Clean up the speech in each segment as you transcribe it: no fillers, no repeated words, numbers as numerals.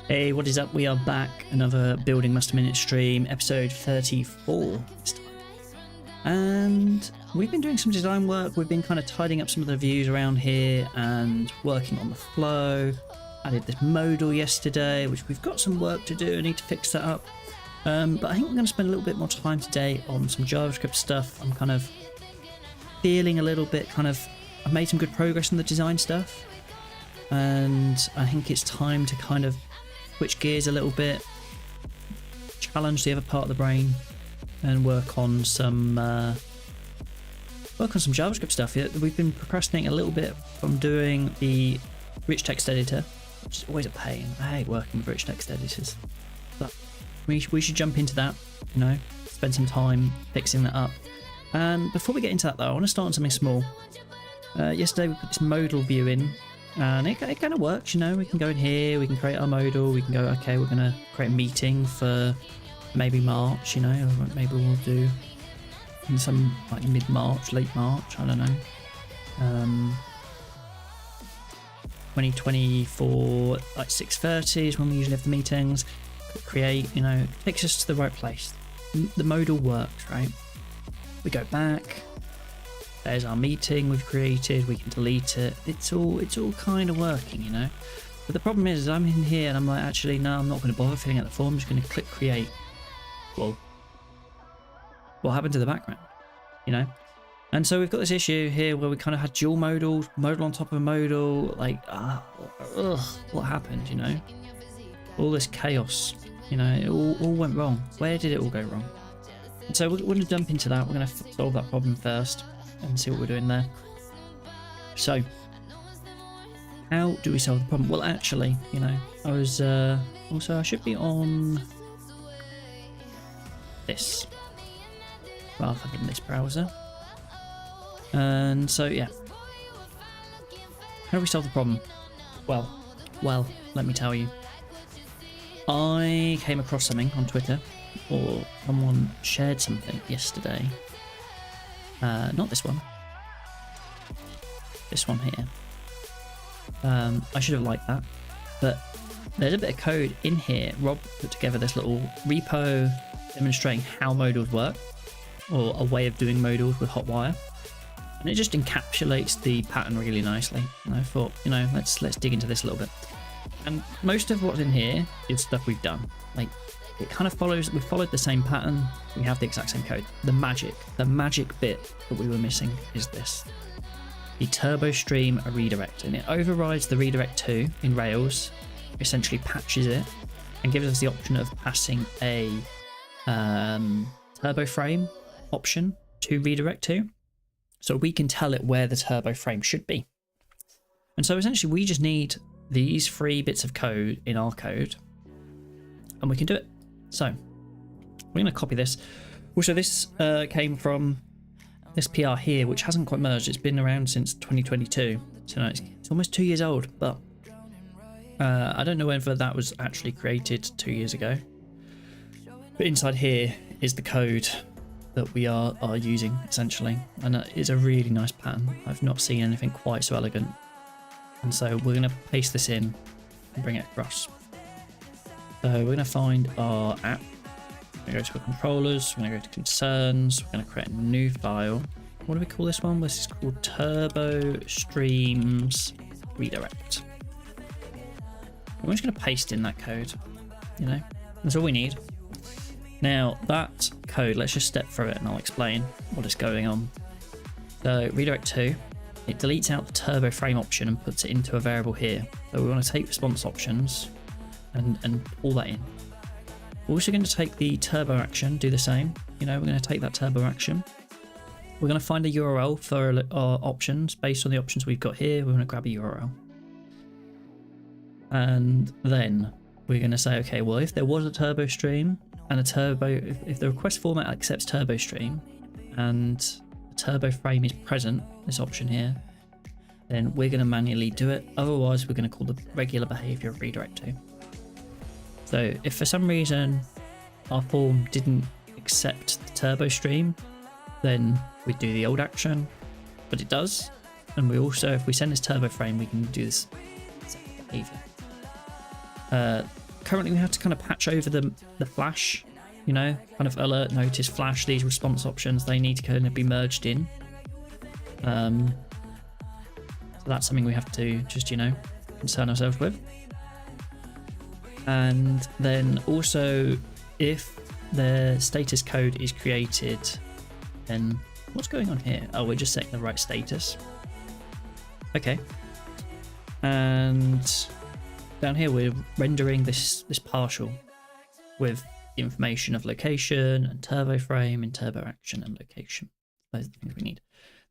Hey, what is up? We are back. Another Building Master Minute stream, episode 34 this time. And we've been doing some design work. We've been kind of tidying up some of the views around here and working on the flow. I did this modal yesterday, which we've got some work to do. I need to fix that up. But I think I'm going to spend a little bit more time today on some JavaScript stuff. I'm kind of feeling a little bit I've made some good progress on the design stuff. And I think it's time to kind of switch gears a little bit, challenge the other part of the brain, and work on some JavaScript stuff. We've been procrastinating a little bit from doing the rich text editor, which is always a pain. I hate working with rich text editors, but we should jump into that. Spend some time fixing that up. And before we get into that, though, I want to start on something small. Yesterday we put this modal view in. And it kind of works, we can go in here, we can create our modal, we can go, okay, we're going to create a meeting for maybe March, or maybe we'll do in some mid-March, late March, I don't know. 2024, 6:30 is when we usually have the meetings. Create, it takes us to the right place. The modal works, right? We go back. There's our meeting we've created, we can delete it. It's all kind of working, But the problem is I'm in here and I'm like, actually, no, I'm not going to bother filling out the form. I'm just going to click create. Well, what happened to the background, And so we've got this issue here where we kind of had dual modal on top of a modal, what happened, All this chaos, it all went wrong. Where did it all go wrong? And so we're going to jump into that. We're going to solve that problem first and see what we're doing there. So, how do we solve the problem? Well, actually, I was also I should be on this rather than this browser. And so, yeah, how do we solve the problem? Well, let me tell you. I came across something on Twitter, or someone shared something yesterday. Not this one. This one here. I should have liked that. But there's a bit of code in here. Rob put together this little repo demonstrating how modals work, or a way of doing modals with Hotwire. And it just encapsulates the pattern really nicely. And I thought, let's dig into this a little bit. And most of what's in here is stuff we've done. It kind of follows, we followed the same pattern, we have the exact same code. The magic bit that we were missing is this. The turbo stream redirect, and it overrides the redirect 2 in Rails, essentially patches it, and gives us the option of passing a turbo frame option to redirect 2, so we can tell it where the turbo frame should be. And so essentially we just need these 3 bits of code in our code, and we can do it. So we're going to copy this. Also, this came from this PR here, which hasn't quite merged. It's been around since 2022, so no, it's almost 2 years old. But I don't know whether that was actually created 2 years ago. But inside here is the code that we are using, essentially, and it is a really nice pattern. I've not seen anything quite so elegant. And so we're going to paste this in and bring it across. So we're going to find our app. We're going to go to our controllers. We're going to go to concerns. We're going to create a new file. What do we call this one? This is called Turbo Streams Redirect. And we're just going to paste in that code. That's all we need. Now that code, let's just step through it and I'll explain what is going on. So redirect 2, it deletes out the turbo frame option and puts it into a variable here. So we want to take response options and pull that in. We're also going to take the turbo action, do the same. We're going to take that turbo action. We're going to find a URL for our options. Based on the options we've got here, we're going to grab a URL. And then we're going to say, okay, well, if there was a turbo stream and if the request format accepts turbo stream and the turbo frame is present, this option here, then we're going to manually do it. Otherwise, we're going to call the regular behavior of redirect 2. So if for some reason our form didn't accept the turbo stream, then we do the old action, but it does. And we also, if we send this turbo frame, we can do this behavior. Currently we have to kind of patch over the flash, you know, kind of alert, notice, flash, these response options, they need to kind of be merged in. So that's something we have to just, you know, concern ourselves with. And then also, if the status code is created, then what's going on here? Oh, we're just setting the right status. Okay. And down here we're rendering this partial with the information of location and turbo frame and turbo action and location. Those are the things we need.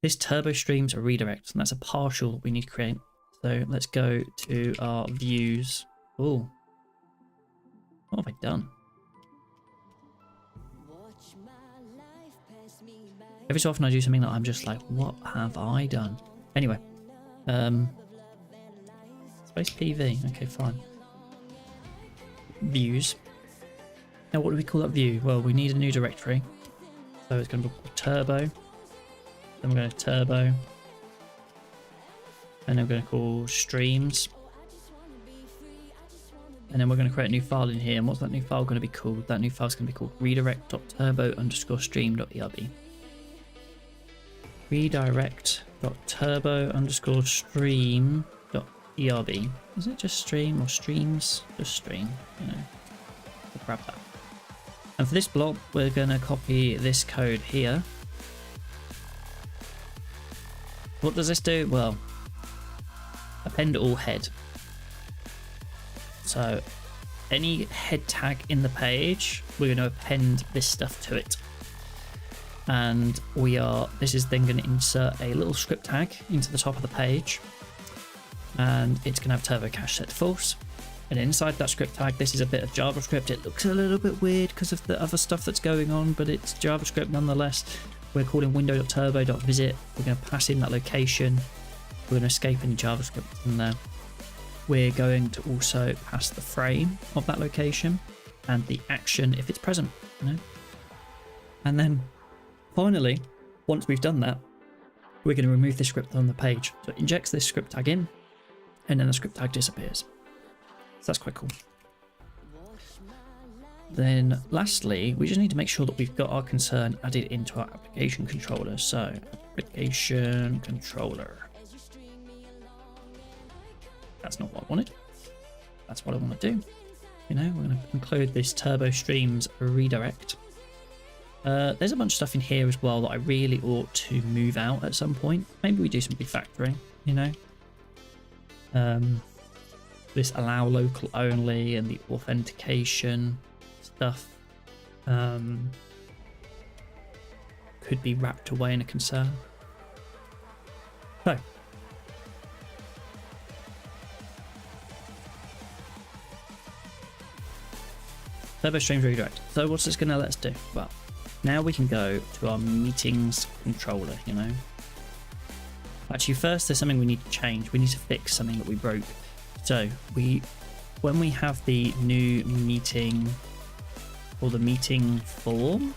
This turbo streams a redirect, and that's a partial that we need to create. So let's go to our views. Oh, what have I done? Every so often I do something that I'm just like, what have I done? Anyway, space PV. Okay, fine. Views. Now, what do we call that view? Well, we need a new directory. So it's going to be turbo. Then we're going to turbo. And then we're going to call streams. And then we're going to create a new file in here. And what's that new file going to be called? That new file is going to be called redirect.turbo_stream.erb. Redirect.turbo_stream.erb. Is it just stream or streams? Just stream, you know. We'll grab that. And for this blob, we're going to copy this code here. What does this do? Well, append all head. So any head tag in the page, we're going to append this stuff to it. And this is then going to insert a little script tag into the top of the page. And it's going to have turbo cache set to false. And inside that script tag, this is a bit of JavaScript. It looks a little bit weird because of the other stuff that's going on, but it's JavaScript nonetheless. We're calling window.turbo.visit. We're going to pass in that location. We're going to escape any JavaScript in there. We're going to also pass the frame of that location and the action if it's present, you know. And then finally, once we've done that, we're going to remove the script on the page. So it injects this script tag in, and then the script tag disappears. So that's quite cool. Then lastly, we just need to make sure that we've got our concern added into our application controller. So application controller. That's not what I wanted. That's what I want to do. You know, we're going to include this turbo streams redirect. There's a bunch of stuff in here as well that I really ought to move out at some point. Maybe we do some refactoring, you know. This allow local only and the authentication stuff could be wrapped away in a concern. So turbo streams redirect. So what's this going to let us do? Well, now we can go to our meetings controller, you know. Actually, first there's something we need to change. We need to fix something that we broke. So when we have the new meeting or the meeting form,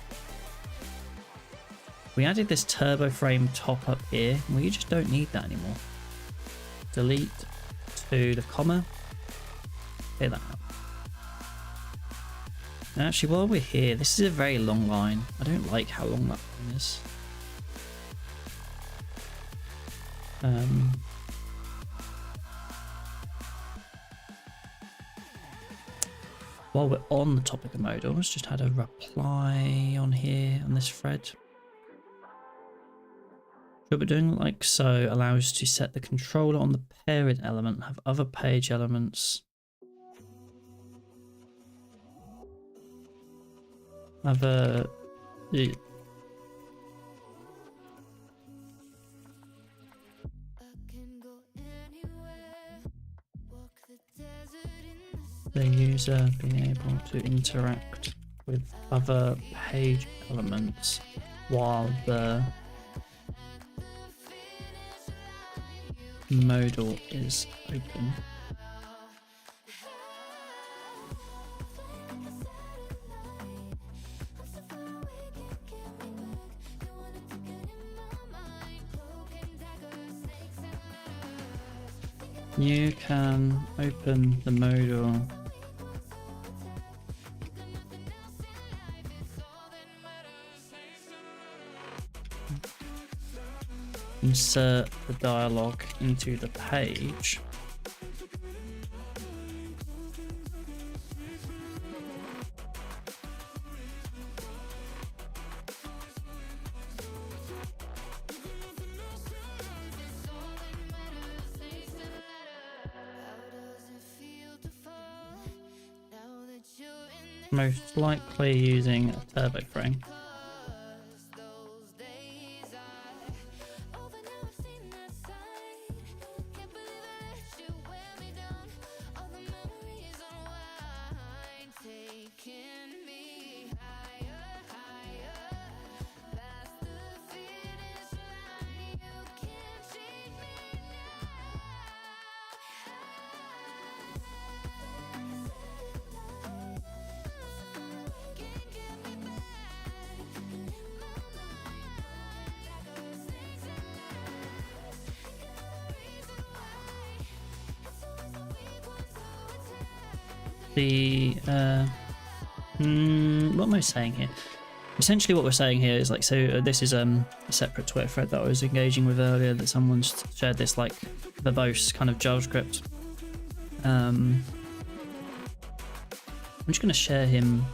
we added this turbo frame top up here, and we just don't need that anymore. Delete to the comma, clear that out. And actually, while we're here, this is a very long line. I don't like how long that one is. While we're on the topic of modals, just had a reply on here on this thread. So we're doing it like so, allows to set the controller on the parent element, have other page elements. The user being able to interact with other page elements while the modal is open. You can open the modal. Insert the dialogue into the page. Most likely using a turbo frame. What am I saying here? Essentially what we're saying here is like, so this is a separate Twitter thread that I was engaging with earlier, that someone's shared this like verbose kind of JavaScript. I'm just going to share him.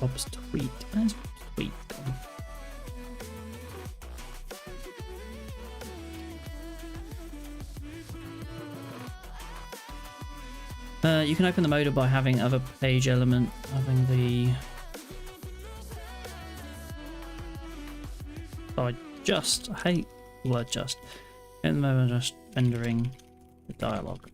Bob's tweet. Where's Bob's tweet gone? You can open the modal by having other page element, having the I hate the word just. In the moment, just rendering the dialogue.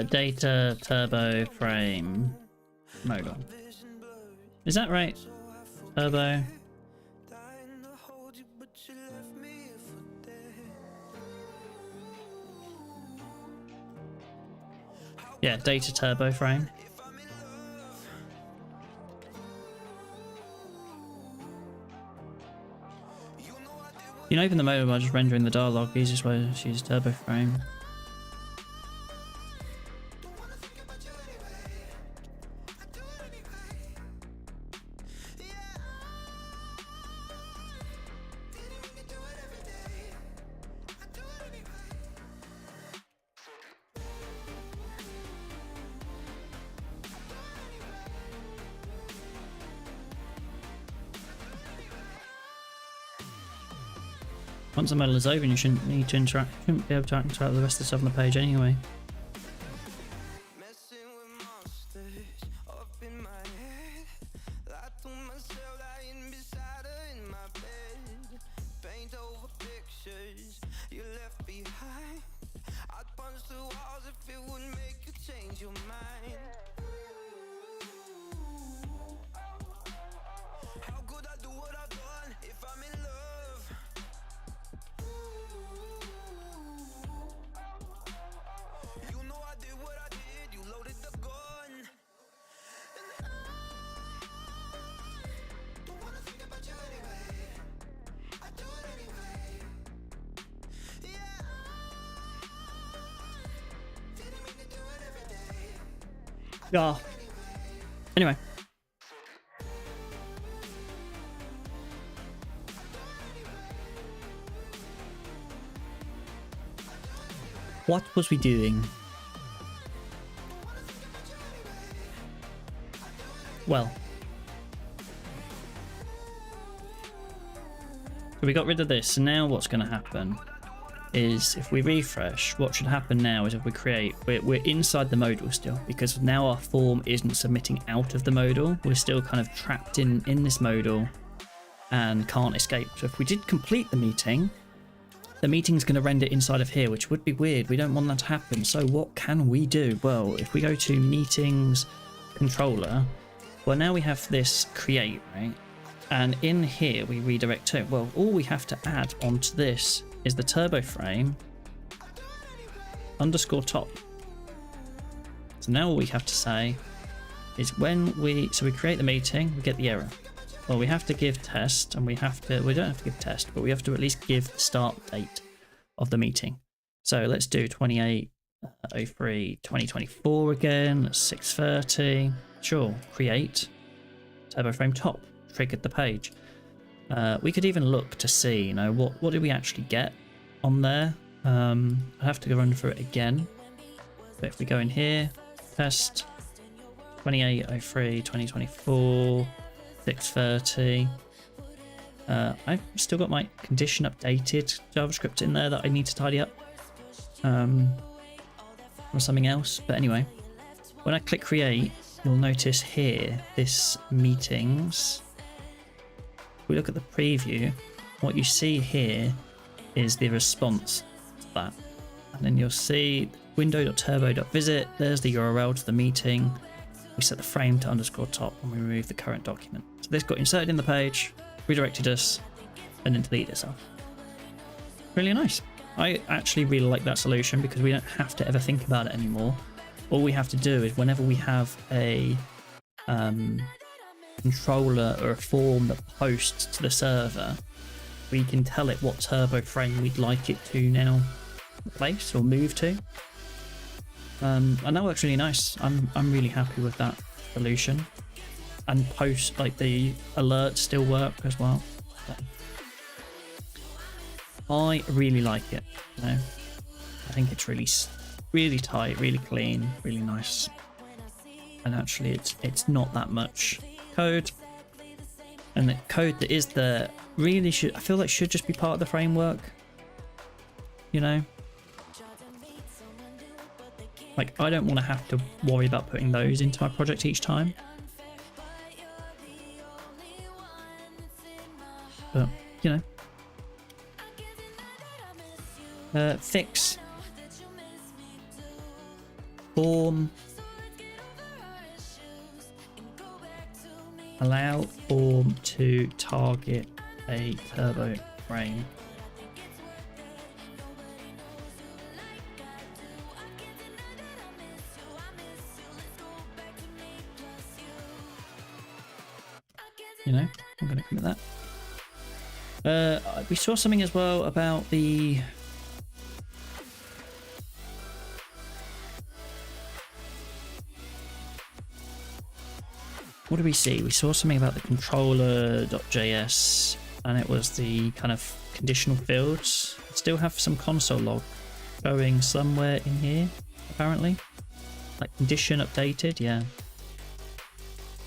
Data turbo frame modal. Is that right? Turbo. Yeah, data turbo frame. You can open the modal by just rendering the dialogue. Easiest way is to use turbo frame. Once the modal is open, you shouldn't need to interact. Shouldn't be able to interact with the rest of the stuff on the page anyway. Yeah. Anyway. What was we doing? Well. So we got rid of this, so now what's going to happen is if we refresh, what should happen now is if we create, we're inside the modal still, because now our form isn't submitting out of the modal. We're still kind of trapped in this modal and can't escape. So if we did complete the meeting, the meeting's going to render inside of here, which would be weird. We don't want that to happen. So what can we do? Well, if we go to meetings controller, well, now we have this create, right? And in here we redirect to. Well, all we have to add onto this is the turbo frame underscore top. So now all we have to say is when we create the meeting, we get the error. Well, we have to give test, and we don't have to give test, but we have to at least give the start date of the meeting. So let's do 28/03/2024 again, 6:30. Sure, create, turbo frame top, triggered the page. We could even look to see, you know, what did we actually get on there? I have to go run through it again. But if we go in here, test, 28/03/2024, 6:30. I've still got my condition updated JavaScript in there that I need to tidy up, or something else. But anyway, when I click create, you'll notice here this meetings. If we look at the preview, what you see here is the response to that, and then you'll see window.turbo.visit. There's the URL to the meeting. We set the frame to underscore top, and we remove the current document. So this got inserted in the page, redirected us, and then deleted itself. Really nice. I actually really like that solution because we don't have to ever think about it anymore. All we have to do is whenever we have a controller or a form that posts to the server, we can tell it what turbo frame we'd like it to now replace or move to. And that works really nice. I'm really happy with that solution. And post, like, the alerts still work as well. So I really like it. You know, I think it's really tight, really clean, really nice. And actually, it's not that much code. And the code that is there really should, I feel like, should just be part of the framework. You know. Like, I don't want to have to worry about putting those into my project each time. But, you know. Fix. Form. Allow form to target a turbo frame. You know, I'm going to commit that. We saw something as well about the... What did we see? We saw something about the controller.js, and it was the kind of conditional fields. Still have some console log going somewhere in here, apparently. Like condition updated, yeah.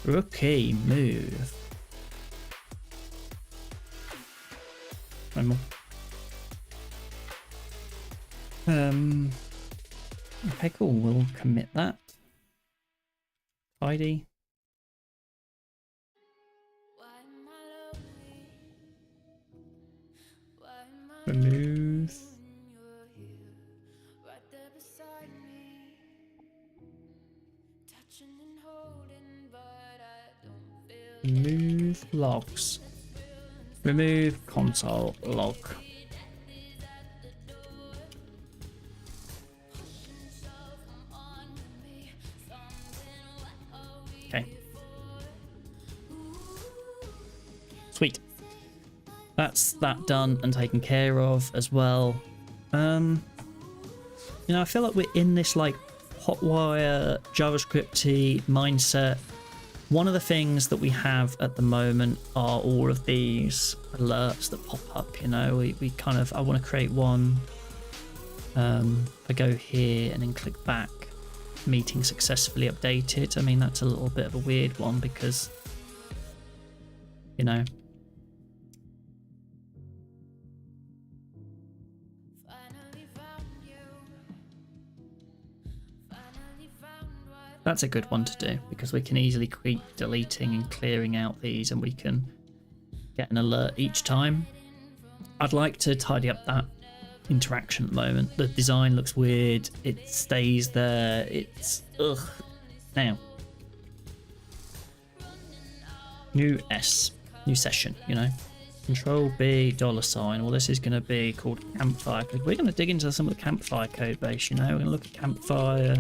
Rookie move. One more. Okay, cool. We'll commit that. Tidy. Remove. Remove logs. Remove console log. Okay. Sweet. That's that done and taken care of as well. You know, I feel like we're in this like hotwire JavaScript-y mindset. One of the things that we have at the moment are all of these alerts that pop up. You know, we kind of, I want to create one. I go here and then click back. Meeting successfully updated. I mean, that's a little bit of a weird one because, you know, that's a good one to do because we can easily keep deleting and clearing out these, and we can get an alert each time. I'd like to tidy up that interaction at the moment. The design looks weird. It stays there. It's ugh. Now, new session. You know, Control B $sign. Well, this is going to be called campfire code. We're going to dig into some of the campfire code base. You know, we're going to look at campfire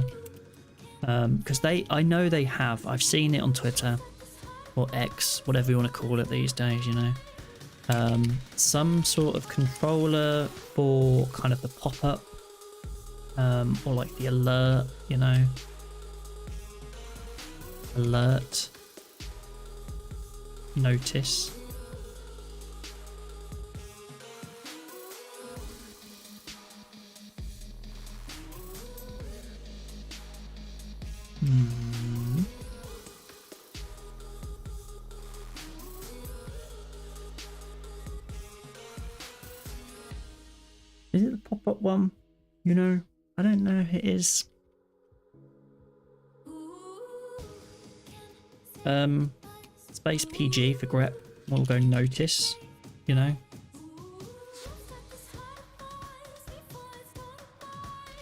because I know they have. I've seen it on Twitter or X, whatever you want to call it these days. You know. Some sort of controller for kind of the pop-up or like the alert, you know, alert notice. Is it the pop-up one? You know, I don't know if it is. Space PG for grep. We'll go notice, you know.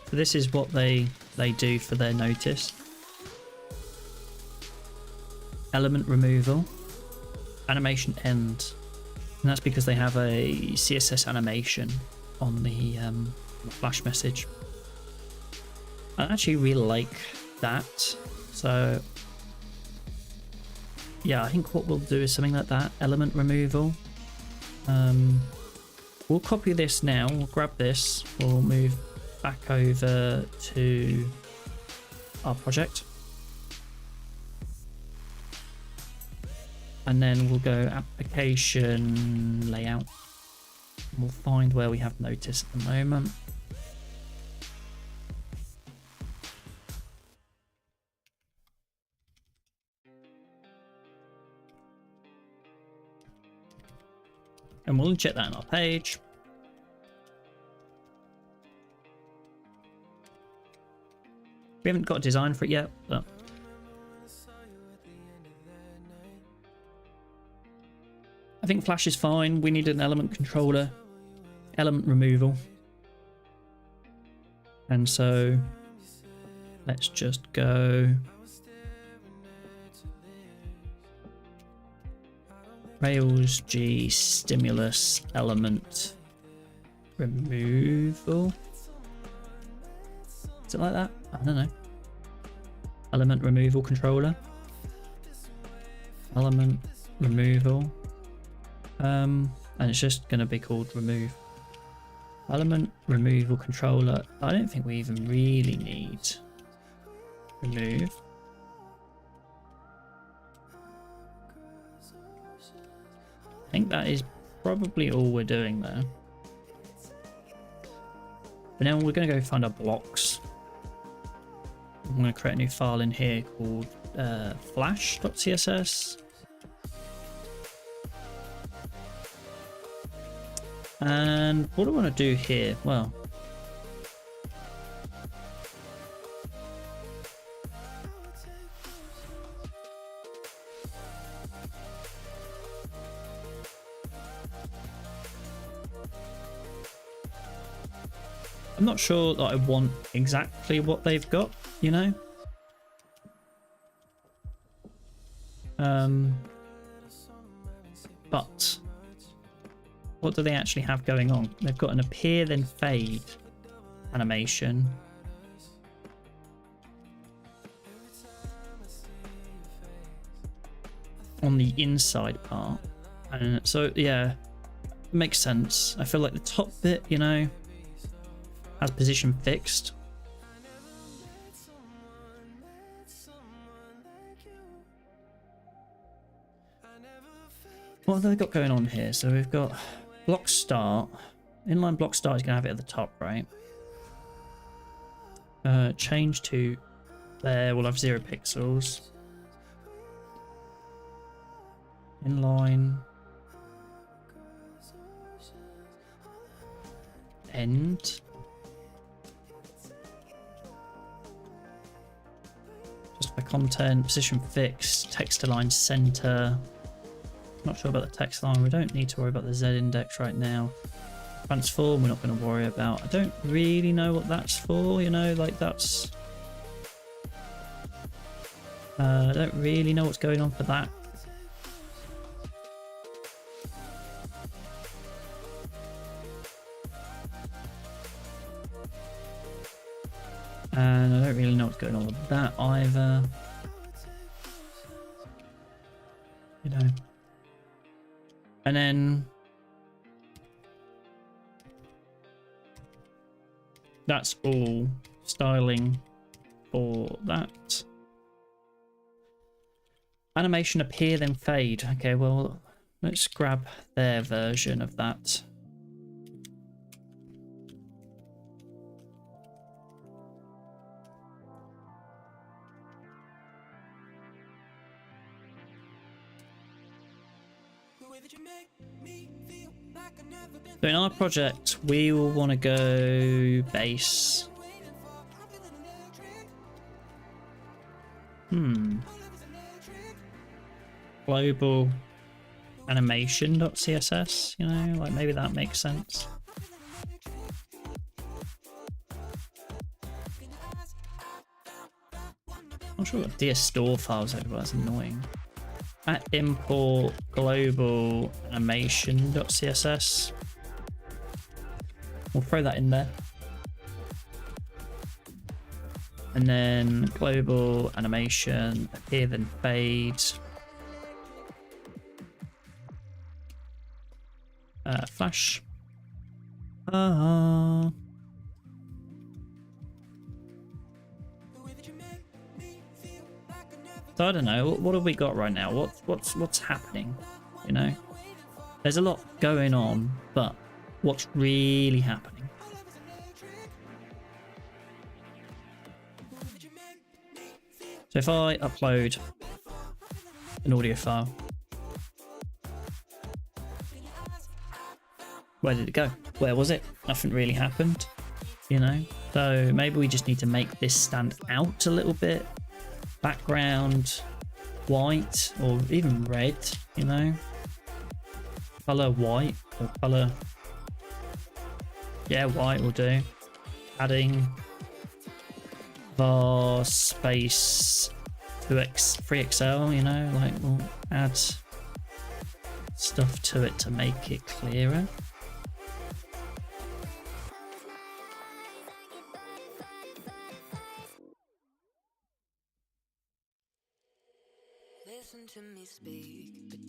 So this is what they do for their notice. Element removal. Animation end. And that's because they have a CSS animation on the flash message. I actually really like that. So yeah, I think what we'll do is something like that. Element removal. We'll copy this now. We'll grab this. We'll move back over to our project. And then we'll go application layout. We'll find where we have notice at the moment. And we'll inject that in our page. We haven't got a design for it yet, but I think Flash is fine. We need an element controller, element removal. And so let's just go Rails G stimulus element removal. Is it like that? I don't know. Element removal controller. Element removal. And it's just going to be called remove. Element removal controller. I don't think we even really need remove. I think that is probably all we're doing there. But now we're going to go find our blocks. I'm going to create a new file in here called flash.css. And what do I want to do here? Well, I'm not sure that I want exactly what they've got, you know? But what do they actually have going on? They've got an appear then fade animation. On the inside part. And so, yeah, it makes sense. I feel like the top bit, you know, has position fixed. What have they got going on here? So we've got block start. Inline block start is going to have it at the top, right? Change to there. We'll have 0 pixels. Inline. End. Justify content. Position fixed. Text align center. Not sure about the text line. We don't need to worry about the Z index right now. Transform, we're not going to worry about. I don't really know what that's for, you know, like that's... I don't really know what's going on for that. And I don't really know what's going on with that either. You know. And then that's all styling for that. Animation appear then fade. Okay, well, let's grab their version of that. So in our project, we will want to go base. Global animation.css, you know, like maybe that makes sense. I'm sure we've got DS store files over, that's annoying. At import global animation.css. We'll throw that in there. And then global animation, appear then fade. Flash. So I don't know, what have we got right now? What's happening? You know? There's a lot going on, but what's really happening? So if I upload an audio file, where did it go? Where was it? Nothing really happened, you know? So maybe we just need to make this stand out a little bit. Background white or even red, you know? Color white or color... Yeah, white will do. Adding var space 3XL, you know? Like we'll add stuff to it to make it clearer.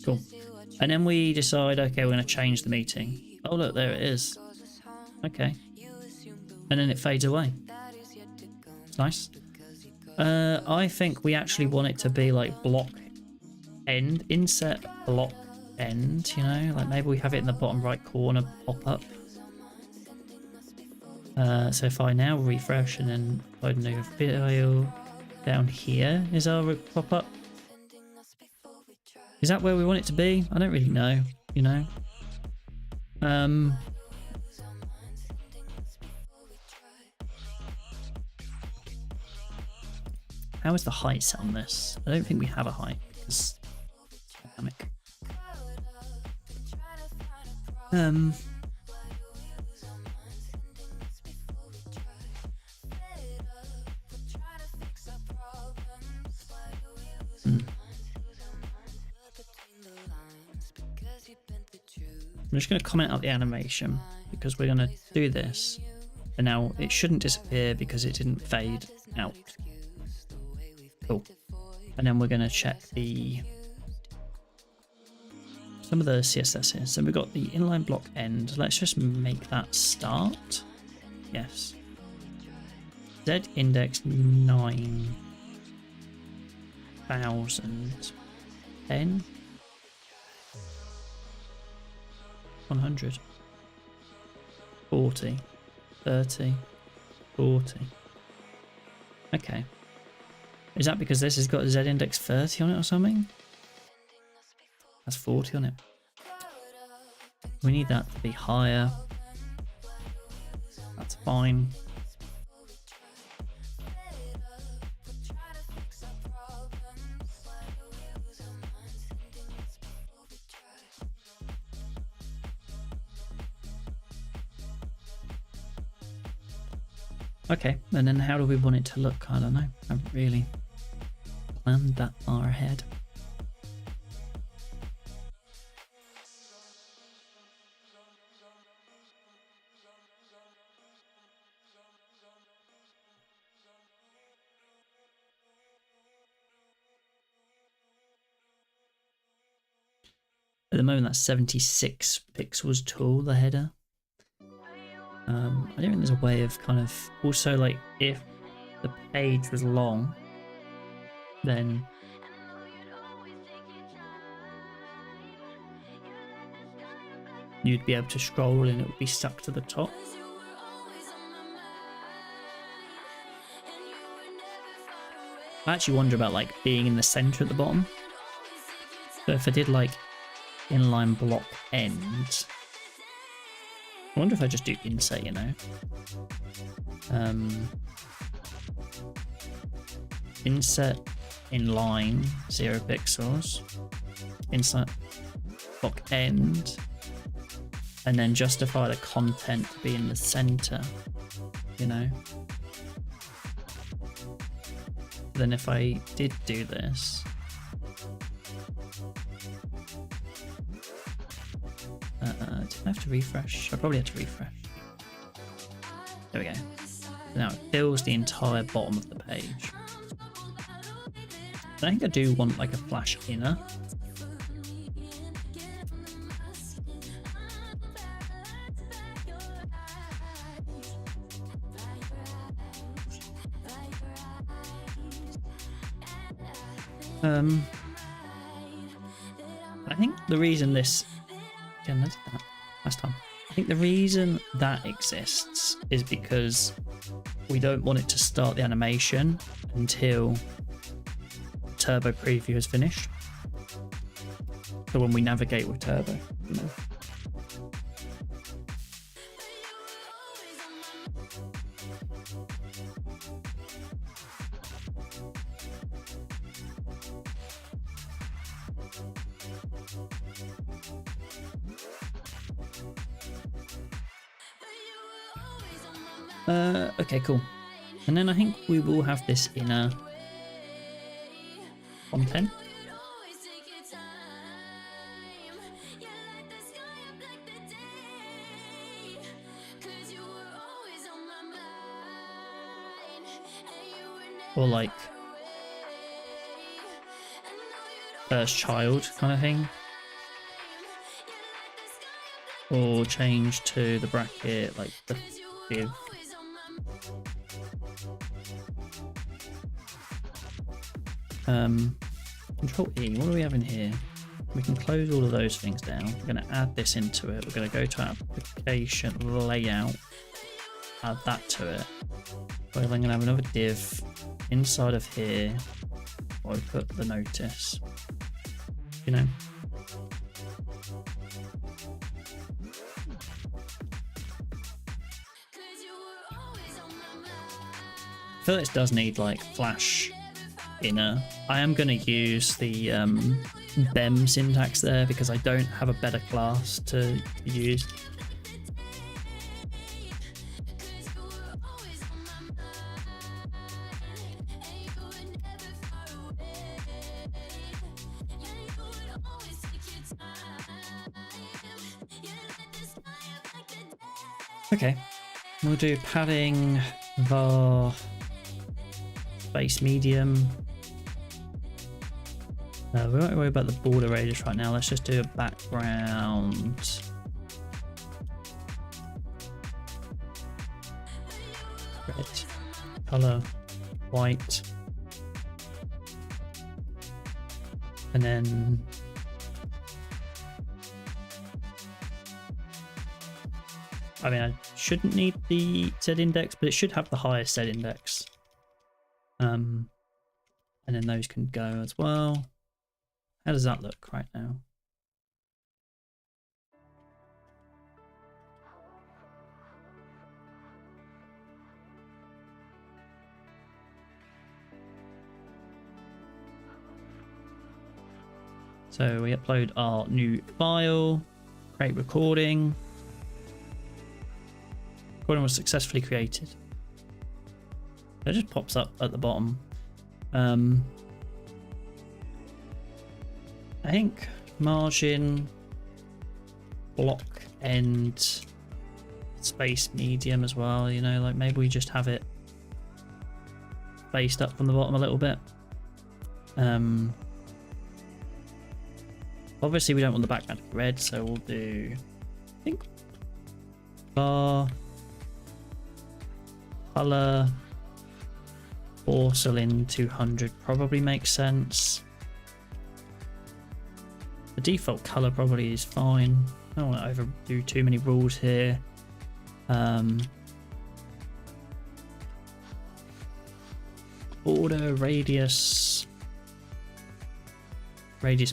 Cool. And then we decide, okay, we're going to change the meeting. Oh, look, there it is. Okay. And then it fades away. It's nice. I think we actually want it to be like block end, inset block end, you know? Like maybe we have it in the bottom right corner pop up. So if I now refresh and then upload a new video, down here is our pop up. Is that where we want it to be? I don't really know, you know. How is the height set on this? I don't think we have a height because dynamic. I'm just going to comment out the animation because we're going to do this. And now it shouldn't disappear because it didn't fade out. Cool. And then we're going to check some of the CSS here. So we've got the inline block end. Let's just make that start. Yes. Z index 9010. 100, 40, 30, 40. Okay. Is that because this has got a Z index 30 on it or something? That's 40 on it. We need that to be higher. That's fine. Okay, and then how do we want it to look? I don't know. I haven't really planned that far ahead. At the moment, that's 76 pixels tall, the header. I don't think there's a way of kind of... Also, like, if the page was long, then... you'd be able to scroll and it would be stuck to the top. I actually wonder about, like, being in the center at the bottom. So if I did, like, inline block end... I wonder if I just do insert, you know. Insert inline 0 pixels. Insert block end. And then justify the content to be in the center, you know. Then if I did do this, did I have to refresh? I probably had to refresh. There we go. Now it fills the entire bottom of the page. I think I do want like a flash inner. I think the reason this... Again, I did that last time. I think the reason that exists is because we don't want it to start the animation until Turbo Preview is finished. So when we navigate with Turbo, you know. Okay, cool. And then I think we will have this inner content. Or like first child kind of thing. Or change to the bracket like the div. Control E, what do we have in here? We can close all of those things down. We're going to add this into it. We're going to go to application layout, add that to it. Well, I'm going to have another div inside of here where I put the notice, you know. I feel this does need like flash inner. I am going to use the BEM syntax there because I don't have a better class to use. Okay, we'll do padding var space medium. We won't worry about the border radius right now. Let's just do a background. Red, color, white. And then I mean, I shouldn't need the Z index, but it should have the highest Z index. And then those can go as well. How does that look right now? So we upload our new file, create recording. Recording was successfully created. It just pops up at the bottom. I think margin, block end, space medium as well, you know, like maybe we just have it spaced up from the bottom a little bit. Obviously we don't want the background to be red, so we'll do, I think, bar, color, porcelain 200 probably makes sense. The default color probably is fine. I don't want to overdo too many rules here. Border, radius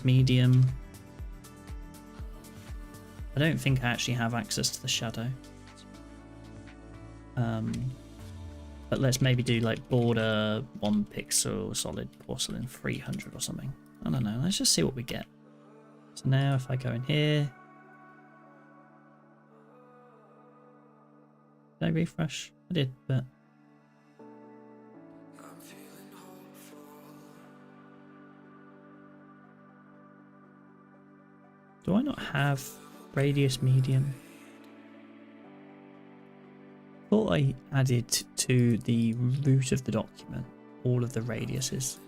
medium. I don't think I actually have access to the shadow. But let's maybe do like border 1 pixel, solid porcelain 300 or something. I don't know. Let's just see what we get. So now if I go in here, did I refresh? I did, but do I not have radius medium? I thought I added to the root of the document all of the radiuses.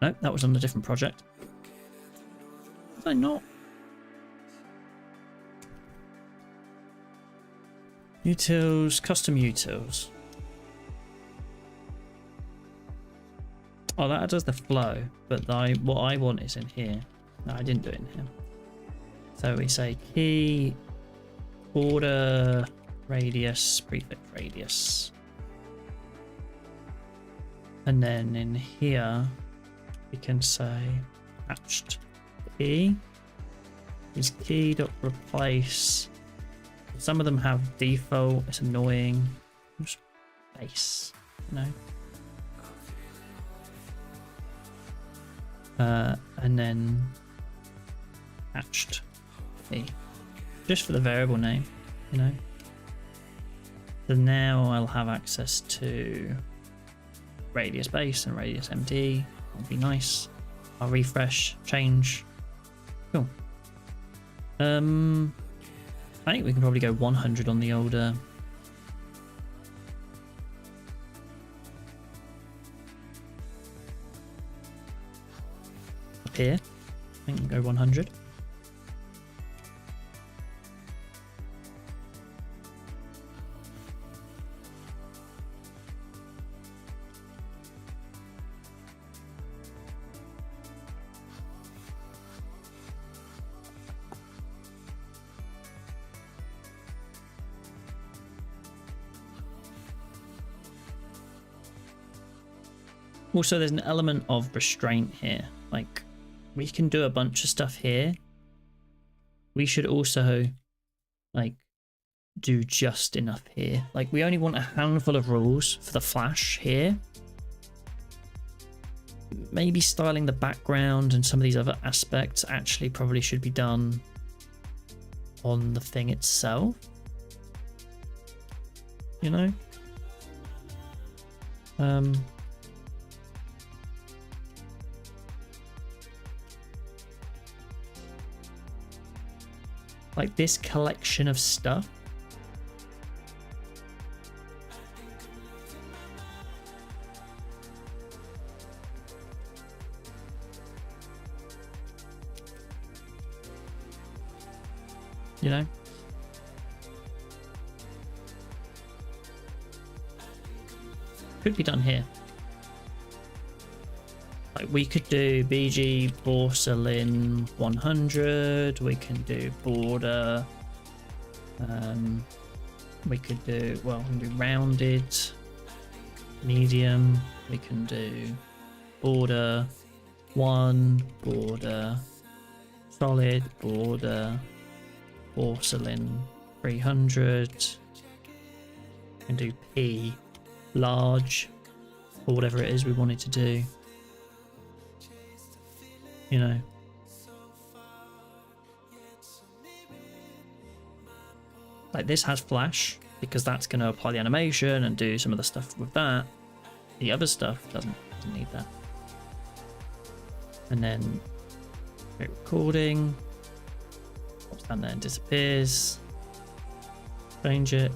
No, that was on a different project. Did I not? Utils, custom utils. Oh, that does the flow, but what I want is in here. No, I didn't do it in here. So we say key, border, radius, prefix radius. And then in here, we can say attached key is key.replace. Some of them have default, it's annoying. Just base, you know. And then attached key, just for the variable name, you know. So now I'll have access to radius base and radius MD. That'll be nice. I'll refresh, change. Cool. I think we can probably go 100 on the older. Up here, I think we'll go 100. Also, there's an element of restraint here. Like, we can do a bunch of stuff here. We should also, like, do just enough here. Like, we only want a handful of rules for the flash here. Maybe styling the background and some of these other aspects actually probably should be done on the thing itself. You know? Like this collection of stuff. You know? Could be done here. Like we could do BG porcelain 100. We can do border. We could do, well, we can do rounded, medium. We can do border 1, border, solid, border, porcelain 300. We can do P, large, or whatever it is we wanted to do. You know. Like this has flash because that's going to apply the animation and do some of the stuff with that. The other stuff doesn't need that. And then create recording. Pops down there and disappears. Change it.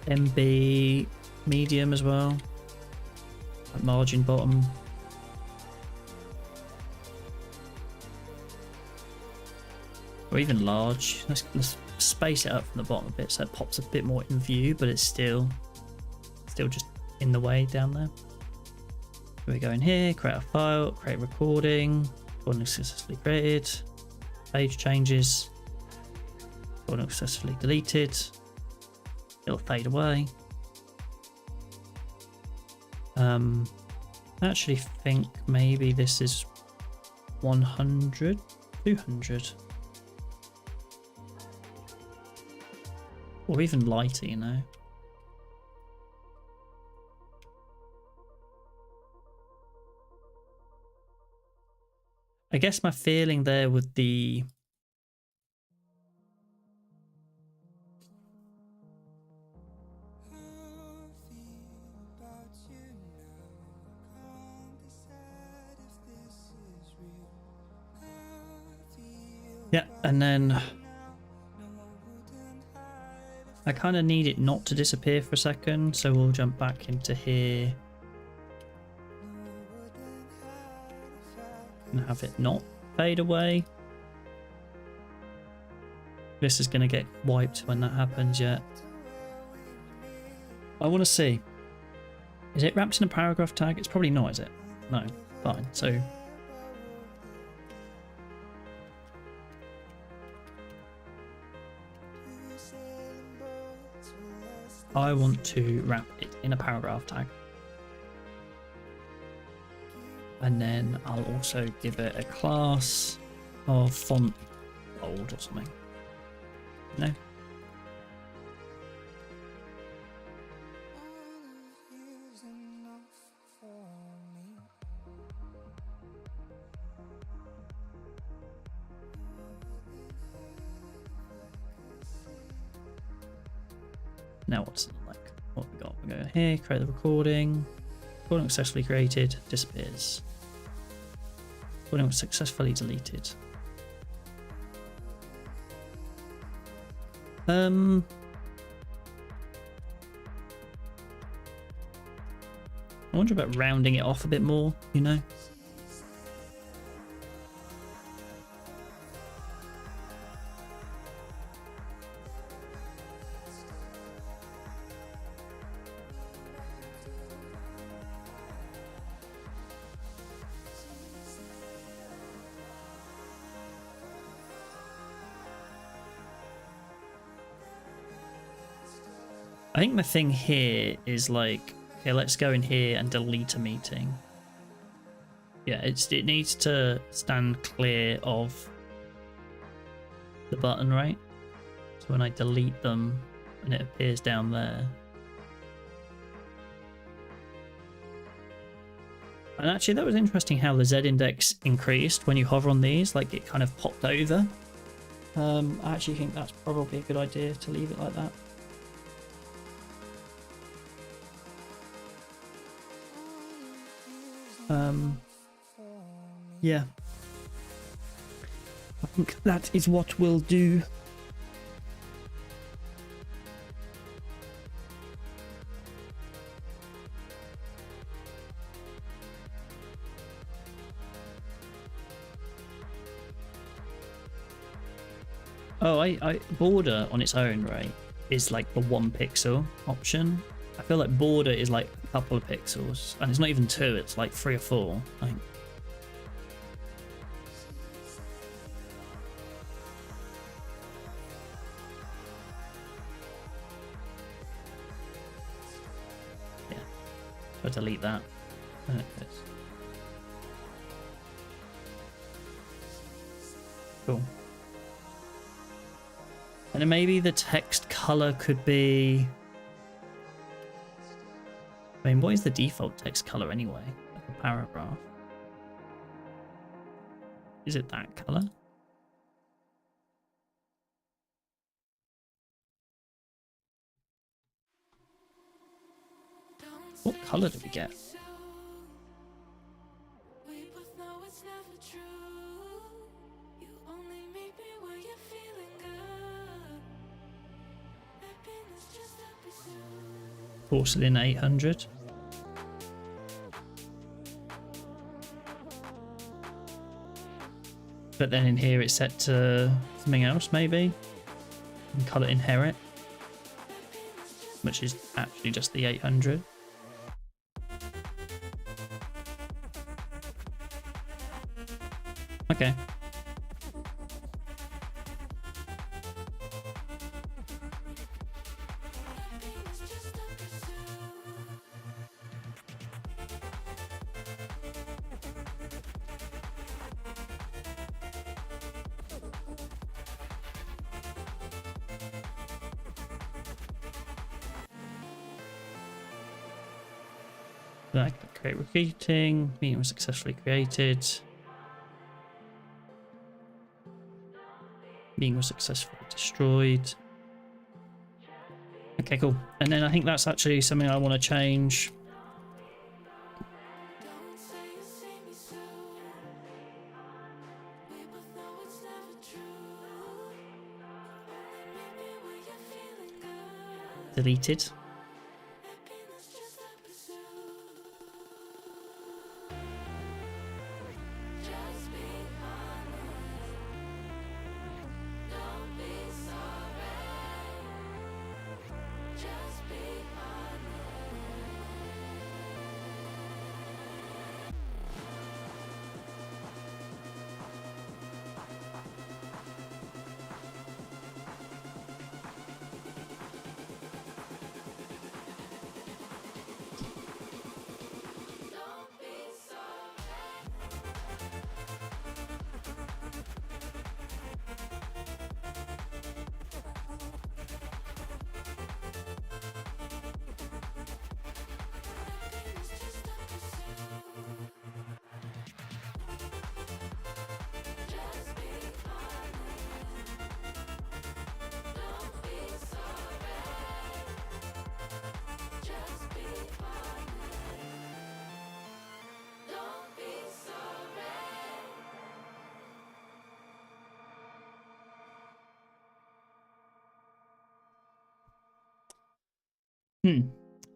MB medium as well. Like margin bottom. Or even large. Let's space it up from the bottom a bit so it pops a bit more in view, but it's still just in the way down there. So we go in here, create a file, create recording, recording successfully created, page changes, recording successfully deleted, it'll fade away. I actually think maybe this is 100, 200. Or even lighter, you know. I guess my feeling there with the yeah, and then I kind of need it not to disappear for a second, so we'll jump back into here and have it not fade away. This is going to get wiped when that happens yet. I want to see. Is it wrapped in a paragraph tag? It's probably not, is it? No. Fine. So I want to wrap it in a paragraph tag. And then I'll also give it a class of font bold or something. No? Now what's it like? What we got? We go here, create the recording. Recording successfully created, disappears. Recording was successfully deleted. I wonder about rounding it off a bit more, you know? I think my thing here is like, okay, let's go in here and delete a meeting. Yeah, it needs to stand clear of the button, right? So when I delete them and it appears down there. And actually that was interesting how the Z index increased when you hover on these, like it kind of popped over. I actually think that's probably a good idea to leave it like that. Yeah, I think that is what we'll do. Oh, border on its own, right, is like the 1 pixel option. I feel like border is like a couple of pixels, and it's not even 2, it's like 3 or 4, I think. Yeah, so delete that. And it fits. Cool. And then maybe the text color could be... I mean, what is the default text color anyway? paragraph. Is it that colour? What colour did we get? Porcelain 800. But then in here it's set to something else maybe. And colour inherit, which is actually just the 800. Okay. Create repeating. Meeting was successfully created. Meeting was successfully destroyed. Okay, cool. And then I think that's actually something I want to change. Deleted.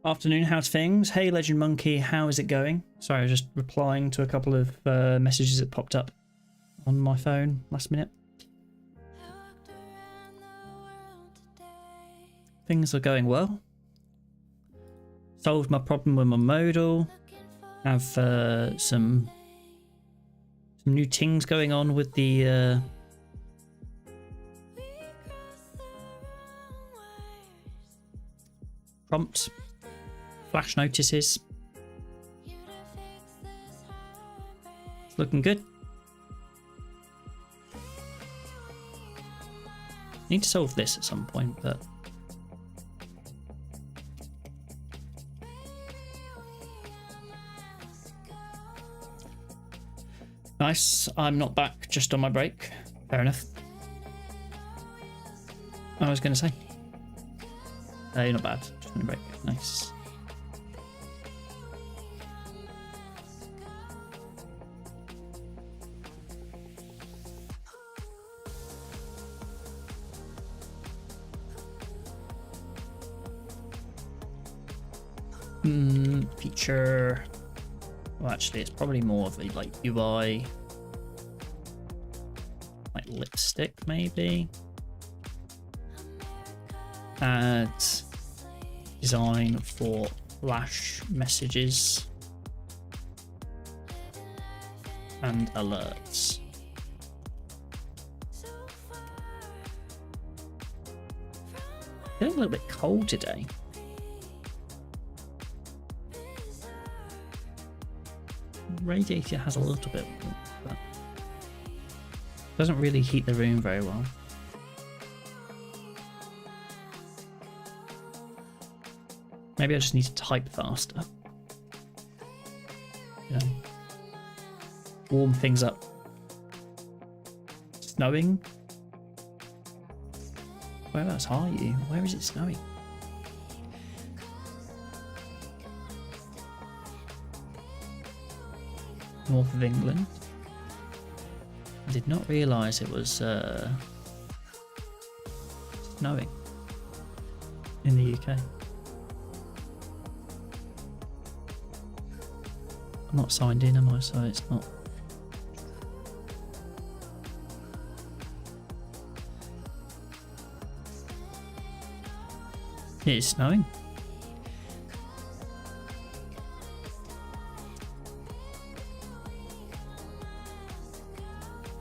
Afternoon, how's things? Hey Legend Monkey, how is it going? Sorry, I was just replying to a couple of messages that popped up on my phone last minute. Things are going well. Solved my problem with my modal. Have some new things going on with the prompt flash notices. It's looking good. Need to solve this at some point, but nice. I'm not back, just on my break. Fair enough. I was going to say. You're not bad. Just on a break. Nice. Feature. Well, actually, it's probably more of a like UI, like lipstick, maybe. Add design for flash messages and alerts. Feeling a little bit cold today. Radiator has a little bit, but doesn't really heat the room very well. Maybe I just need to type faster. you know, warm things up. Snowing? Whereabouts are you? Where is it snowing? North of England. I did not realise it was snowing in the UK. I'm not signed in, am I? So it's not. It is snowing.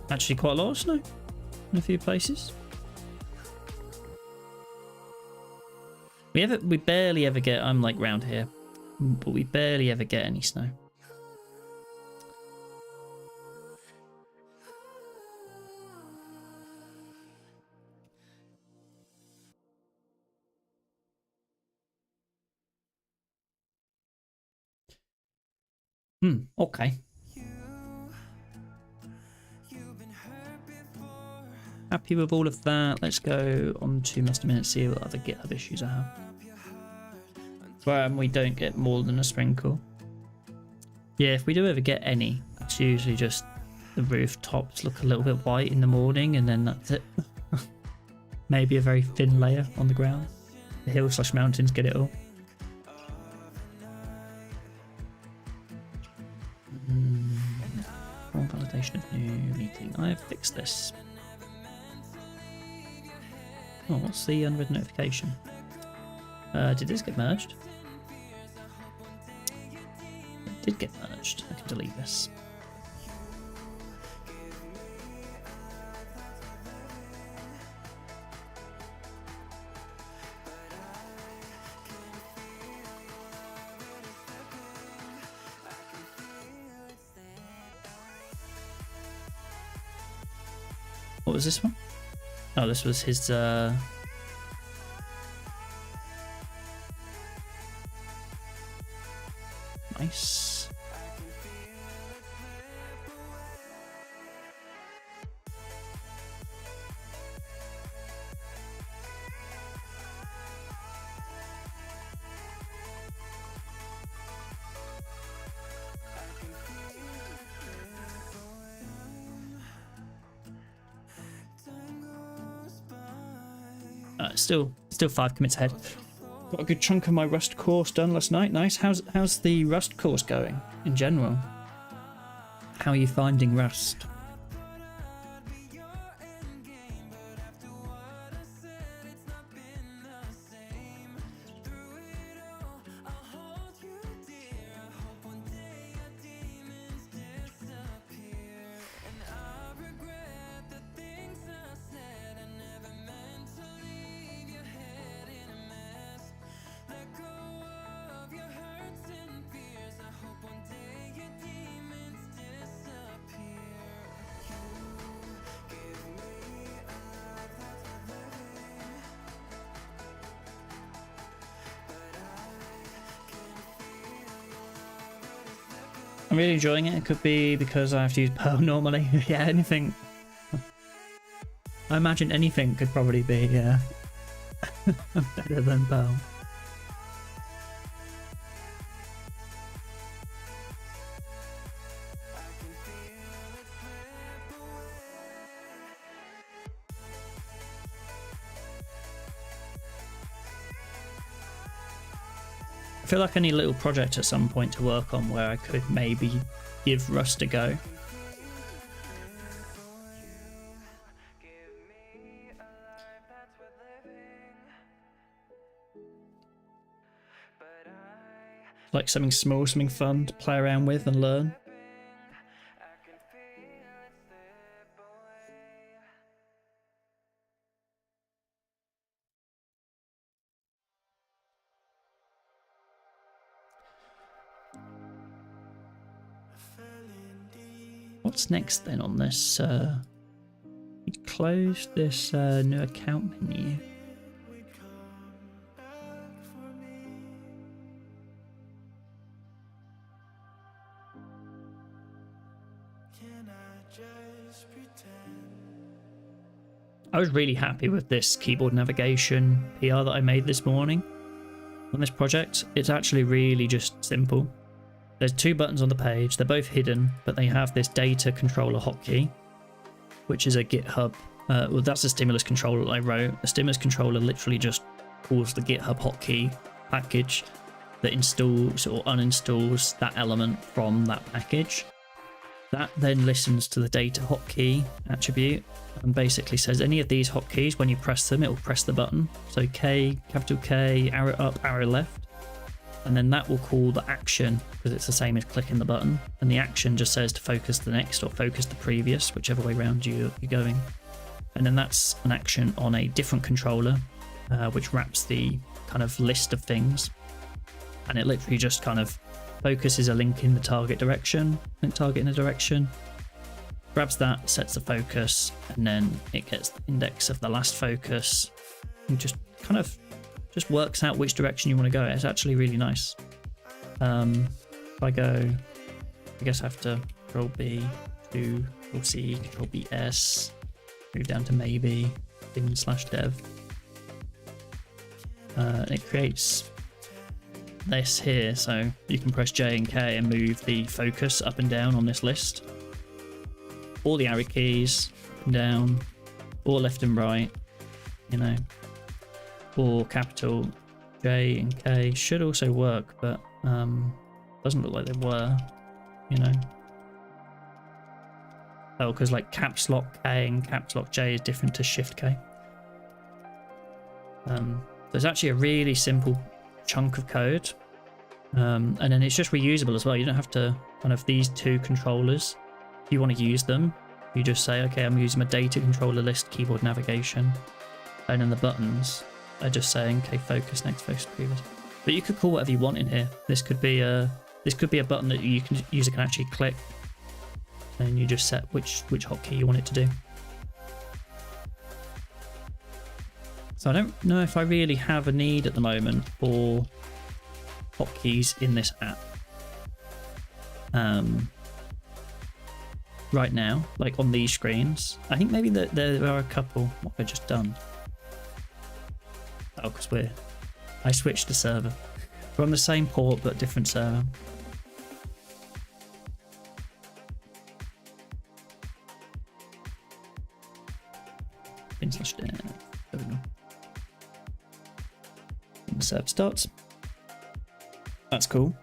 Actually quite a lot of snow in a few places. We barely ever get, I'm like round here, but we barely ever get any snow. Okay. Happy with all of that. Let's go on to Master Minute, see what other GitHub issues I have. Where we don't get more than a sprinkle. Yeah, if we do ever get any, it's usually just the rooftops look a little bit white in the morning and then that's it. Maybe a very thin layer on the ground. The hills/mountains get it all. Validation of new meeting. I have fixed this. Oh, what's the unread notification? Did this get merged? It did get merged. I can delete this. What was this one? Oh, this was his nice. Still 5 commits ahead. Got a good chunk of my Rust course done last night. Nice. How's the Rust course going in general? How are you finding Rust? I'm really enjoying it. It could be because I have to use Perl normally. Yeah, anything. I imagine anything could probably be better than Perl. I feel like I need a little project at some point to work on where I could maybe give Rust a go. Like something small, something fun to play around with and learn. What's next then on this? We close this new account menu. I was really happy with this keyboard navigation PR that I made this morning on this project. It's actually really just simple. There's 2 buttons on the page. They're both hidden, but they have this data controller hotkey, which is a GitHub. Well, that's a stimulus controller that I wrote. The stimulus controller literally just calls the GitHub hotkey package that installs or uninstalls that element from that package. That then listens to the data hotkey attribute and basically says any of these hotkeys, when you press them, it will press the button. So K, capital K, arrow up, arrow left. And then that will call the action, because it's the same as clicking the button. And the action just says to focus the next or focus the previous, whichever way around you're going. And then that's an action on a different controller, which wraps the kind of list of things. And it literally just kind of focuses a link in the target direction, link target in a direction, grabs that, sets the focus, and then it gets the index of the last focus and just kind of just works out which direction you want to go. It's actually really nice. If I go, I guess I have to Control B, Control C, Control B S, move down to maybe bin/dev. It creates this here, so you can press J and K and move the focus up and down on this list. All the arrow keys up and down, or left and right, you know, or capital J and K should also work, but doesn't look like they were, you know. Oh, because like caps lock K and caps lock J is different to shift K. There's actually a really simple chunk of code, and then it's just reusable as well. You don't have to kind of these 2 controllers. If you want to use them, you just say, okay, I'm using my data controller list keyboard navigation, and then the buttons are just saying, okay, focus next, focus previous. But you could call whatever you want in here. This could be a button that user can actually click, and you just set which hotkey you want it to do. So I don't know if I really have a need at the moment for hotkeys in this app. Right now, like on these screens. I think maybe there are a couple. What have I just done? Oh, because I switched the server. We're on the same port but different server. Bin/dev. There we go. And the server starts. That's cool.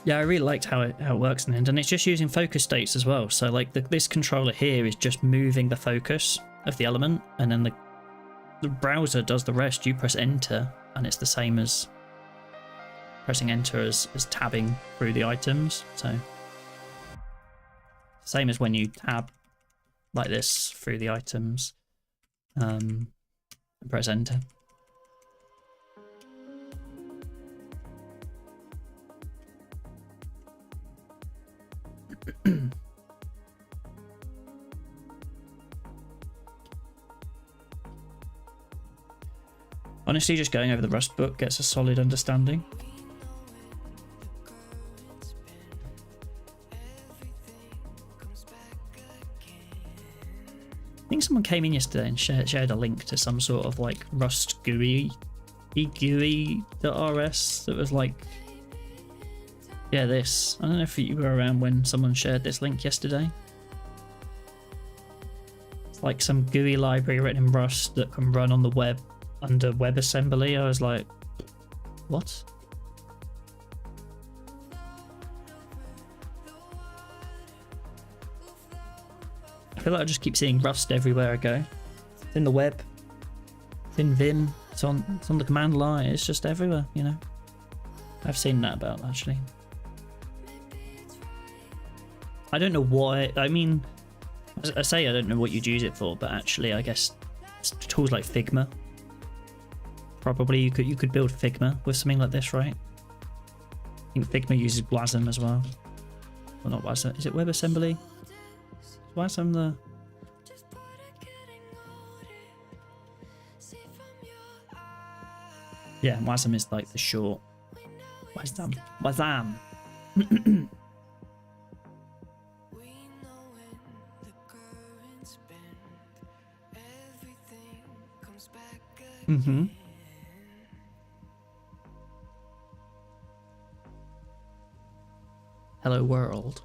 Yeah, I really liked how it works in the end, and it's just using focus states as well. So like this controller here is just moving the focus of the element, and then the browser does the rest. You press enter, and it's the same as pressing enter as tabbing through the items. So same as when you tab like this through the items, and press enter. Honestly, just going over the Rust book gets a solid understanding. I think someone came in yesterday and shared a link to some sort of like Rust GUI, GUI.rs that was like, yeah, this. I don't know if you were around when someone shared this link yesterday. It's like some GUI library written in Rust that can run on the web under WebAssembly. I was like, what? I feel like I just keep seeing Rust everywhere I go. It's in the web, it's in Vim, it's on the command line, it's just everywhere, you know. I've seen that about, actually. I don't know why. I mean, I say I don't know what you'd use it for, but actually I guess tools like Figma. Probably you could build Figma with something like this, right? I think Figma uses WASM as well. Well, not WASM. Is it WebAssembly? Is WASM the... Yeah, WASM is like the short. WASM. Mm-hmm. Hello world.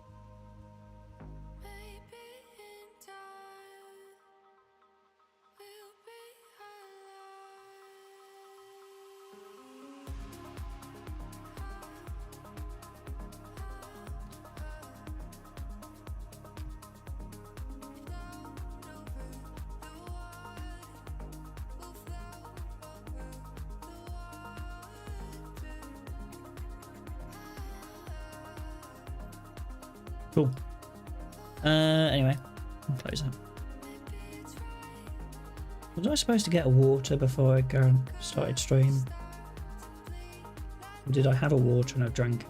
Cool. Anyway, I'll close that. Was I supposed to get a water before I started stream? Or did I have a water and I drank?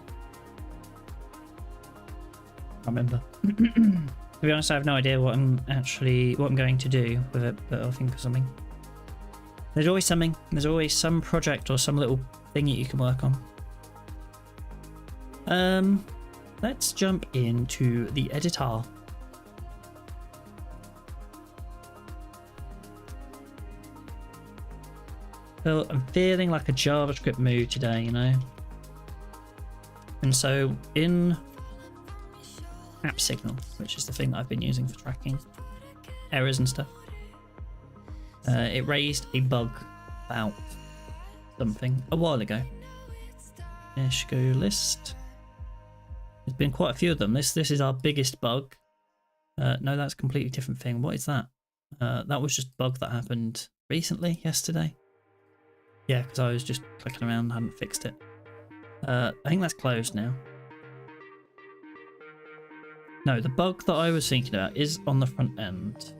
I can't remember. To be honest, I have no idea what I'm going to do with it, but I'll think of something. There's always something. There's always some project or some little thing that you can work on. Let's jump into the editor. So I'm feeling like a JavaScript mood today, you know. And so in App Signal, which is the thing that I've been using for tracking errors and stuff, it raised a bug about something a while ago. Issue list. There's been quite a few of them. This is our biggest bug. No, that's a completely different thing. What is that? That was just a bug that happened recently, yesterday. Yeah, because I was just clicking around and hadn't fixed it. I think that's closed now. No, the bug that I was thinking about is on the front end.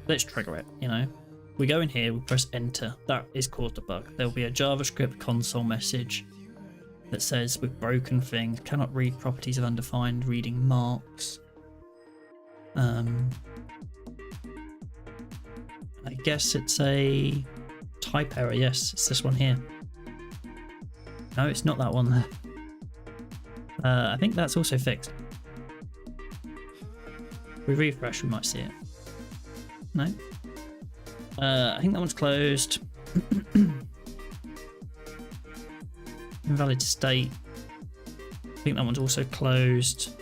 Let's trigger it, you know. We go in here, we press enter. That is caused a bug. There'll be a JavaScript console message that says we've broken things, cannot read properties of undefined reading marks. I guess it's a type error. Yes, it's this one here. No, it's not that one there. I think that's also fixed. If we refresh, we might see it. No. I think that one's closed. Invalid state. I think that one's also closed.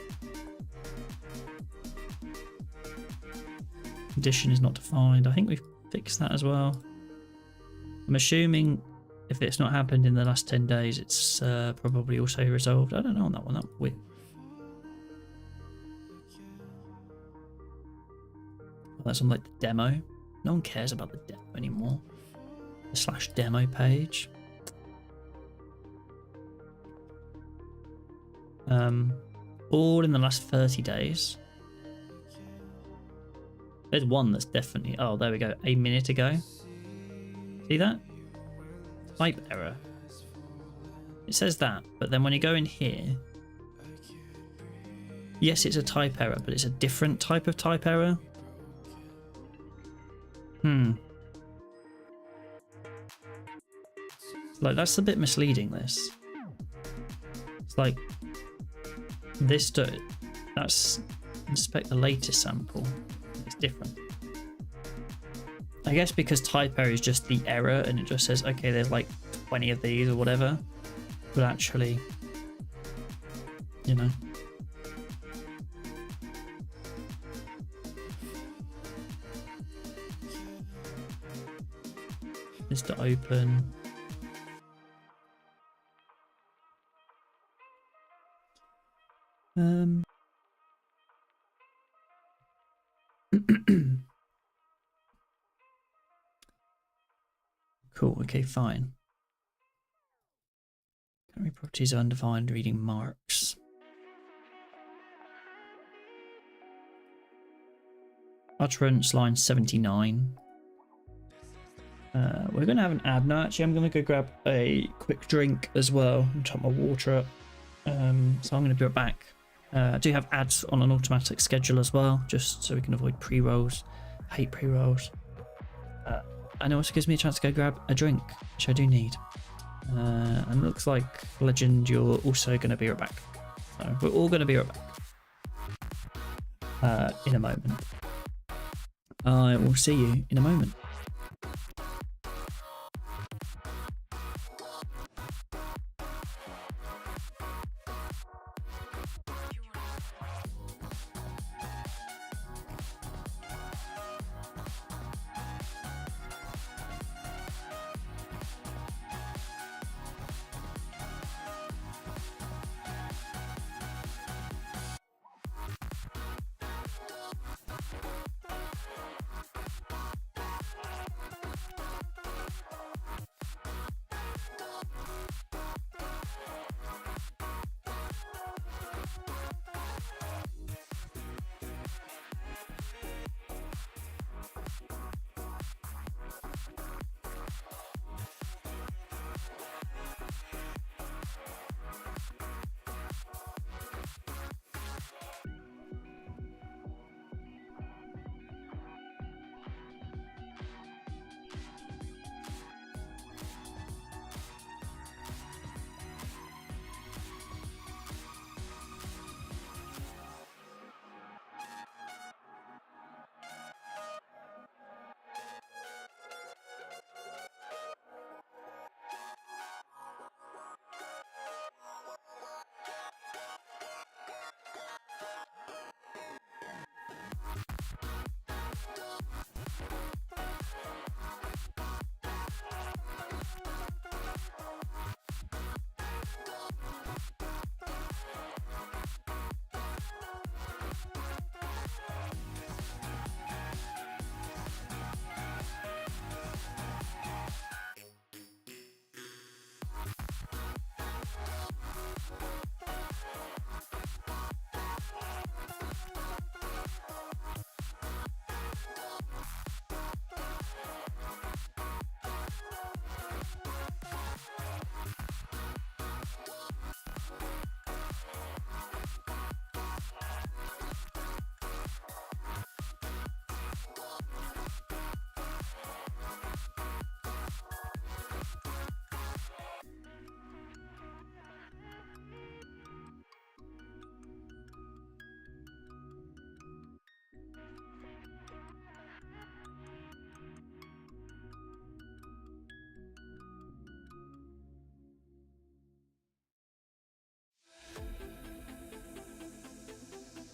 Condition is not defined. I think we've fixed that as well. I'm assuming if it's not happened in the last 10 days, it's probably also resolved. I don't know on that one. That's weird. Well, that's on like the demo. No one cares about the demo anymore. The /demo page. All in the last 30 days. There's one that's definitely... Oh, there we go. A minute ago. See that? Type error. It says that, but then when you go in here... Yes, it's a type error, but it's a different type of type error. Like, that's a bit misleading, this. It's like... This... That's... Inspect the latest sample. It's different. I guess because type error is just the error and it just says, okay, there's like 20 of these or whatever. But actually, you know. Just to open. Cool, okay, fine. Can't read properties of undefined reading marks. Utterance line 79. We're going to have an ad now. Actually, I'm going to go grab a quick drink as well and top my water up. So I'm going to be right back. I do have ads on an automatic schedule as well, just so we can avoid pre-rolls. I hate pre-rolls. And it also gives me a chance to go grab a drink, which I do need. And it looks like, Legend, you're also going to be right back. So we're all going to be right back in a moment. I will see you in a moment.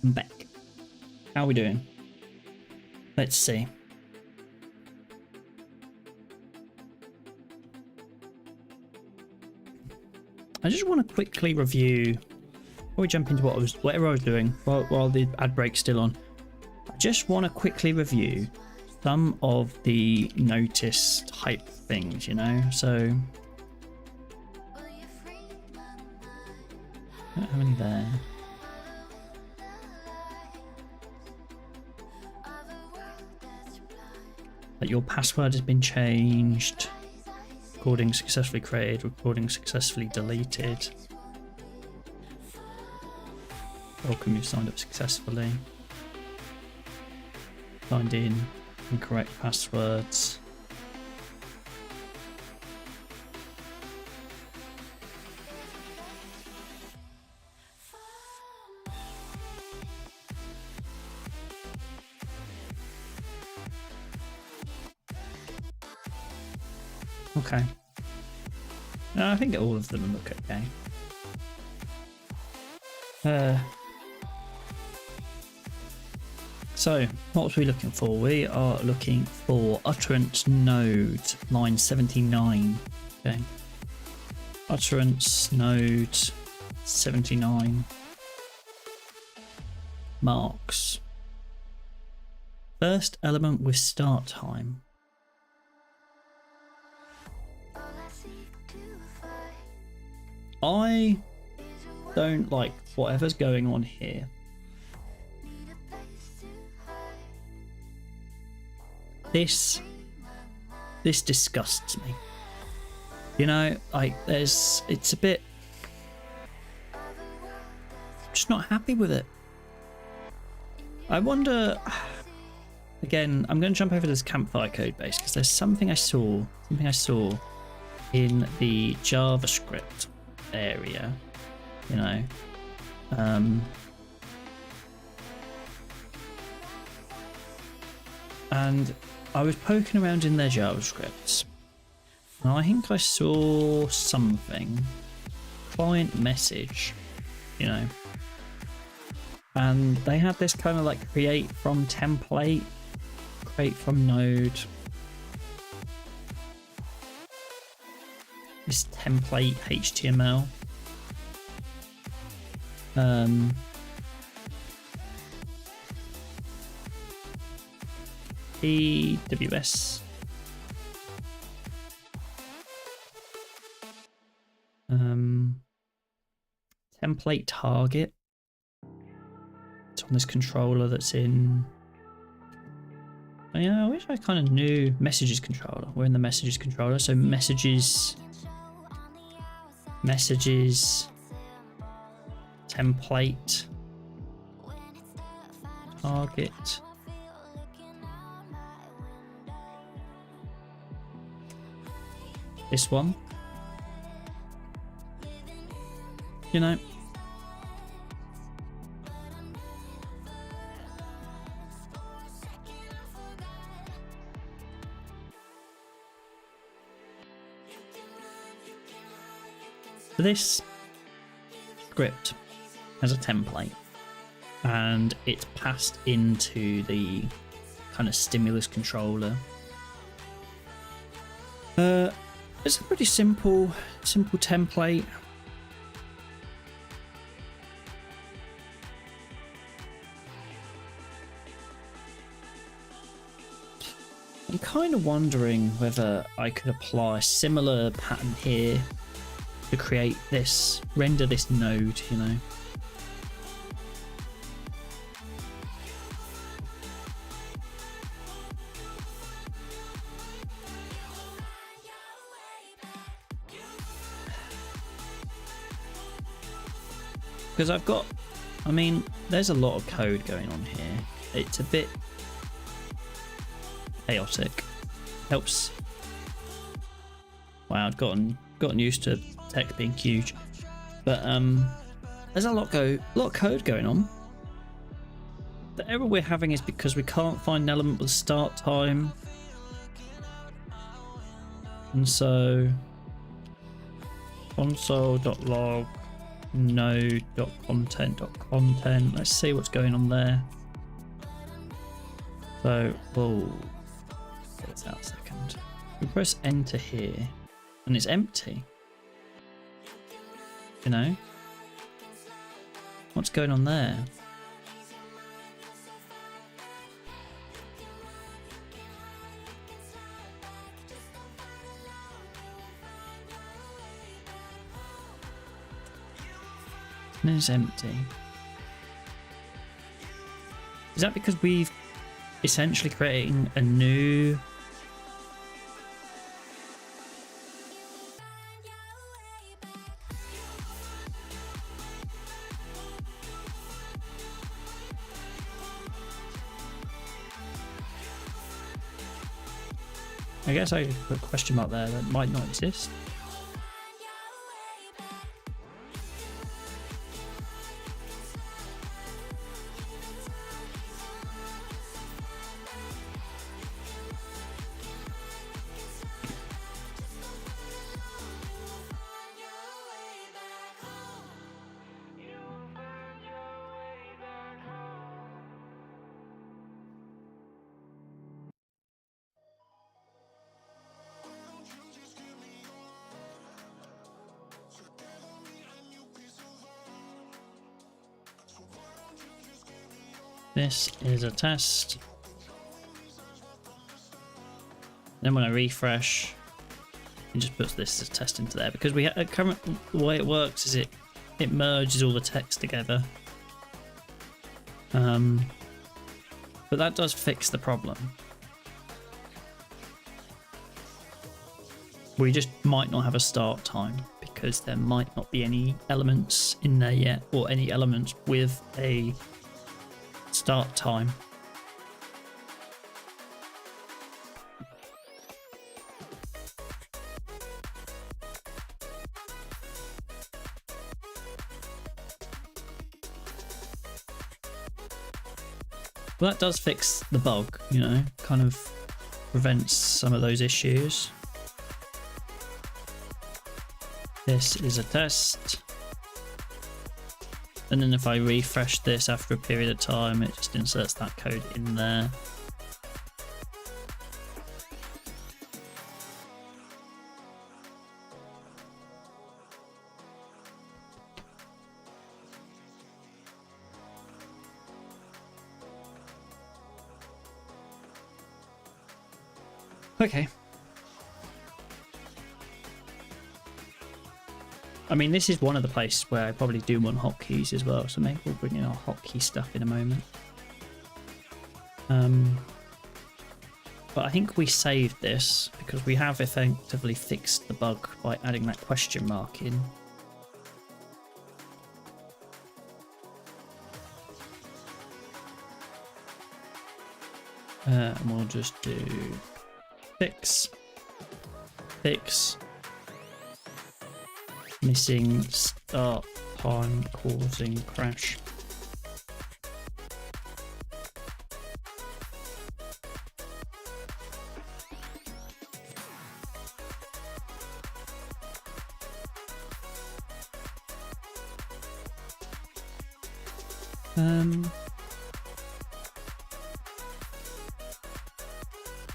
I'm back. How are we doing? Let's see. I just want to quickly review before we jump into whatever I was doing while the ad break's still on. I just want to quickly review some of the notice type things, you know. So I don't have any there. That your password has been changed. Recording successfully created. Recording successfully deleted. Welcome, you've signed up successfully. Signed in. Incorrect passwords. Okay. No, I think all of them look okay. So, what are we looking for? We are looking for utterance node, line 79. Okay. Utterance node 79. Marks. First element with start time. I don't like whatever's going on here. This disgusts me. You know, like it's a bit, I'm just not happy with it. I wonder, again, I'm going to jump over this campfire code base because there's something I saw in the JavaScript area, you know. And I was poking around in their JavaScripts, and I think I saw something, client message, you know, and they had this kind of like create from template, create from node, this template HTML. AWS. Template target. It's on this controller that's in. Oh, yeah, I wish I kind of knew messages controller. We're in the messages controller, so messages, template, target. This one, you know, so this script has a template and it's passed into the kind of stimulus controller. It's a pretty simple template. I'm kind of wondering whether I could apply a similar pattern here to create this, render this node, you know. Because I've got, I mean, there's a lot of code going on here. It's a bit chaotic. Helps. Wow, I've gotten used to tech being huge, but there's a lot of code going on. The error we're having is because we can't find an element with start time, and so console.log node.content.content. Let's see what's going on there. So we'll put this out a second. We press enter here and it's empty. You know? What's going on there? And it's empty. Is that because we've essentially creating a new I guess I could put a question mark there that might not exist. This is a test. Then when I refresh, it just puts this as test into there because we current the way it works is it merges all the text together. But that does fix the problem. We just might not have a start time because there might not be any elements in there yet, or any elements with a start time. Well, that does fix the bug, you know, kind of prevents some of those issues. This is a test. And then if I refresh this after a period of time, it just inserts that code in there. Okay. I mean, this is one of the places where I probably do want hotkeys as well, so maybe we'll bring in our hotkey stuff in a moment. But I think we saved this because we have effectively fixed the bug by adding that question mark in. And we'll just do fix, missing start time causing crash.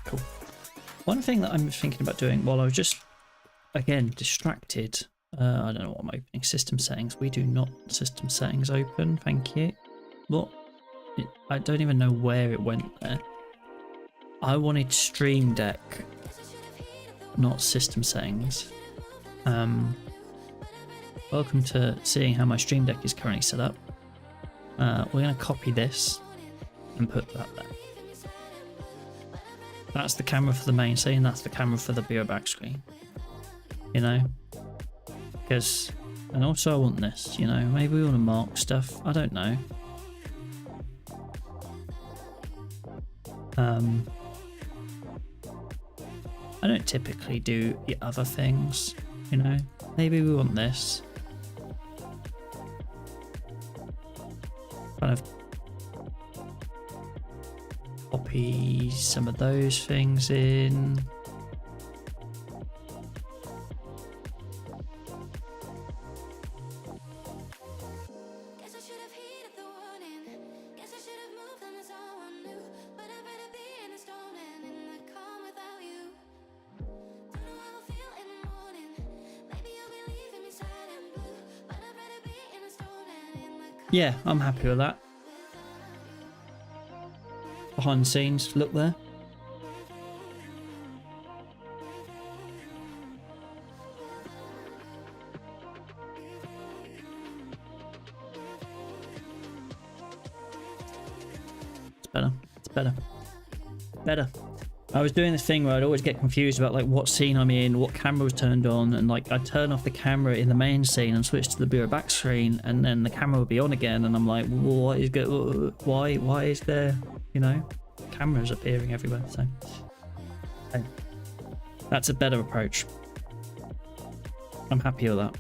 Cool. One thing that I'm thinking about doing while I was just, again, distracted, I don't know what I'm opening. System settings. We do not system settings open. Thank you. What? I don't even know where it went there. I wanted Stream Deck, not system settings. Welcome to seeing how my Stream Deck is currently set up. We're going to copy this and put that there. That's the camera for the main scene. That's the camera for the viewer back screen. You know? Because, and also I want this, you know, maybe we want to mark stuff, I don't know. I don't typically do the other things, you know, maybe we want this. Kind of copy some of those things in. Yeah, I'm happy with that. Behind the scenes look there. It's better. It's better. Better. I was doing this thing where I'd always get confused about like what scene I'm in, what camera was turned on, and like I'd turn off the camera in the main scene and switch to the bureau back screen, and then the camera would be on again, and I'm like, well, what is good? Why is there, you know, cameras appearing everywhere? So okay. That's a better approach. I'm happy with that.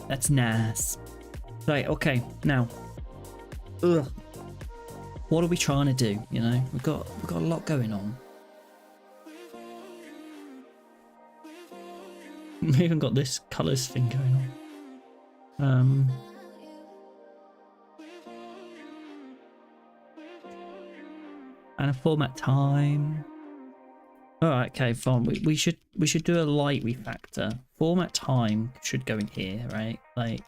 That's nice. Right, okay, now. Ugh. What are we trying to do? You know, we've got a lot going on. We even got this colours thing going on. And a format time. Alright, okay, fine. We should do a light refactor. Format time should go in here, right? Like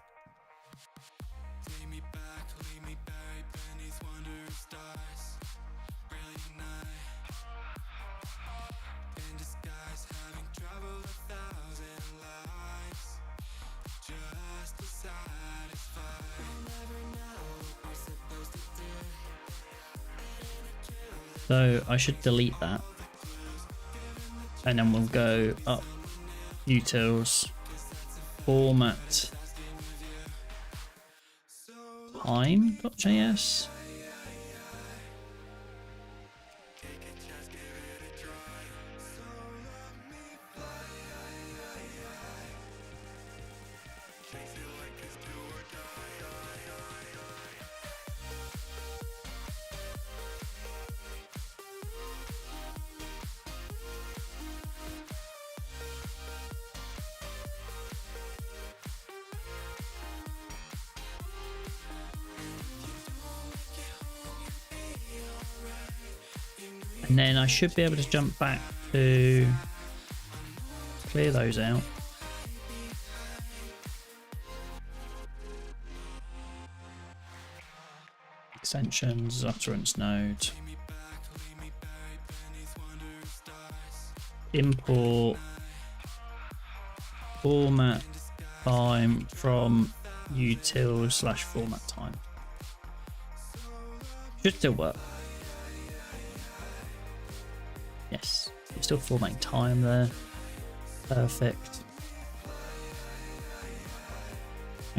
so I should delete that. And then we'll go up utils, format time.js. And then I should be able to jump back to clear those out. Extensions, utterance node. Import format time from util/format time. Should still work. Yes, we're still formatting time there. Perfect.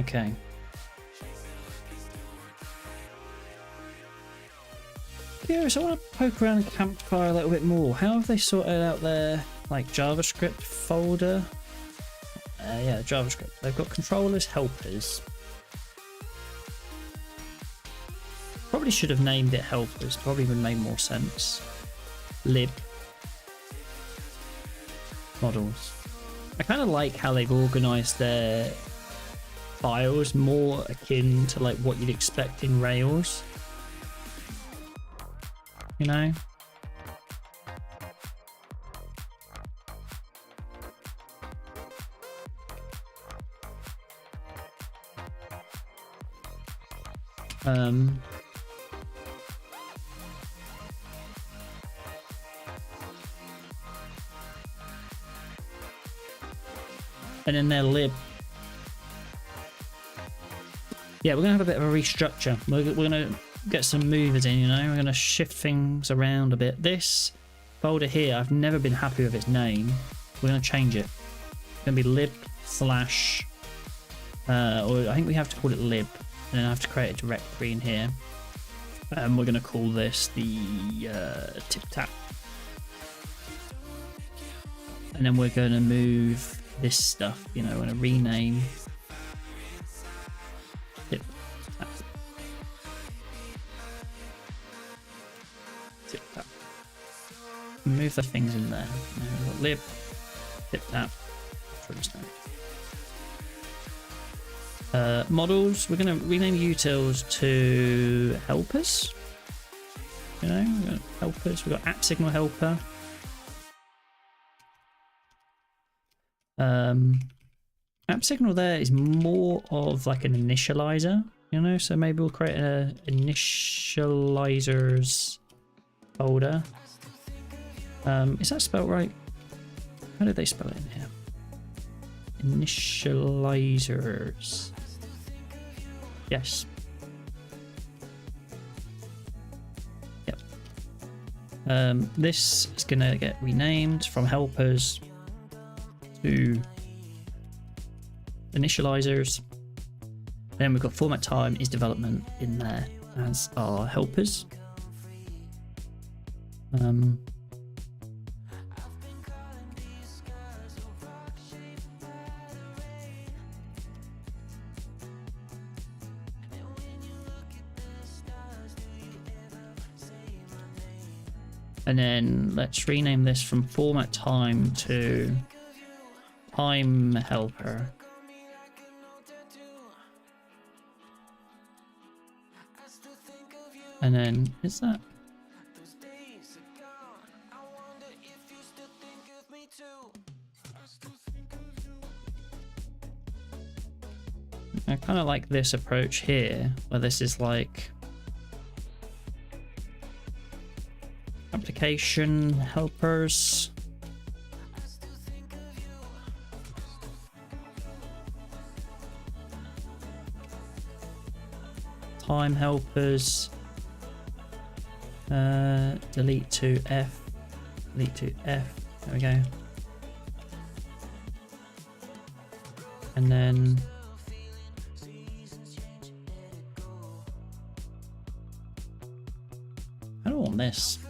Okay. Curious, I want to poke around Campfire a little bit more. How have they sorted out their like JavaScript folder? Yeah, JavaScript. They've got controllers, helpers. Probably should have named it helpers. Probably would have made more sense. Lib. Models. I kind of like how they've organized their files more akin to like what you'd expect in Rails. You know? And then their lib. Yeah, we're gonna have a bit of a restructure. We're gonna get some movers in, you know. We're gonna shift things around a bit. This folder here, I've never been happy with its name. We're gonna change it. It's gonna be lib slash, or I think we have to call it lib, and then I have to create a directory in here. We're gonna call this the tip tap, and then we're gonna move this stuff, you know, we're gonna rename tip tap. Tip tap. Move the things in there. Now we've got lib, tip tap, models, we're gonna rename utils to helpers. You know, we've got helpers, we've got app signal helper. App signal there is more of like an initializer, you know, so maybe we'll create a initializers folder. Is that spelled right? How do they spell it in here? Initializers. Yes. Yep. This is gonna get renamed from helpers to initializers. Then we've got format time is development in there as our helpers. And then let's rename this from format time to time helper. And then is that? I kind of like this approach here, where this is like application helpers. Time helpers. Delete to F. Delete to F. There we go. And then I don't want this.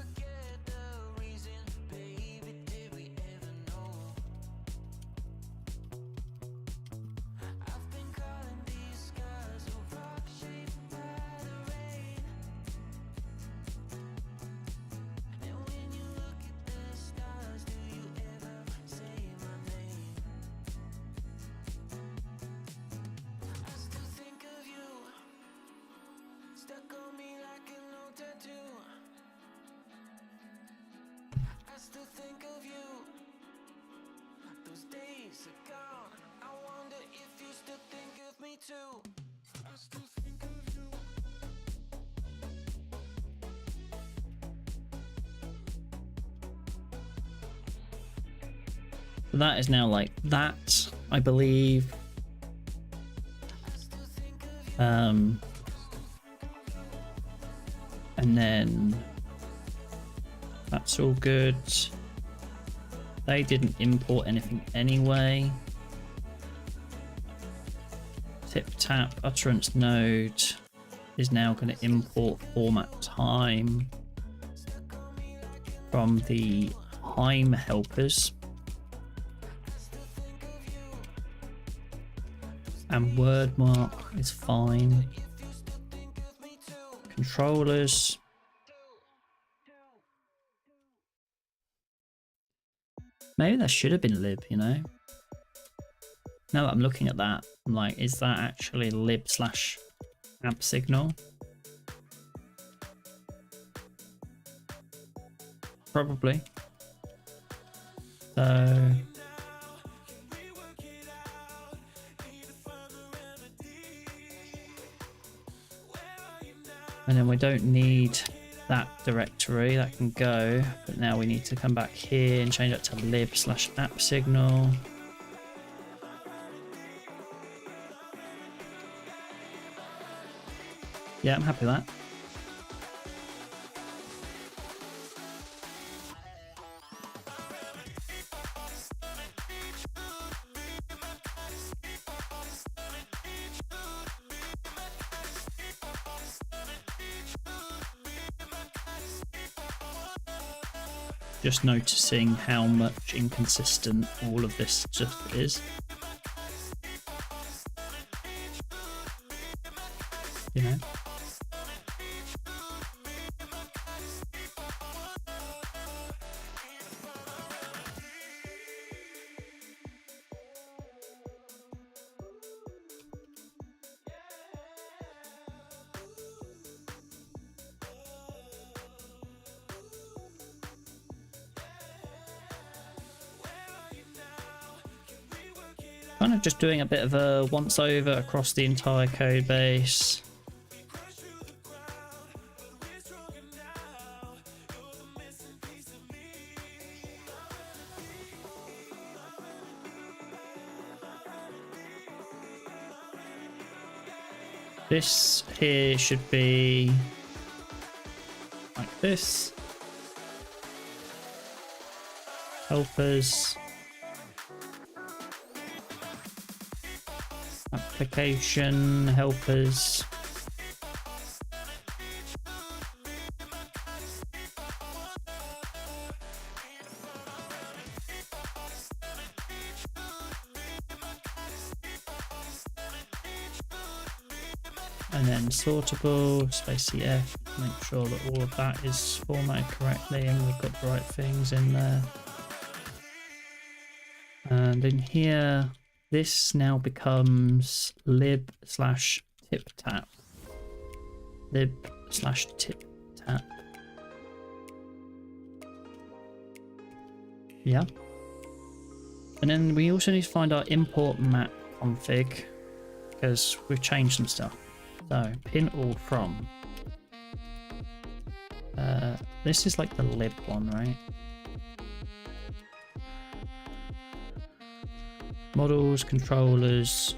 That is now like that, I believe. And then that's all good. They didn't import anything anyway. Tip tap utterance node is now going to import format time from the time helpers. And word mark is fine. Controllers. Maybe that should have been lib, you know? Now that I'm looking at that, I'm like, is that actually lib slash app signal? Probably. So and then we don't need that directory, that can go, but now we need to come back here and change that to lib slash app signal. Yeah, I'm happy with that. Just noticing how much inconsistent all of this stuff is. You know? Kind of just doing a bit of a once over across the entire code base. This here should be like this. Helpers. Application helpers. And then sortable, space CF, make sure that all of that is formatted correctly and we've got the right things in there. And in here, this now becomes lib/tip/tap. Lib/tip/tap. Yeah. And then we also need to find our import map config because we've changed some stuff. So pin all from. This is like the lib one, right? Models, controllers,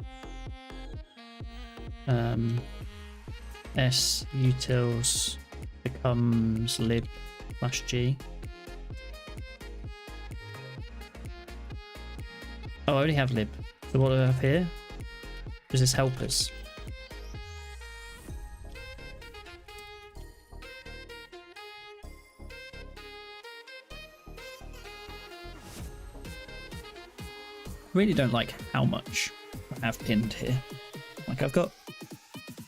S utils becomes lib/g. Oh, I already have lib. So what do I have here? Is this helpers? Really don't like how much I have pinned here. Like I've got,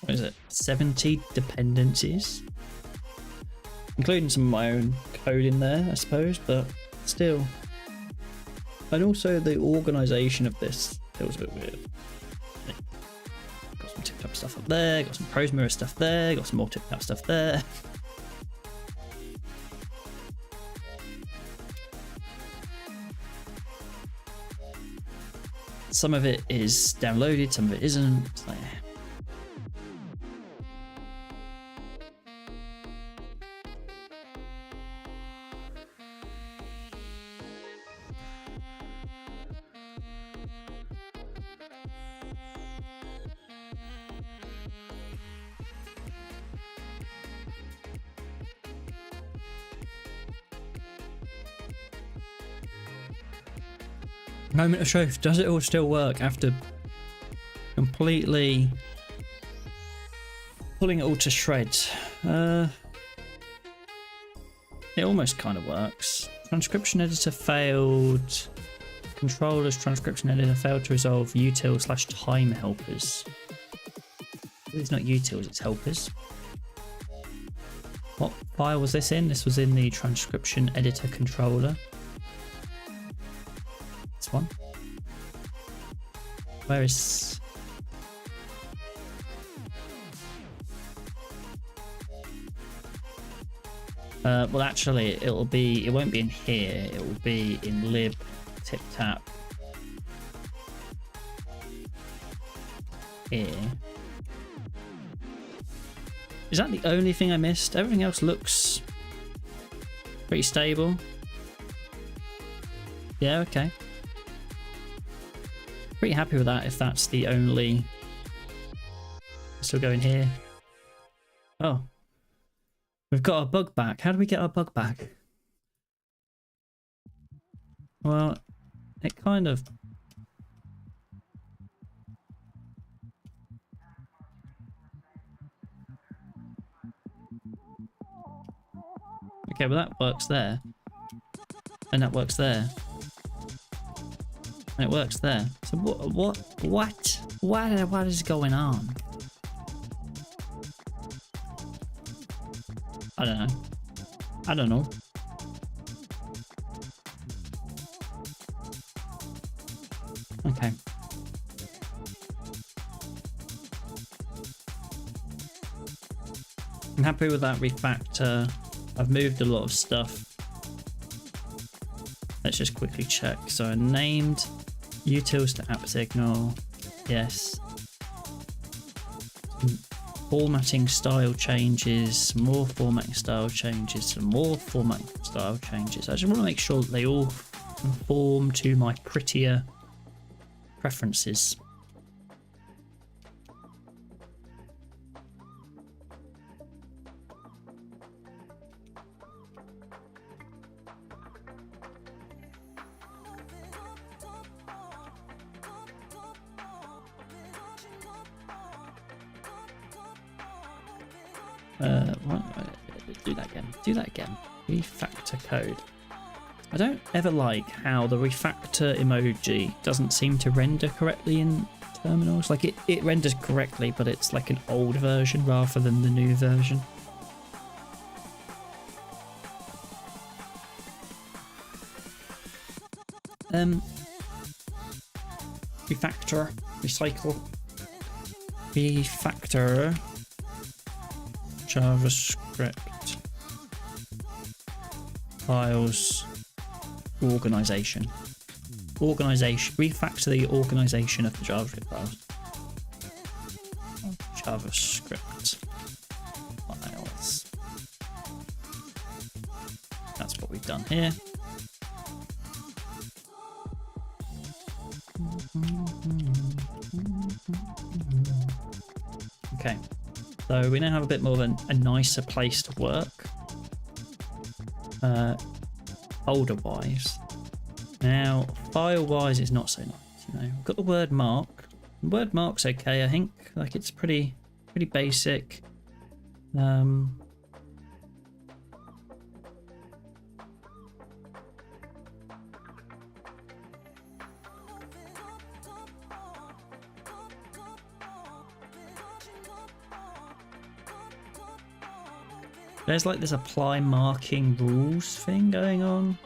what is it, 70 dependencies, including some of my own code in there, I suppose, but still. And also the organization of this feels a bit weird. Got some tipped up stuff up there, got some prose mirror stuff there, got some more tipped up stuff there. Some of it is downloaded, some of it isn't. It's like, moment of truth. Does it all still work after completely pulling it all to shreds? It almost kind of works. Transcription editor failed. Controllers transcription editor failed to resolve util/time helpers. It's not utils, it's helpers. What file was this in? This was in the transcription editor controller. One. Where is? Well, actually, it won't be in here. It will be in lib tip tap here. Is that the only thing I missed? Everything else looks pretty stable. Yeah, okay. Pretty happy with that if that's the only. Still going here. Oh. We've got our bug back. How do we get our bug back? Well, it kind of. Okay, well that works there. And that works there. And it works there. So what is going on? I don't know. I don't know. Okay. I'm happy with that refactor. I've moved a lot of stuff. Let's just quickly check. So I named Utils to app signal. Yes. Formatting style changes, some more formatting style changes, some more formatting style changes. I just want to make sure that they all conform to my prettier preferences. Do that again. Refactor code. I don't ever like how the refactor emoji doesn't seem to render correctly in terminals. Like it renders correctly, but it's like an old version rather than the new version. Refactor, recycle, refactor, JavaScript. Files organization. Refactor the organization of the JavaScript files. JavaScript files. That's what we've done here. Okay, so we now have a bit more of a nicer place to work. Folder wise, now file wise it's not so nice. You know, we've got the word mark. The word mark's okay, I think. Like it's pretty basic. There's like this apply marking rules thing going on.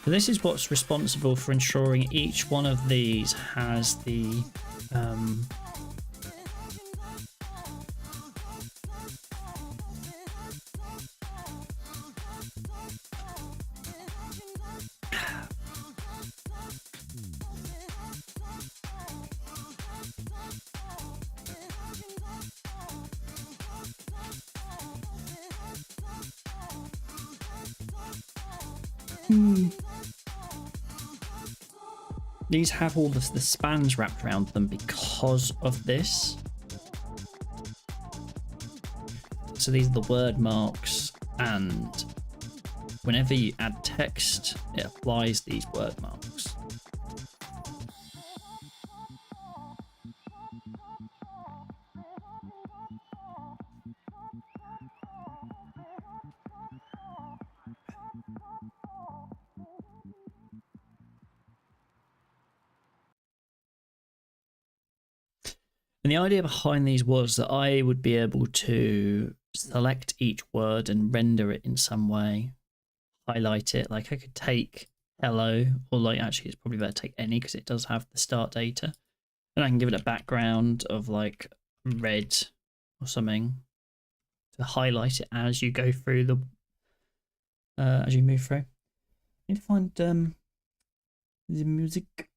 So this is what's responsible for ensuring each one of these has the these have all the spans wrapped around them because of this. So these are the word marks, and whenever you add text, it applies these word marks. And the idea behind these was that I would be able to select each word and render it in some way, highlight it. Like I could take hello, or like actually it's probably better to take any because it does have the start data. And I can give it a background of like red or something to highlight it as you go through the, as you move through. I need to find the music.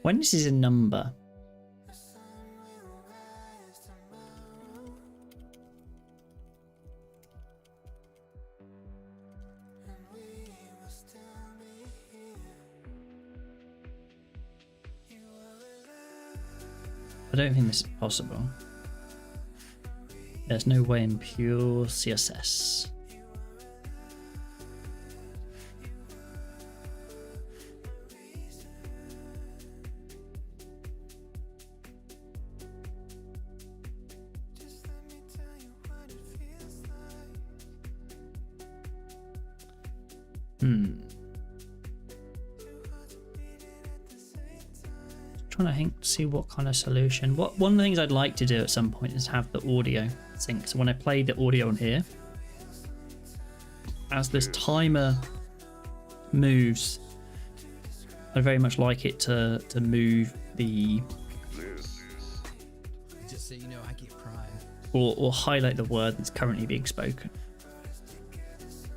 When this is a number, I don't think this is possible. There's no way in pure CSS. Trying to think, see what kind of solution. One of the things I'd like to do at some point is have the audio sync. So when I play the audio on here, as this timer moves, I very much like it to move the, just so you know, I get prime. or highlight the word that's currently being spoken.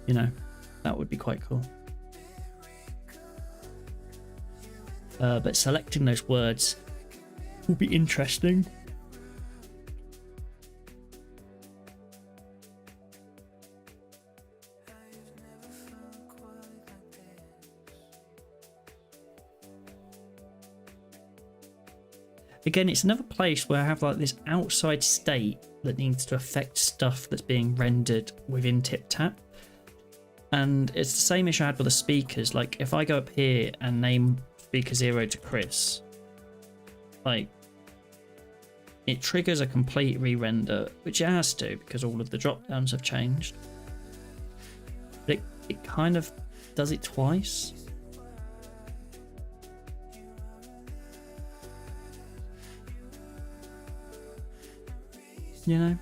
You know, that would be quite cool. But selecting those words will be interesting. Again, it's another place where I have like this outside state that needs to affect stuff that's being rendered within TipTap. And it's the same issue I had with the speakers. Like if I go up here and name speaker 0 to Chris, like it triggers a complete re-render, which it has to because all of the drop downs have changed. But it kind of does it twice. You know?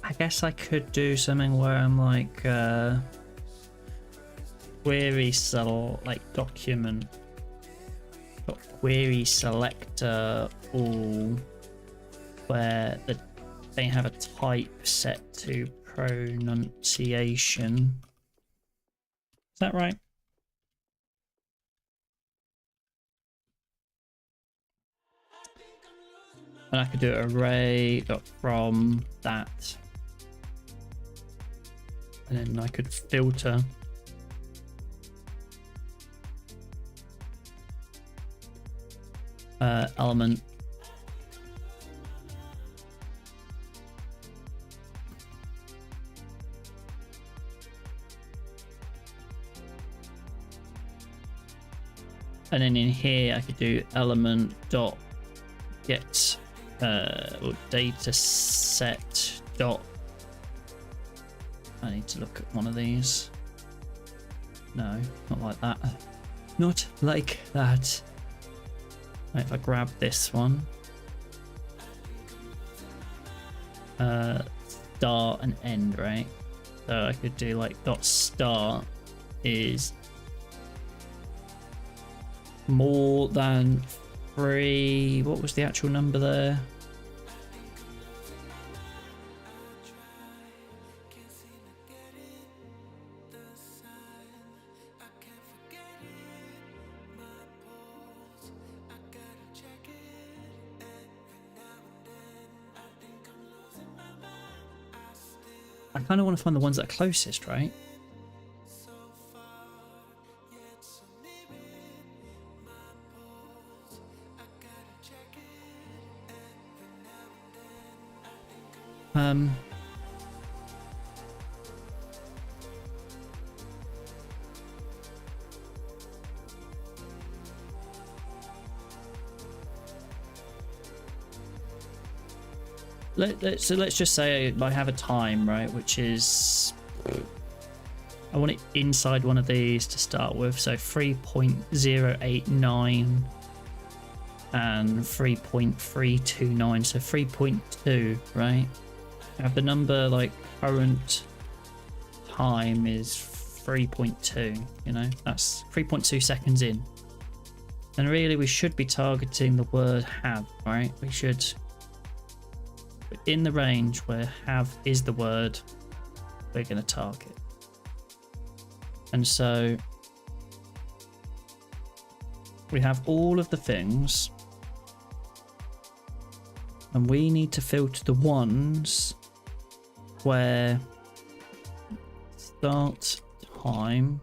I guess I could do something where I'm like query like document query selector all, where they have a type set to pronunciation. Is that right? And I could do array from that. And then I could filter element and then in here I could do element dot get or data set dot. I need to look at one of these. No, not like that. Not like that. Right, if I grab this one, start and end, right? So I could do like dot start is more than 3. What was the actual number there? I kind of want to find the ones that are closest, right? So let's just say I have a time, right, which is, I want it inside one of these to start with, so 3.089 and 3.329, so 3.2, right? have the number like current time is 3.2, you know, that's 3.2 seconds in. And really we should be targeting the word have, right? We should, in the range where have is the word, we're going to target. And so we have all of the things, and we need to filter the ones where start time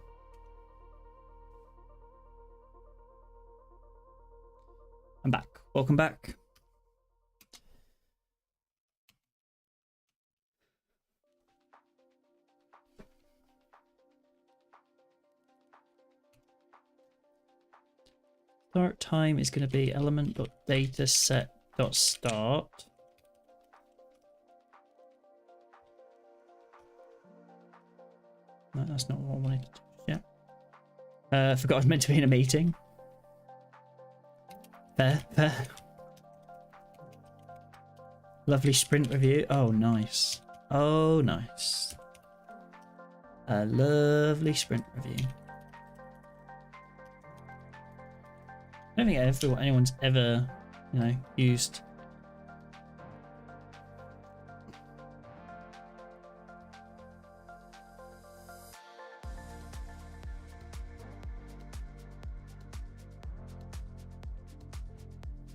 I'm back. Welcome back. Start time is going to be element.dataset.start. No, that's not what I wanted to do. Yeah. Forgot I was meant to be in a meeting. Fair, fair. Lovely sprint review. Oh, nice. Oh, nice. A lovely sprint review. I don't think anyone's ever, you know, used.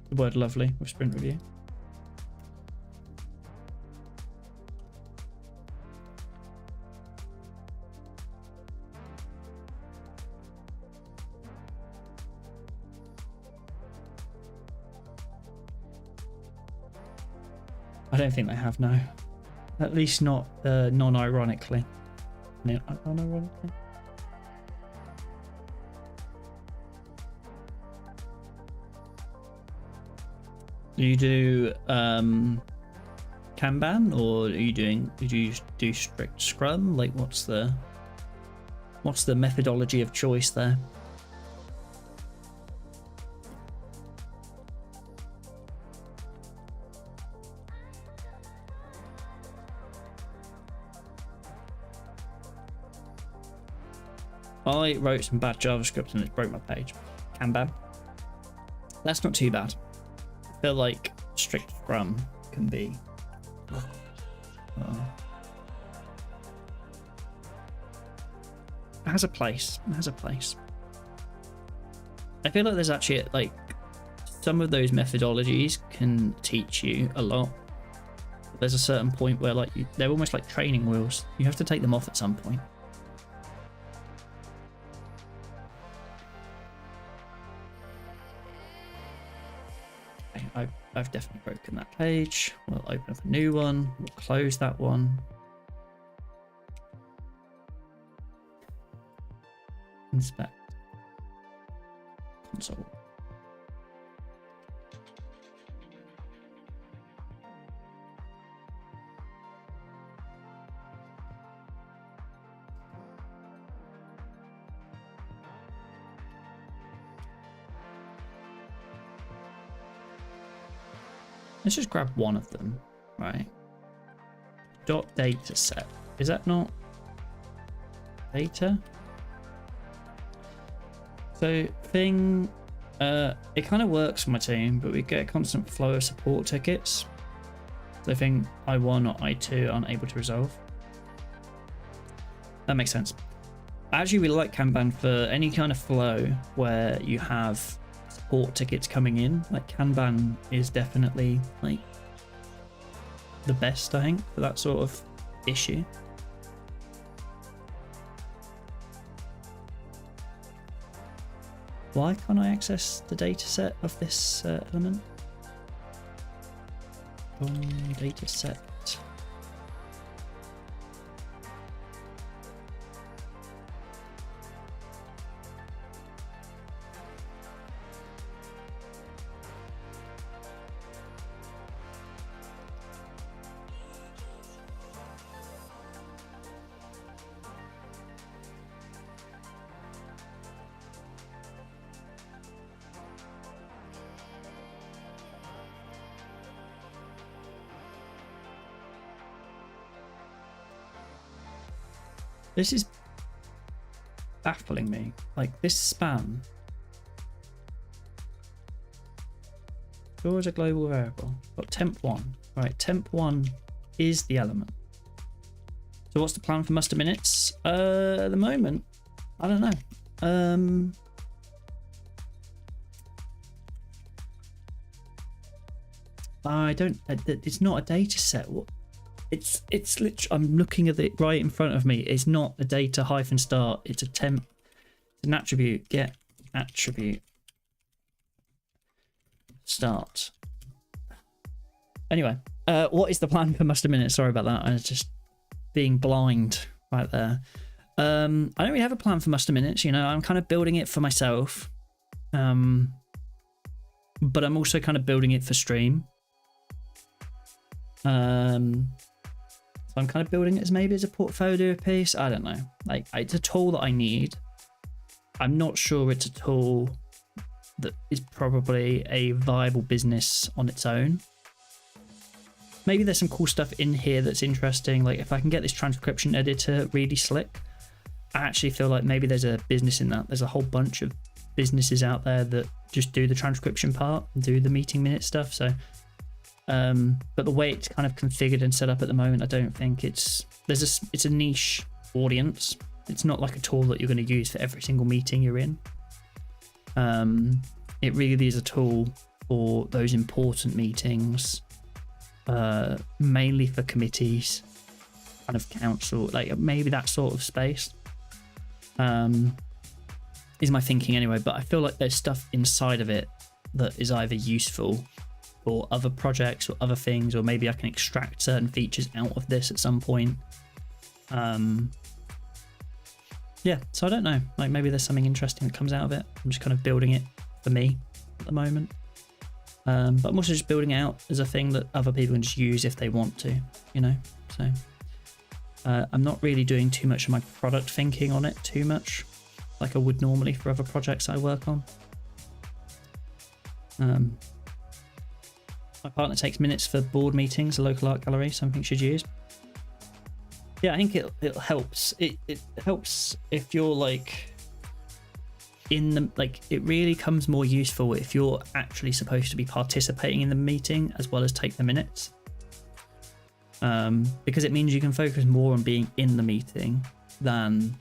The word lovely with sprint review. I don't think they have, no. At least not non-ironically. Non-ironically. Do you do Kanban, or do you do strict Scrum? Like, what's the methodology of choice there? I wrote some bad JavaScript and it broke my page. Kanban. That's not too bad. I feel like strict Scrum can be. It has a place. It has a place. I feel like there's actually like some of those methodologies can teach you a lot. There's a certain point where like they're almost like training wheels. You have to take them off at some point. I've definitely broken that page. We'll open up a new one. We'll close that one. Inspect. Console. Let's just grab one of them, right? Dot data set. Is that not data? So thing, it kind of works for my team, but we get a constant flow of support tickets. So thing I1 or I2 aren't able to resolve. That makes sense. I actually really like Kanban for any kind of flow where you have support tickets coming in. Like Kanban is definitely like the best, I think, for that sort of issue. Why can't I access the data set of this element? Data set. This is baffling me. Like, this span. Sure is a global variable. Got temp 1. Right, temp 1 is the element. So what's the plan for muster minutes? At the moment, I don't know. I don't. It's not a data set. It's literally. I'm looking at it right in front of me. It's not a data hyphen start. It's a temp. It's an attribute. Get attribute start. Anyway, what is the plan for muster minutes? Sorry about that. I was just being blind right there. I don't really have a plan for muster minutes. You know, I'm kind of building it for myself, but I'm also kind of building it for stream. So I'm kind of building it as maybe as a portfolio piece. I don't know. Like, it's a tool that I need. I'm not sure it's a tool that is probably a viable business on its own. Maybe there's some cool stuff in here that's interesting. Like, if I can get this transcription editor really slick, I actually feel like maybe there's a business in that. There's a whole bunch of businesses out there that just do the transcription part and do the meeting minute stuff. So, but the way it's kind of configured and set up at the moment, I don't think it's a niche audience. It's not like a tool that you're going to use for every single meeting you're in. It really is a tool for those important meetings, mainly for committees, kind of council, like maybe that sort of space. Is my thinking anyway, but I feel like there's stuff inside of it that is either useful for other projects or other things, or maybe I can extract certain features out of this at some point. Yeah, so I don't know, like maybe there's something interesting that comes out of it. I'm just kind of building it for me at the moment, but I'm also just building it out as a thing that other people can just use if they want to, you know. So I'm not really doing too much of my product thinking on it too much like I would normally for other projects I work on. My partner takes minutes for board meetings, a local art gallery, something you should use. Yeah, I think it helps. It helps if you're like in the, like, it really comes more useful if you're actually supposed to be participating in the meeting as well as take the minutes. Because it means you can focus more on being in the meeting than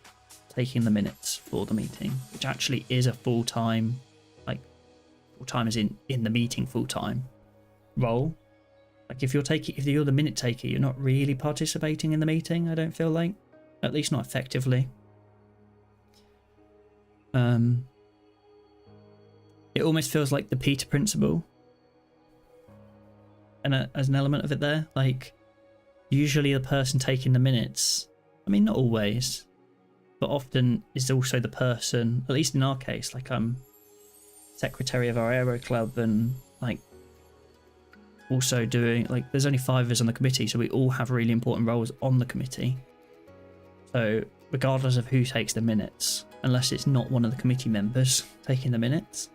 taking the minutes for the meeting, which actually is a full-time, like full-time as in the meeting full-time role. Like if you're the minute taker, you're not really participating in the meeting, I don't feel like, at least not effectively. It almost feels like the Peter principle, and as an element of it there, like usually the person taking the minutes, I mean not always, but often is also the person, at least in our case, like I'm secretary of our aero club and like also doing, like there's only 5 of us on the committee, so we all have really important roles on the committee. So regardless of who takes the minutes, unless it's not one of the committee members taking the minutes,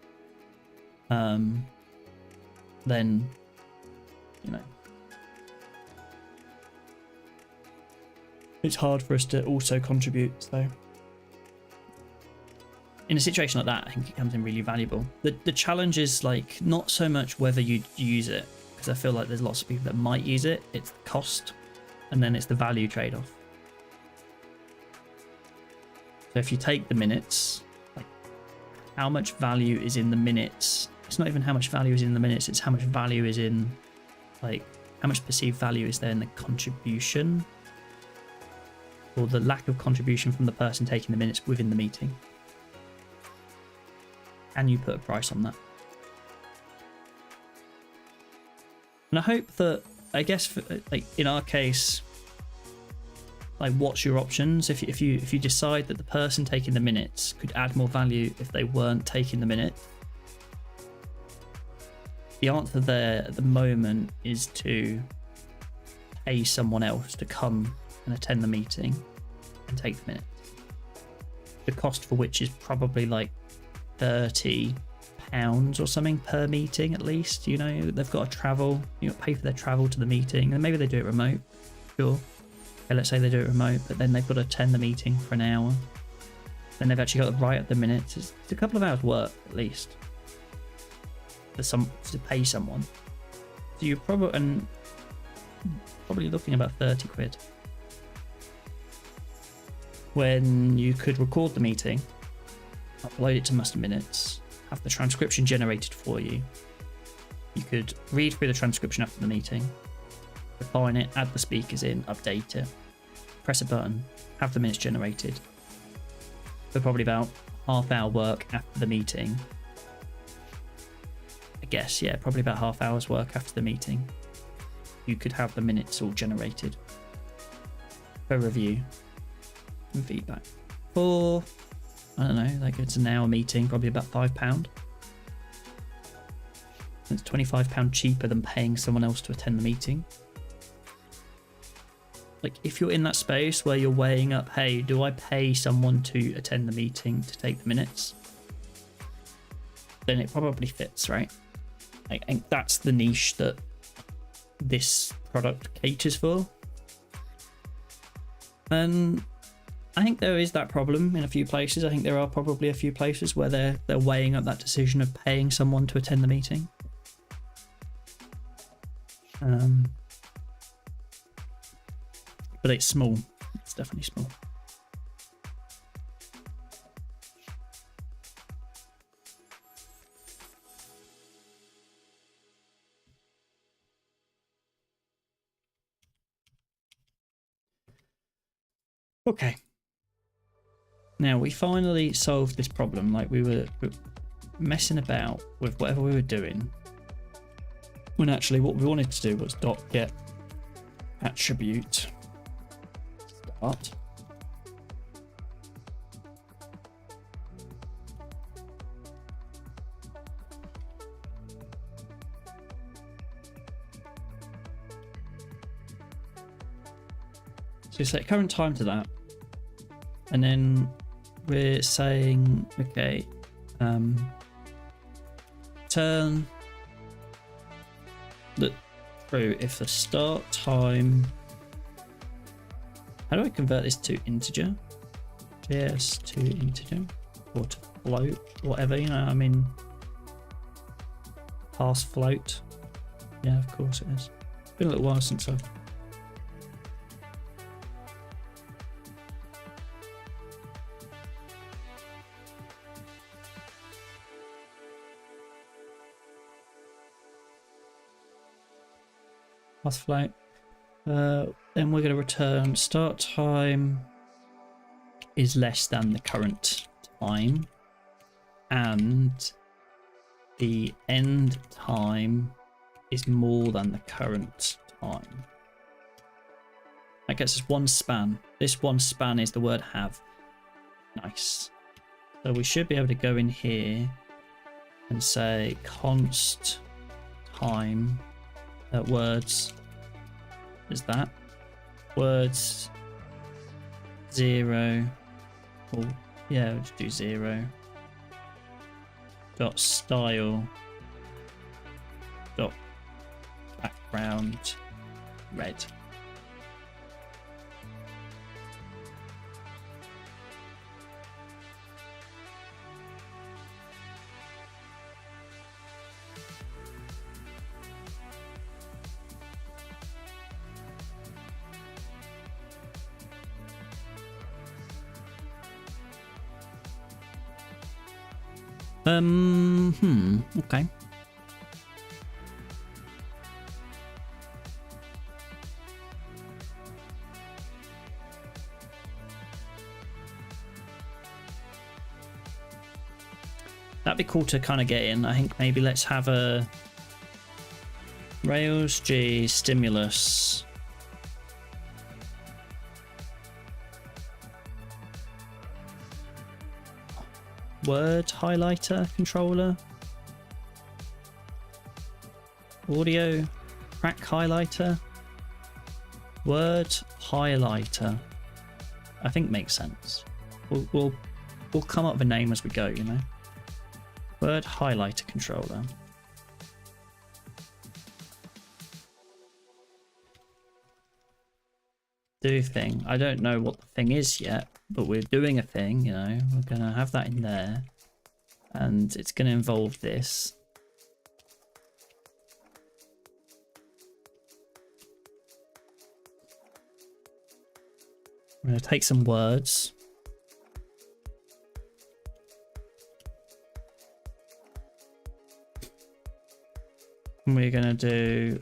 then, you know, it's hard for us to also contribute. So in a situation like that, I think it comes in really valuable. The challenge is like not so much whether you use it, because I feel like there's lots of people that might use it. It's the cost, and then it's the value trade-off. So if you take the minutes, like how much value is in the minutes? It's not even how much value is in the minutes, it's how much value is in, like, how much perceived value is there in the contribution, or the lack of contribution from the person taking the minutes within the meeting. Can you put a price on that? And I hope that, I guess, for, like in our case, like what's your options? If you decide that the person taking the minutes could add more value if they weren't taking the minute, the answer there at the moment is to pay someone else to come and attend the meeting and take the minutes. The cost for which is probably like £30 or something per meeting at least. You know, they've got to travel, you got to pay for their travel to the meeting, and maybe they do it remote, sure. Okay, let's say they do it remote, but then they've got to attend the meeting for an hour. Then they've actually got to write up the minutes. It's a couple of hours work at least to pay someone. So you're probably looking about 30 quid. When you could record the meeting, upload it to Master Minutes, have the transcription generated for you. You could read through the transcription after the meeting, refine it, add the speakers in, update it, press a button, have the minutes generated. So probably about half-hour work after the meeting. I guess, yeah, probably about half hour's work after the meeting. You could have the minutes all generated for review and feedback. For, I don't know, like it's an hour meeting, probably about £5. It's £25 cheaper than paying someone else to attend the meeting. Like if you're in that space where you're weighing up, hey, do I pay someone to attend the meeting to take the minutes? Then it probably fits, right? I think that's the niche that this product caters for. And I think there is that problem in a few places. I think there are probably a few places where they're weighing up that decision of paying someone to attend the meeting. But it's small. It's definitely small. Okay. Now we finally solved this problem. Like we were messing about with whatever we were doing, when actually what we wanted to do was .get attribute start. So set current time to that, and then we're saying, okay, turn the true if the start time. How do I convert this to integer? Yes, to integer or to float, whatever, you know, I mean, pass float. Yeah, of course it is. Been a little while since I've pass float. Then we're going to return start time is less than the current time, and the end time is more than the current time. That gets us one span. This one span is the word have. Nice. So we should be able to go in here and say const time words is that words 0, or yeah, we'll just do 0 dot style dot background red. Okay. That'd be cool to kind of get in. I think maybe let's have a Rails G stimulus. Word highlighter controller, audio track highlighter, word highlighter. I think makes sense. We'll come up with a name as we go, you know. Word highlighter controller. do thing. I don't know what the thing is yet, but we're doing a thing, you know. We're going to have that in there. And it's going to involve this. I'm going to take some words. And we're going to do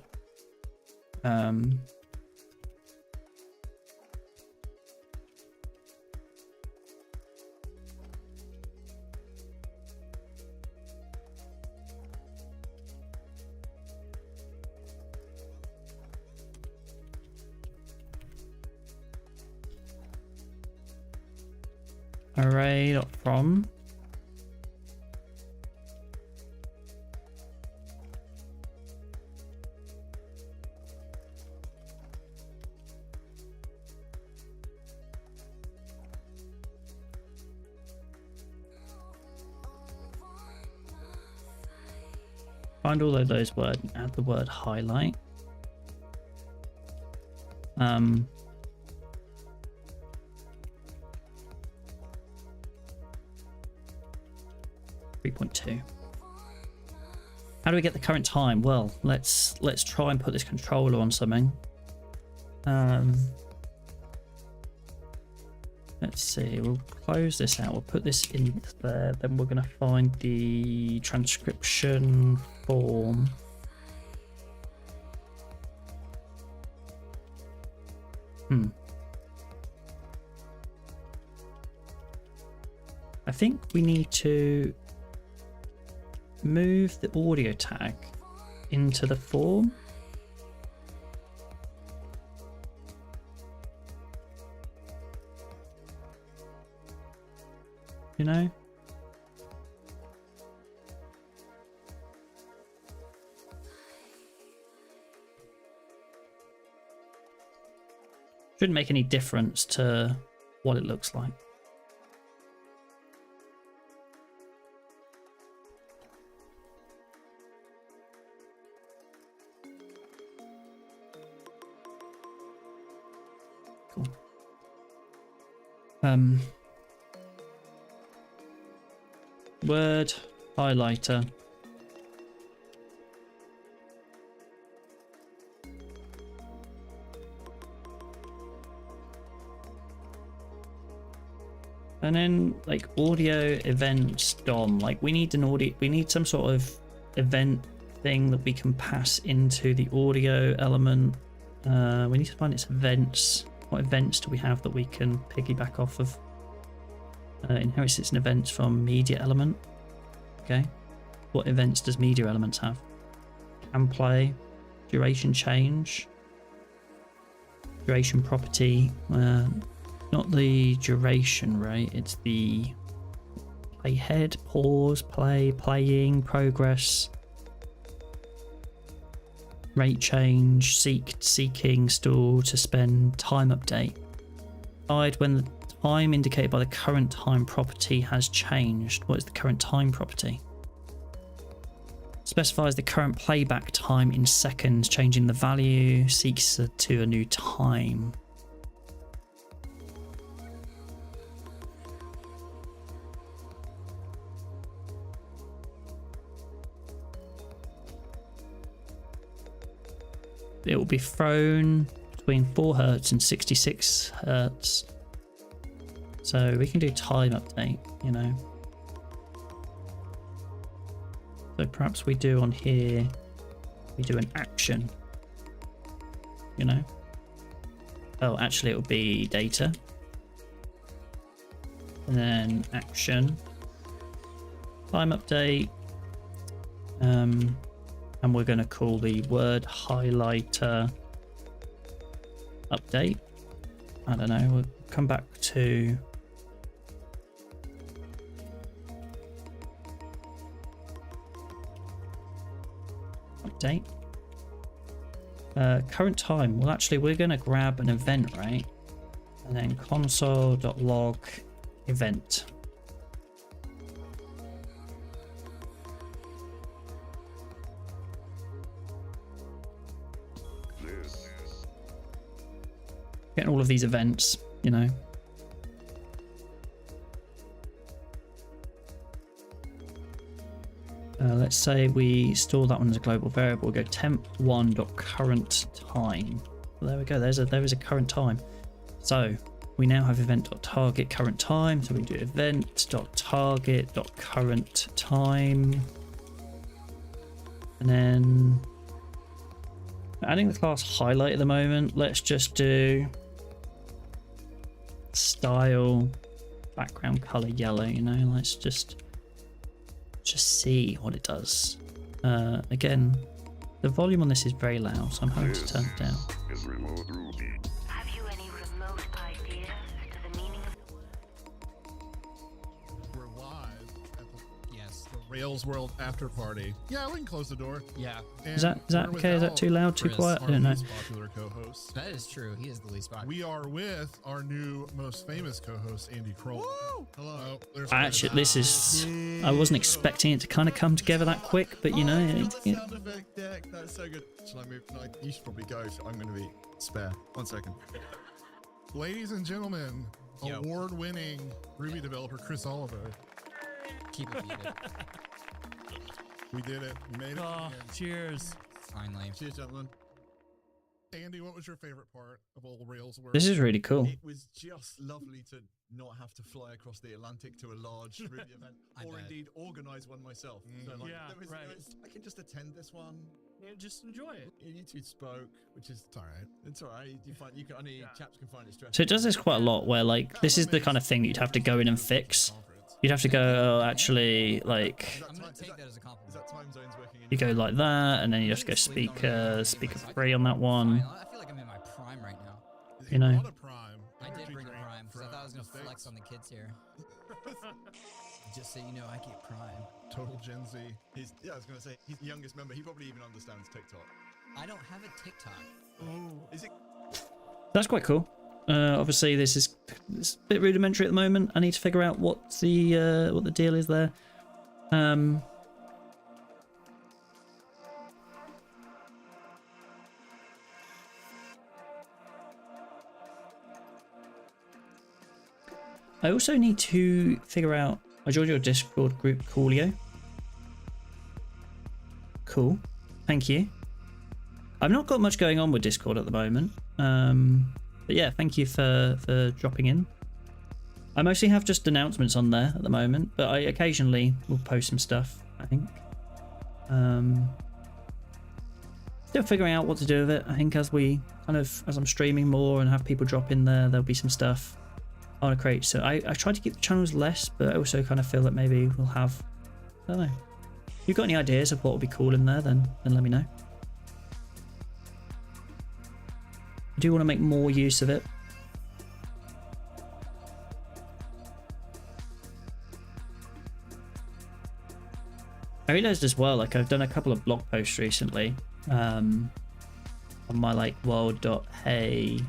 array.from. Find all of those words and add the word highlight. 3.2. How do we get the current time? Well, let's try and put this controller on something. Let's see, we'll close this out, we'll put this in there, then we're going to find the transcription form. I think we need to move the audio tag into the form. You know? Shouldn't make any difference to what it looks like. Cool. Word highlighter. And then like audio events DOM, like we need some sort of event thing that we can pass into the audio element. We need to find its events. What events do we have that we can piggyback off of? Inherits its events from media element. Okay. What events does media elements have? Can play, duration change, duration property. Not the duration rate, it's the playhead, pause, play, playing, progress, rate change, seeking, stall, suspend, time update. Decide when the time indicated by the current time property has changed. What is the current time property? Specifies the current playback time in seconds, changing the value, seeks to a new time. It will be thrown between 4 Hz and 66 Hz. So we can do time update, you know. So perhaps we do on here, we do an action, you know. Oh, actually it will be data. And then action, time update. And we're going to call the word highlighter update. I don't know, we'll come back to update. Current time. Well, actually, we're going to grab an event, right? And then console.log event. getting all of these events, you know. Let's say we store that one as a global variable. We'll go temp1.current time. Well, there we go. There is a current time. So we now have event.target current time. So we do event.target.current time. And then adding the class highlight at the moment. Let's just do style background color yellow, you know. Let's just see what it does. Again, the volume on this is very loud, so I'm having to turn it down. Have you any remote idea as to the meaning of We're live at the Rails World after party. Yeah, we can close the door. Yeah, Is that okay? Is that too loud, too quiet? I don't know. Popular co-host. that is true. He is the least popular. We are with our new most famous co-host, Andy Kroll. Hello. Actually, this is. I wasn't expecting it to kind of come together that quick, but you know. Sound effect deck. That's so good. Shall I move? No, you should probably go. So I'm going to be spare. 1 second. Ladies and gentlemen, Yo. award-winning Ruby developer Chris Oliver. Keep it muted. We did it. We made it. Cheers. Finally. Cheers, gentlemen. Andy, what was your favorite part of old Rails World? This is really cool. It was just lovely to not have to fly across the Atlantic to a large Ruby event, I or bet. indeed organize one myself. So like, Yeah, right. I can just attend this one. Yeah, just enjoy it. You two spoke, which is It's all right. it's all right. You find you can only chaps can find it stressful. So it does this quite a lot, where like this is the kind of thing that you'd have to go in and fix. You'd have to go, oh, actually, like I'm gonna take that as a Is compliment. that time zones working? In you go like that, and then you have to go speaker 3 on that one. I feel like I'm in my prime right now. You know. Brought a prime. I did Energy bring a drink prime because I thought I was gonna mistakes. flex on the kids here. Just so you know, I get prime. Total Gen Z. Yeah, I was gonna say he's the youngest member. He probably even understands TikTok. I don't have a TikTok. Is it? That's quite cool. Obviously, this is a bit rudimentary at the moment. I need to figure out what the deal is there. I also need to figure out. I joined your Discord group, Coolio. Cool, thank you. I've not got much going on with Discord at the moment. But yeah, thank you for dropping in. I mostly have just announcements on there at the moment, but I occasionally will post some stuff, I think. Still figuring out what to do with it. I think as I'm streaming more and have people drop in there, there'll be some stuff I want to create. So I try to keep the channels less, but I also kind of feel that maybe we'll have, I don't know. If you've got any ideas of what would be cool in there, then let me know. I do want to make more use of it. I realized as well, like I've done a couple of blog posts recently on my like world.hey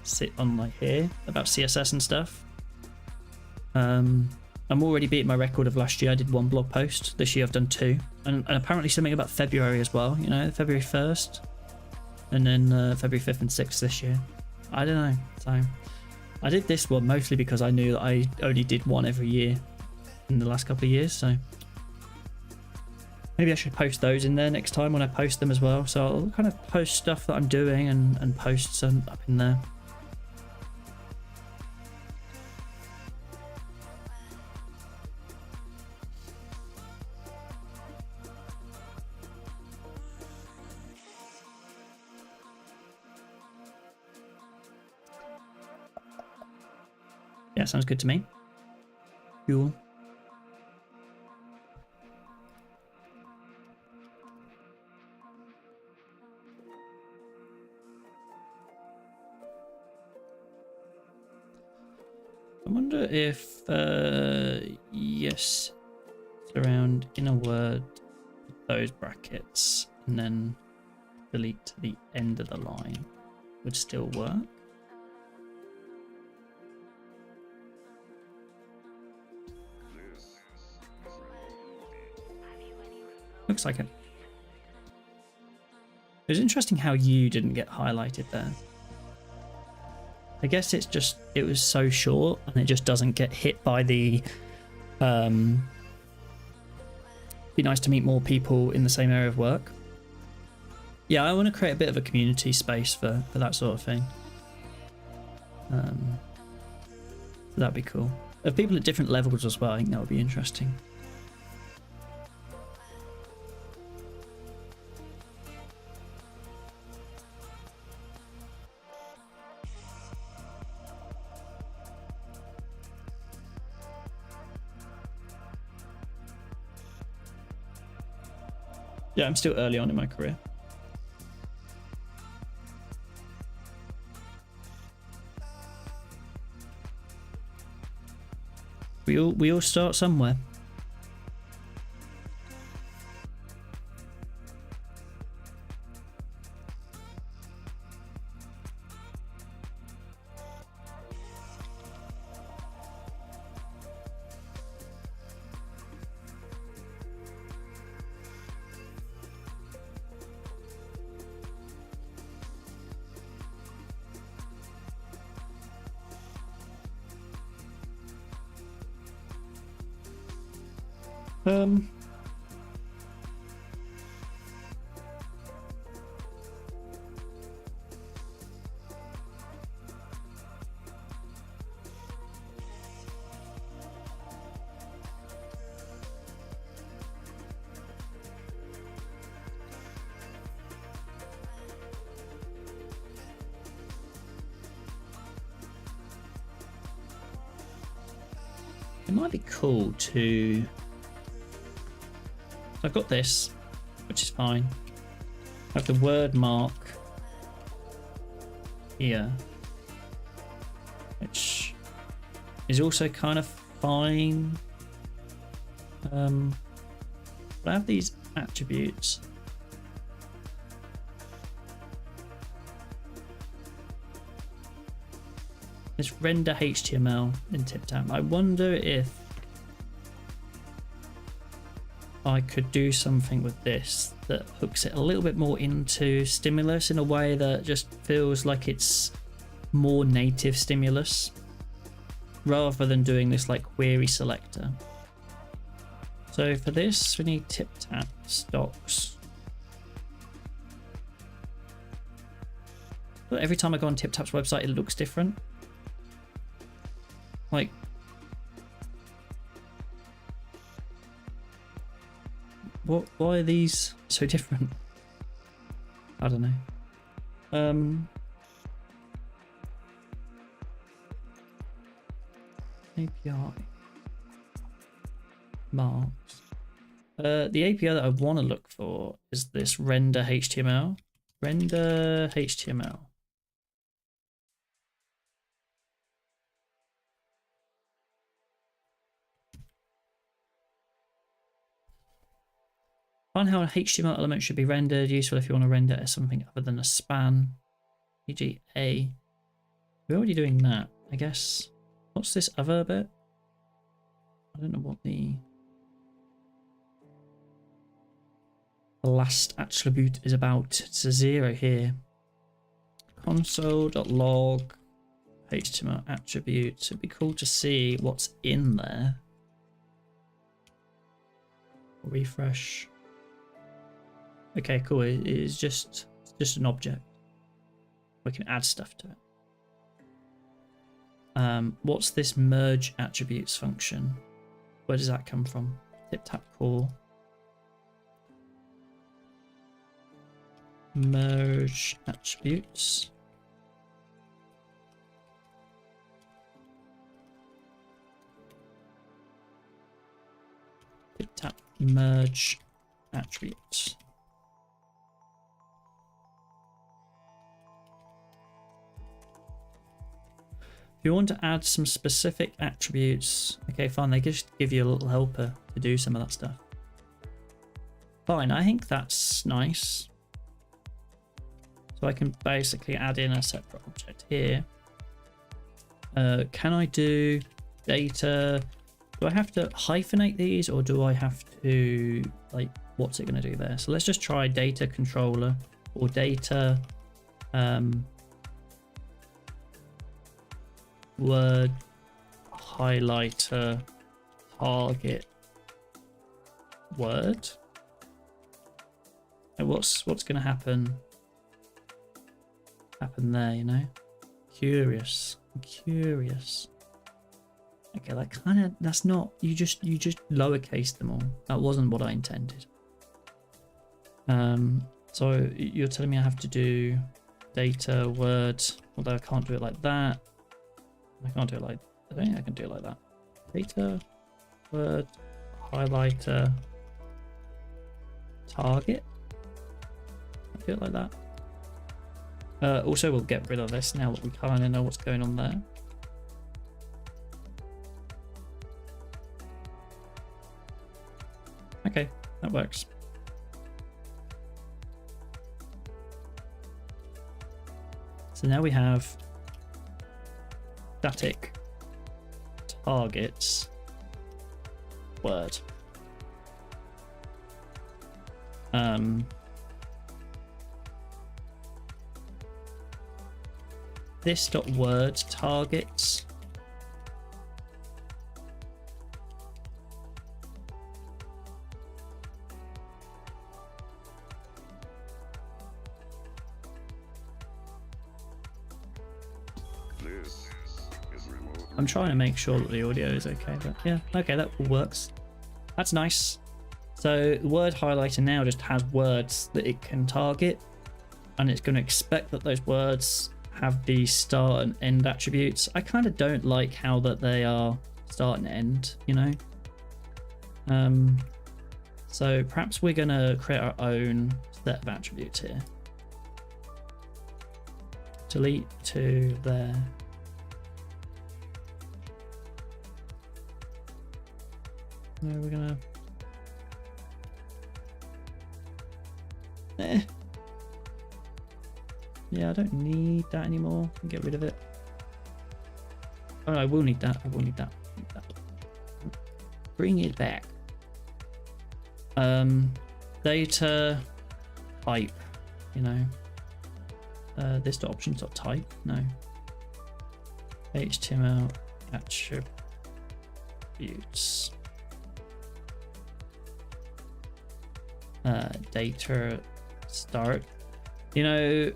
sit on like here about CSS and stuff. I'm already beating my record of last year. I did 1 blog post. This year I've done 2, and apparently something about February as well, you know, February 1st. And then February 5th and 6th this year. I don't know. So I did this one mostly because I knew that I only did 1 every year in the last couple of years. So maybe I should post those in there next time when I post them as well. So I'll kind of post stuff that I'm doing and post some up in there. Yeah, sounds good to me. Cool. I wonder if, yes, surround inner word those brackets and then delete to the end of the line would still work. Looks like it. It was interesting how you didn't get highlighted there. I guess it's just, it was so short and it just doesn't get hit by the be nice to meet more people in the same area of work. Yeah, I want to create a bit of a community space for that sort of thing. So that'd be cool. Of people at different levels as well, I think that would be interesting. Yeah, I'm still early on in my career. We all start somewhere. It might be cool to... I've got this, which is fine. I have the word mark here, which is also kind of fine. But I have these attributes. This render HTML in TipTap. I wonder if I could do something with this that hooks it a little bit more into stimulus in a way that just feels like it's more native stimulus rather than doing this like query selector. So for this we need TipTap stocks. But every time I go on TipTap's website it looks different. Like, why are these so different? I don't know. API marks. The API that I want to look for is this render HTML. Render HTML. Find how an HTML element should be rendered. Useful if you want to render as something other than a span. E.g. A. We're already doing that, I guess. What's this other bit? I don't know what the last attribute is about. It's a 0 here. Console.log HTML attributes. It'd be cool to see what's in there. Refresh. Okay, cool. It is just an object. We can add stuff to it. What's this merge attributes function? Where does that come from? TipTap core. Merge attributes. TipTap merge attributes. If you want to add some specific attributes, okay, fine, they just give you a little helper to do some of that stuff. Fine, I think that's nice. So I can basically add in a separate object here. Can I do data? Do I have to hyphenate these or do I have to, like, what's it going to do there? So let's just try data controller or data word highlighter target word. And what's going to happen there, you know? Curious. I'm curious. Okay, that's not, you just lowercase them all. That wasn't what I intended. So you're telling me I have to do data word, although I can't do it like that. I can't do it like, I don't think I can do it like that. Data word highlighter target. I do it like that. Also, we'll get rid of this now that we kind of know what's going on there. Okay, that works. So now we have static targets word. This dot word targets I'm trying to make sure that the audio is okay, but yeah, okay, that all works. That's nice. So the word highlighter now just has words that it can target, and it's going to expect that those words have the start and end attributes. I kind of don't like how that they are start and end, you know. So perhaps we're going to create our own set of attributes here. Delete to there. No, we're gonna. Yeah, I don't need that anymore. Get rid of it. Oh, no, I will need that. I will need that. Bring it back. Data type. You know. This dot options dot type. No. HTML attributes. Data start. You know,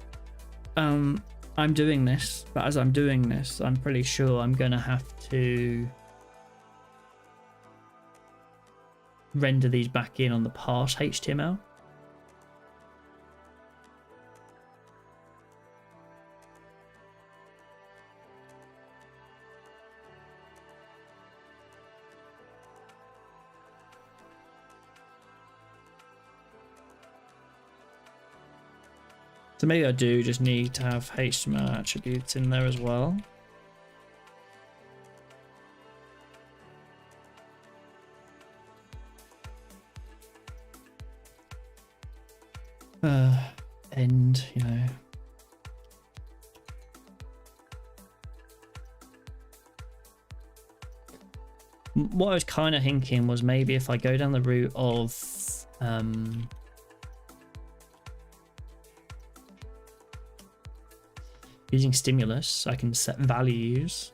I'm doing this, but as I'm doing this, I'm pretty sure I'm gonna have to render these back in on the parse HTML. So maybe I do just need to have HTML attributes in there as well. End, you know. What I was kind of thinking was maybe if I go down the route of using stimulus, I can set values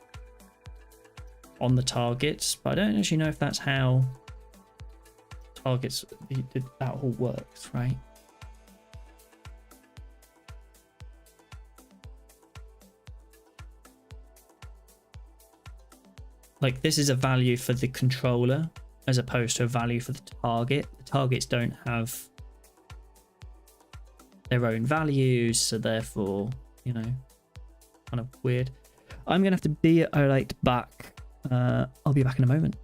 on the targets, but I don't actually know if that's how targets, that all works, right? Like this is a value for the controller as opposed to a value for the target. The targets don't have their own values, so therefore, you know, kind of weird. I'm gonna have to be right back. I'll be back in a moment.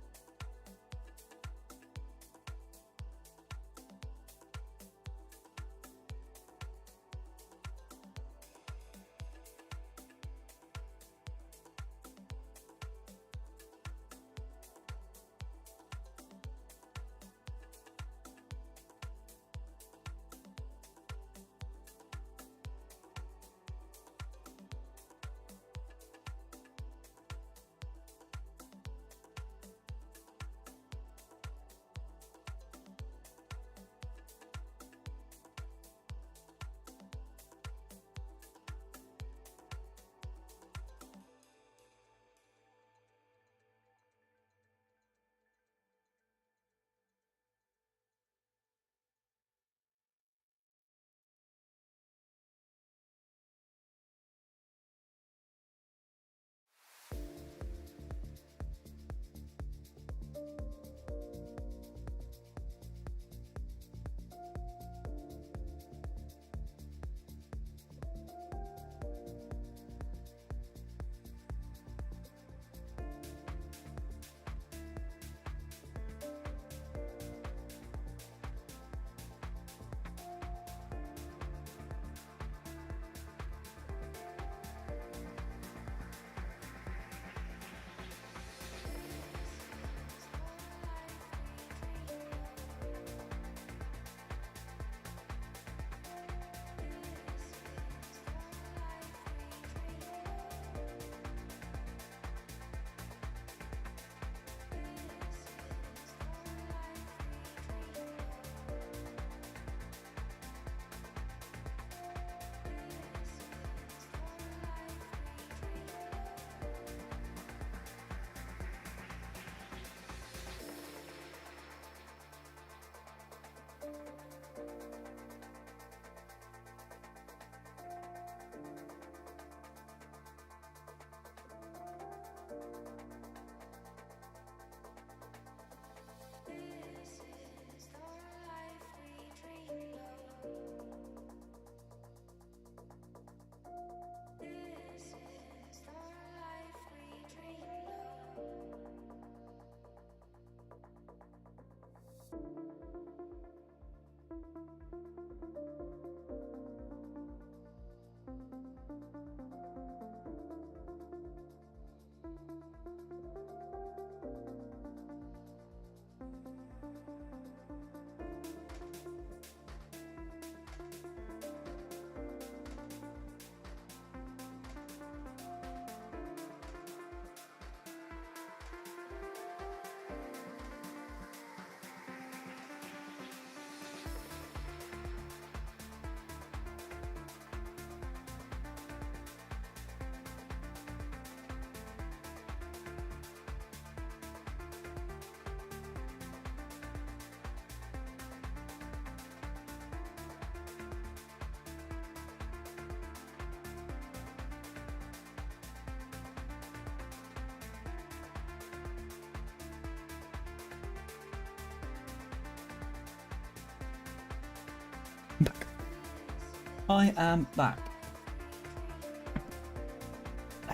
I am back.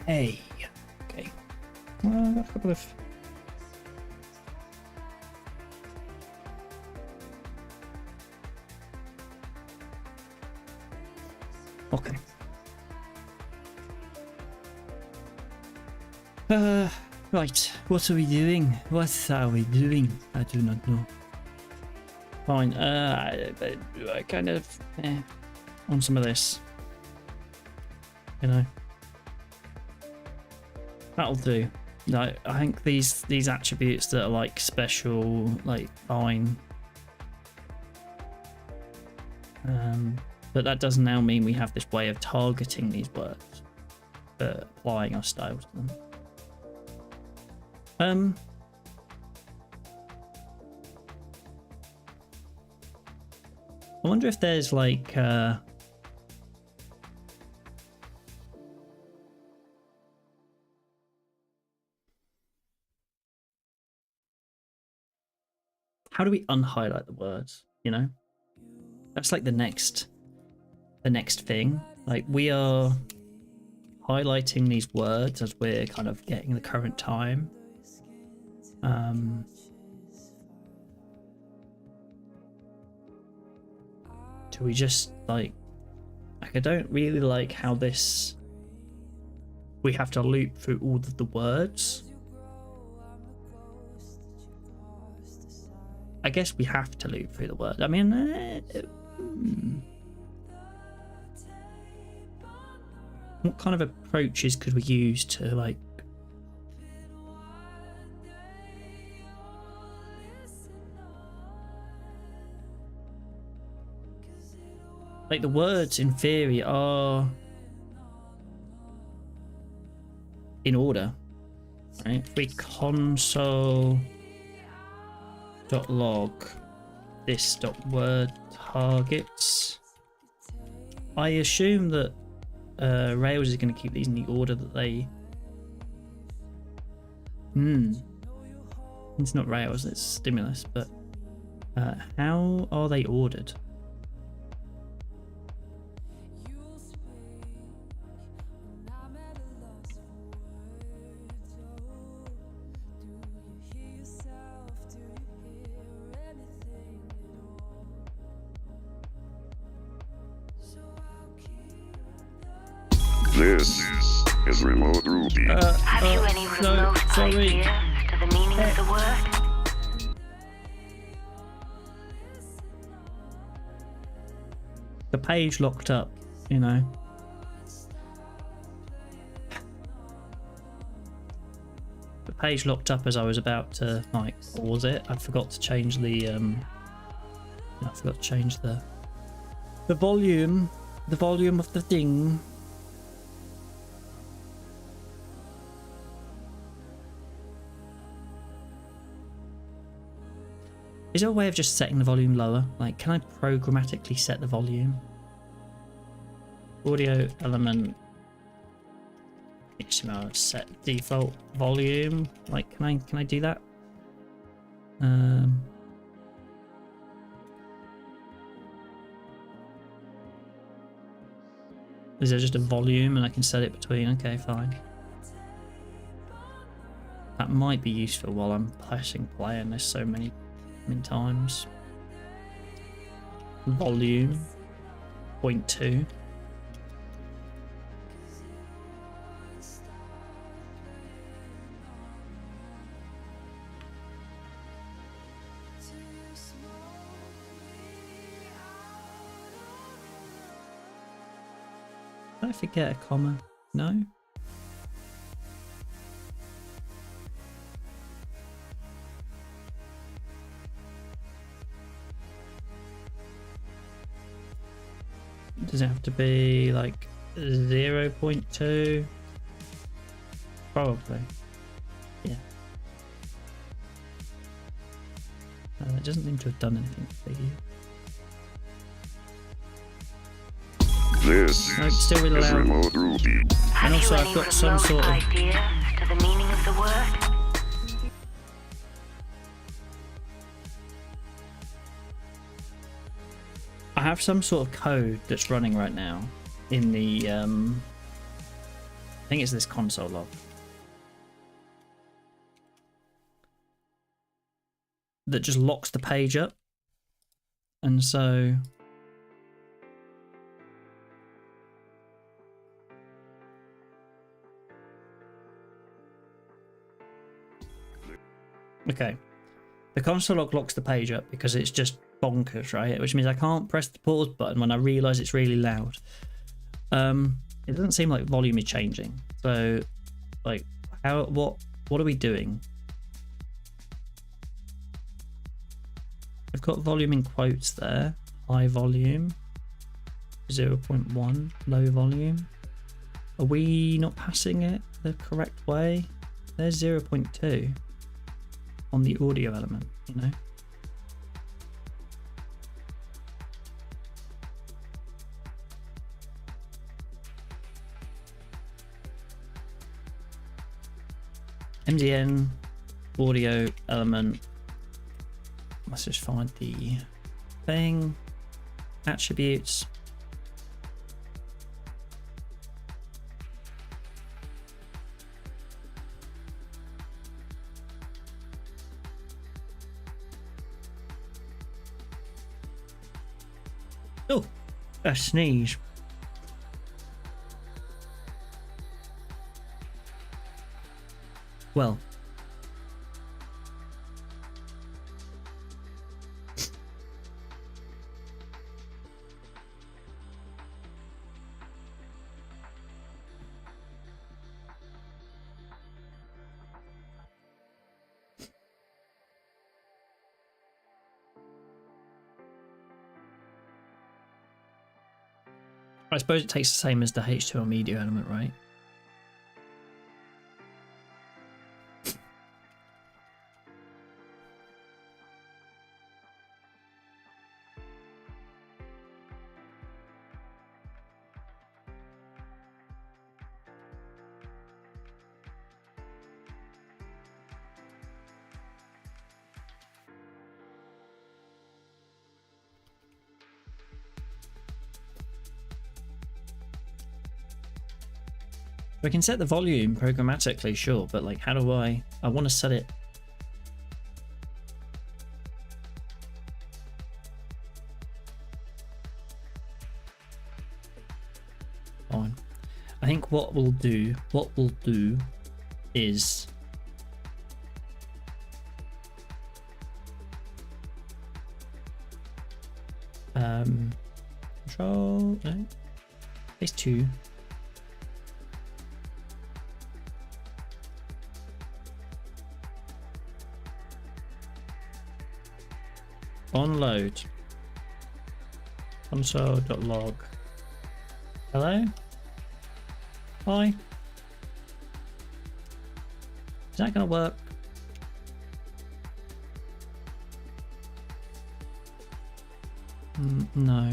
Hey. Okay. Well, a couple of. Okay. Right. What are we doing? What are we doing? I do not know. Fine. I kind of on some of this. You know. That'll do. Like, I think these attributes that are like special, like fine. But that does now mean we have this way of targeting these words, but applying our style to them. I wonder if there's like how do we unhighlight the words, you know? That's like the next thing. Like, we are highlighting these words as we're kind of getting the current time. Do we just like I don't really like how this we have to loop through all of the words. I guess we have to loop through the word. I mean, what kind of approaches could we use to like the words in theory are in order, right? If we console.log this.word targets, I assume that Rails is going to keep these in the order that they. It's not Rails, it's Stimulus, but how are they ordered? This is Remote Ruby. Have you any remote idea to the meaning of the word? The page locked up, you know. The page locked up as I was about to like pause it. I forgot to change the I forgot to change the volume of the thing. Is there a way of just setting the volume lower? Like, can I programmatically set the volume? Audio element. XML set default volume. Like, can I do that? Is there just a volume and I can set it between? Okay, fine. That might be useful while I'm pressing play and there's so many times. Volume 0.2. Did I forget a comma? No? Does it have to be like 0.2? Probably. Yeah. It doesn't seem to have done anything for you. This No, still really is loud. Remote Ruby. Have also you I've any got some remote sort of- idea to the meaning of the word? I have some sort of code that's running right now in the I think it's this console log that just locks the page up, and so okay, the console log locks the page up because it's just bonkers, right? Which means I can't press the pause button when I realize it's really loud. It doesn't seem like volume is changing. So, like, what are we doing? I've got volume in quotes there. High volume, 0.1. Low volume. Are we not passing it the correct way? There's 0.2 on the audio element, you know. MDN audio element. Let's just find the thing. Attributes. Oh, a sneeze. Well, I suppose it takes the same as the H2O media element, right? We can set the volume programmatically, sure, but like, how do I want to set it? Fine. I think what we'll do is control, no, space 2. On load. Console.log. Hello? Hi? Is that gonna work? No.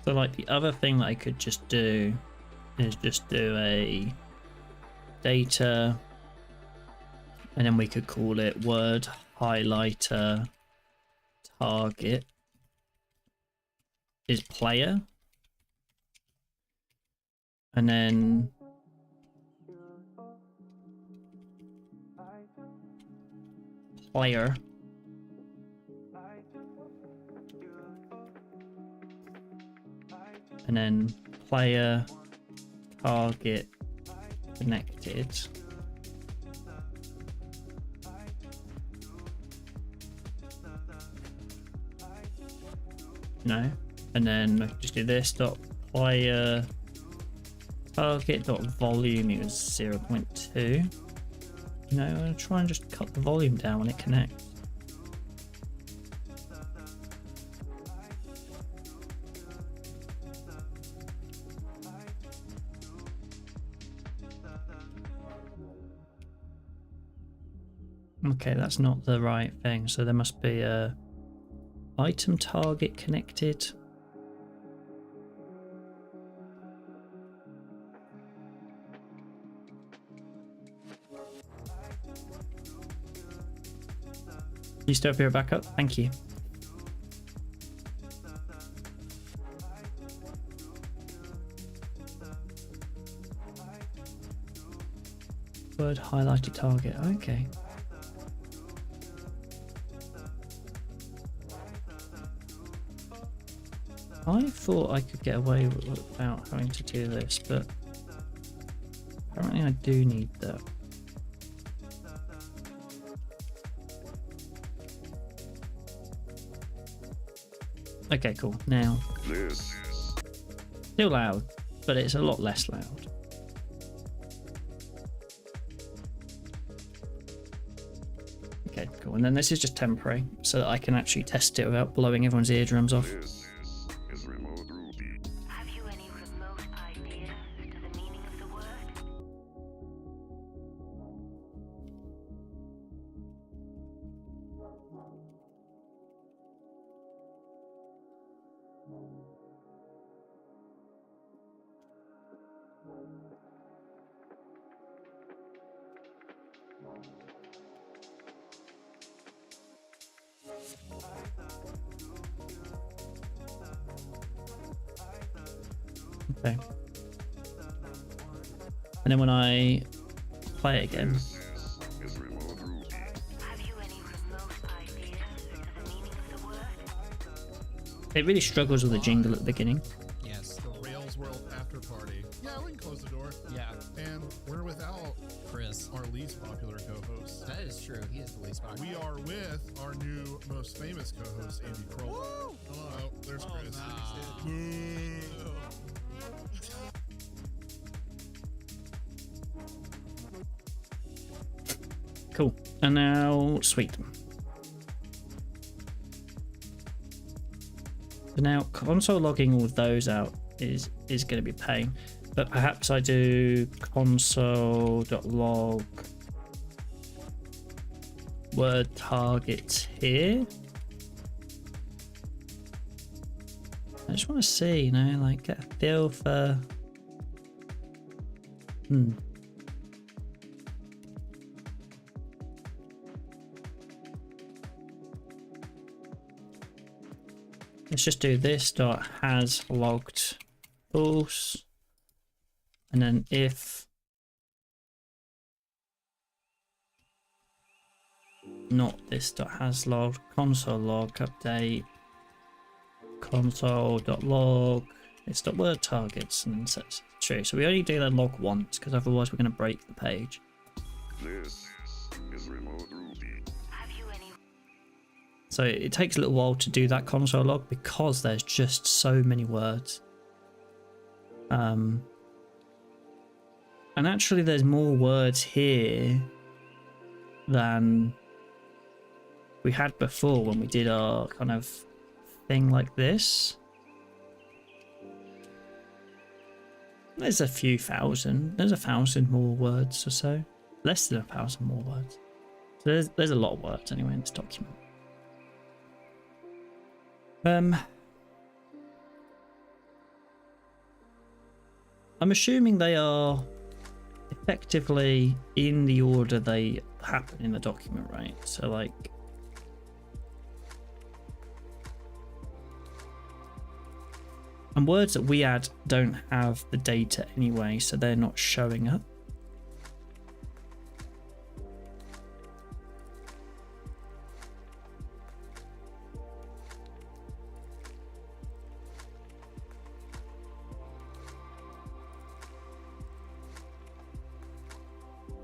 So like the other thing that I could just do is just do a data, and then we could call it word highlighter target is player, and then player and then player target connected. No, and then just do this dot player target dot volume equals 0.2. No, I'm gonna try and just cut the volume down when it connects. Okay, that's not the right thing, so there must be a item target connected. You still have your backup? Thank you. Word highlighted target. Okay. I thought I could get away without having to do this, but apparently I do need that. Okay, cool. Now, This still loud, but it's a lot less loud. Okay, cool. And then this is just temporary, so that I can actually test it without blowing everyone's eardrums off. this is remote Ruby. Have you any remote idea as to the meaning of the word? Okay. And then when I play it again, This is remote Ruby. Have you any remote idea as to the meaning of the word? it really struggles with the jingle at the beginning. Yes. The Rails World after party. Yeah, we can close the door. Yeah. And we're without Chris. our least popular co-host. That is true. He is the least popular. We are with our new most famous co-host, Andy Kroll. Hello. Oh, there's Chris. Boo. Cool. And now, sweet. So now console logging all of those out is going to be a pain, but perhaps I do console.log word targets here. I just want to see, you know, like get a feel for. Let's just do this dot has logged false, and then if not this dot has logged console log update console dot log it's dot word targets, and that's true. So we only do that log once because otherwise we're going to break the page. This is remote Ruby. Have you any So it takes a little while to do that console log because there's just so many words. And actually there's more words here than we had before when we did our kind of thing like this. There's a few thousand. There's 1,000 more words or so. Less than 1,000 more words. So there's a lot of words anyway in this document. I'm assuming they are effectively in the order they happen in the document, right? So like and words that we add don't have the data anyway, so they're not showing up.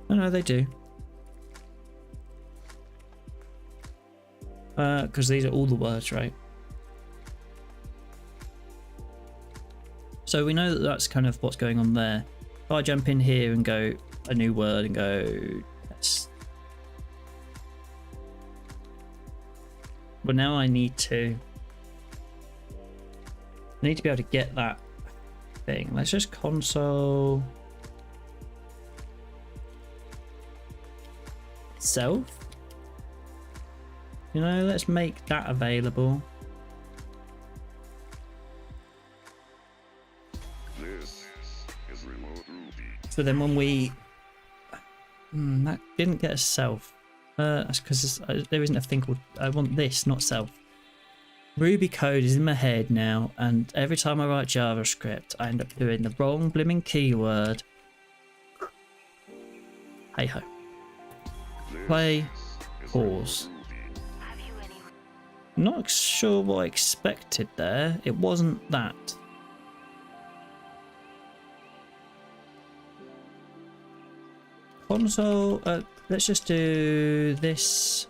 Oh no, they do. Because these are all the words, right? So we know that that's kind of what's going on there. If I jump in here and go a new word and go yes. But now I need to be able to get that thing. Let's just console itself. You know, let's make that available. This is remote Ruby. So then when we That didn't get a self. That's because there isn't a thing called. I want this, not self. Ruby code is in my head now, and every time I write JavaScript, I end up doing the wrong blimming keyword. Hey ho. Play. Pause. Have you any Not sure what I expected there. It wasn't that. Console. Let's just do this.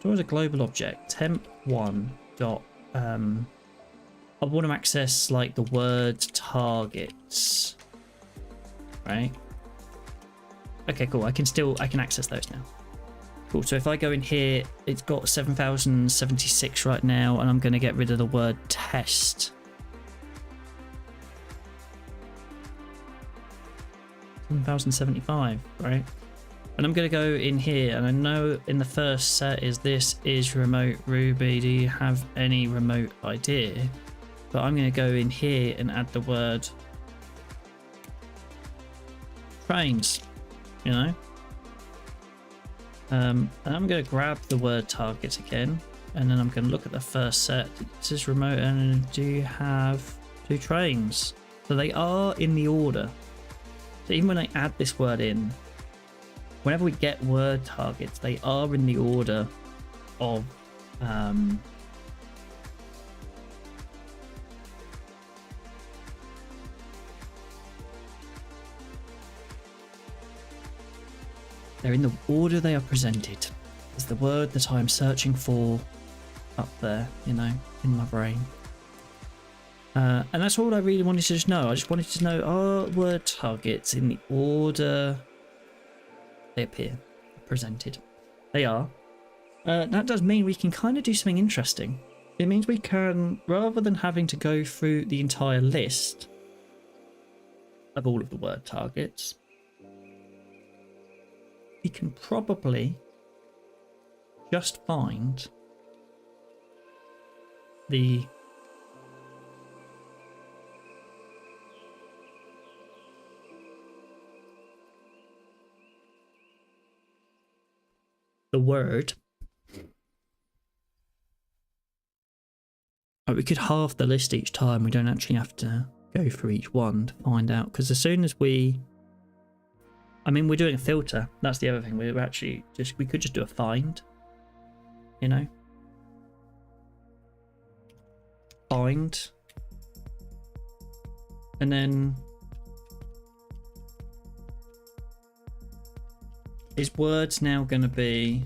So as a global object, temp1 dot. I want to access like the word targets, right? Okay, cool. I can access those now. Cool. So if I go in here, it's got 7,076 right now, and I'm going to get rid of the word test. 7,075, right? And I'm going to go in here, and I know in the first set this is remote Ruby. Do you have any remote idea? But I'm going to go in here and add the word trains, you know? And I'm going to grab the word targets again, and then I'm going to look at the first set. This is remote, and do you have 2 trains? So they are in the order. So even when I add this word in, whenever we get word targets, they are in the order of they're in the order they are presented. Is the word that I'm searching for up there, you know, in my brain. And that's all I really wanted to just know. I just wanted to know, are word targets in the order they appear, presented? They are. That does mean we can kind of do something interesting. It means we can, rather than having to go through the entire list of all of the word targets, we can probably just find the word. We could halve the list each time. We don't actually have to go through each one to find out, because as soon as we, I mean, we're doing a filter. That's the other thing. We're actually just, we could just do a find, you know, find, and then is words now going to be,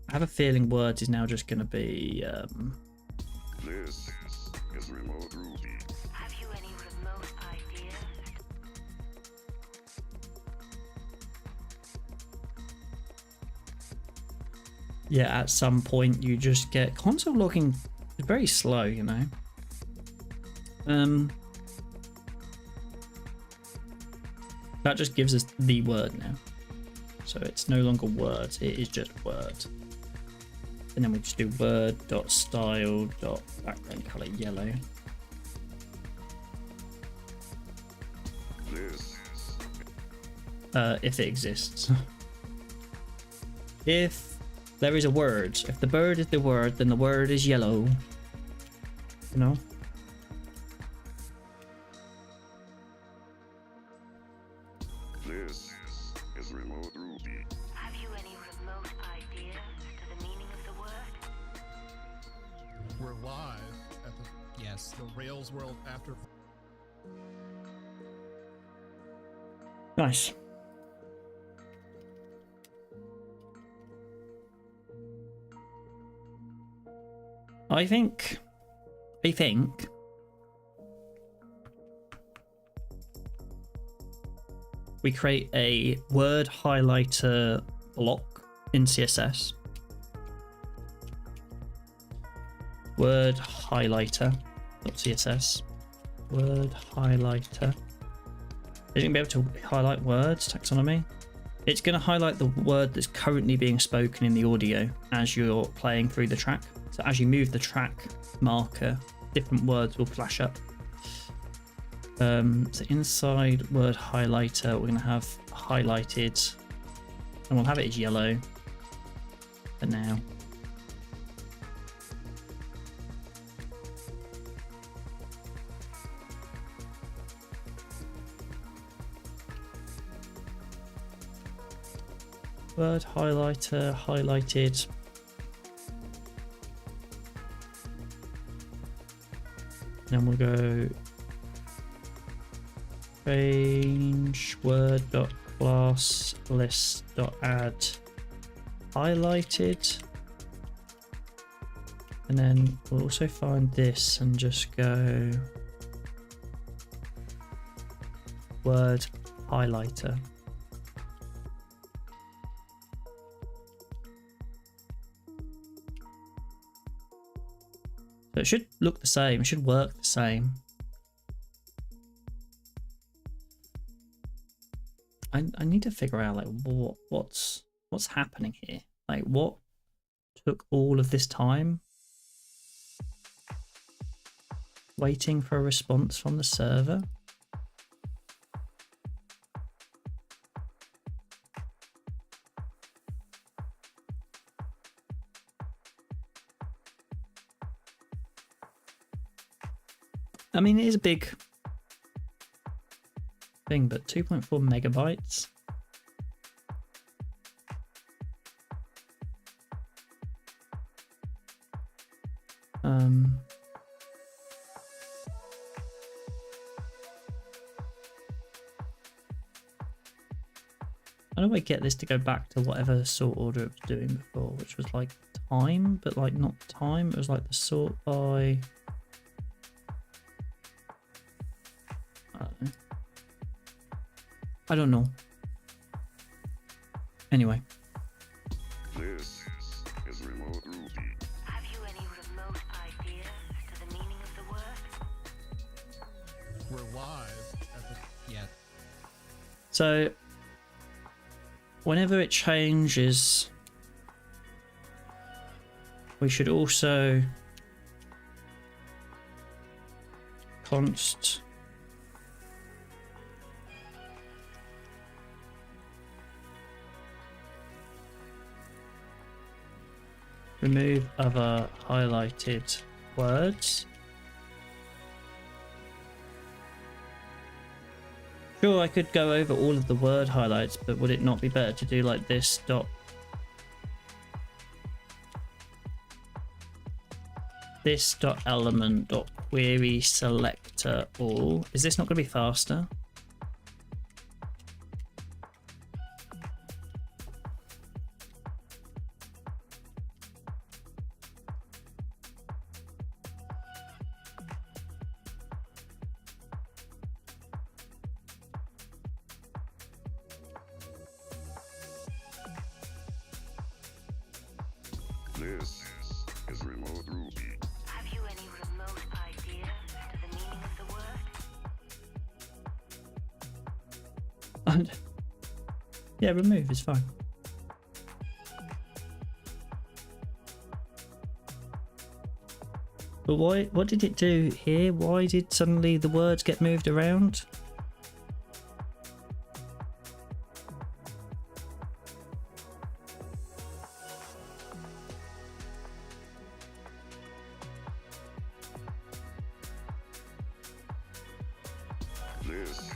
I have a feeling words is now just going to be This is remote Ruby. have you any remote ideas? yeah, at some point you just get console logging is very slow, you know. That just gives us the word now, so it's no longer words, it is just word. And then we just do word dot style dot background color yellow. This If it exists. If there is a word, if the bird is the word, then the word is yellow. You know? this is remote Ruby. Have you any remote ideas to the meaning of the word? We're live at the Yes. Rails World after. Nice. I think we create a word highlighter block in CSS. Word highlighter.css. Word highlighter. Are you going to be able to highlight words, taxonomy? It's going to highlight the word that's currently being spoken in the audio as you're playing through the track. So as you move the track marker, different words will flash up. So inside word highlighter, we're going to have highlighted, and we'll have it as yellow for now. Word highlighter, highlighted. Then we'll go change word.class list.add highlighted. And then we'll also find this and just go word highlighter. So it should look the same, it should work the same. I need to figure out like what's happening here. Like what took all of this time? Waiting for a response from the server? I mean, it is a big thing, but 2.4 megabytes. How do I get this to go back to whatever sort order it was doing before, which was like time, but like not time, it was like the sort by... I don't know. Anyway. This is remote Ruby. Have you any remote ideas to the meaning of the word? We're live at the Yeah. So whenever it changes, we should also const remove other highlighted words. Sure, I could go over all of the word highlights, but would it not be better to do like this dot element dot query selector all? Is this not going to be faster? This is remote Ruby. Have you any remote ideas to the meaning of the word? And yeah, remove is fine. But why? What did it do here? Why did suddenly the words get moved around? This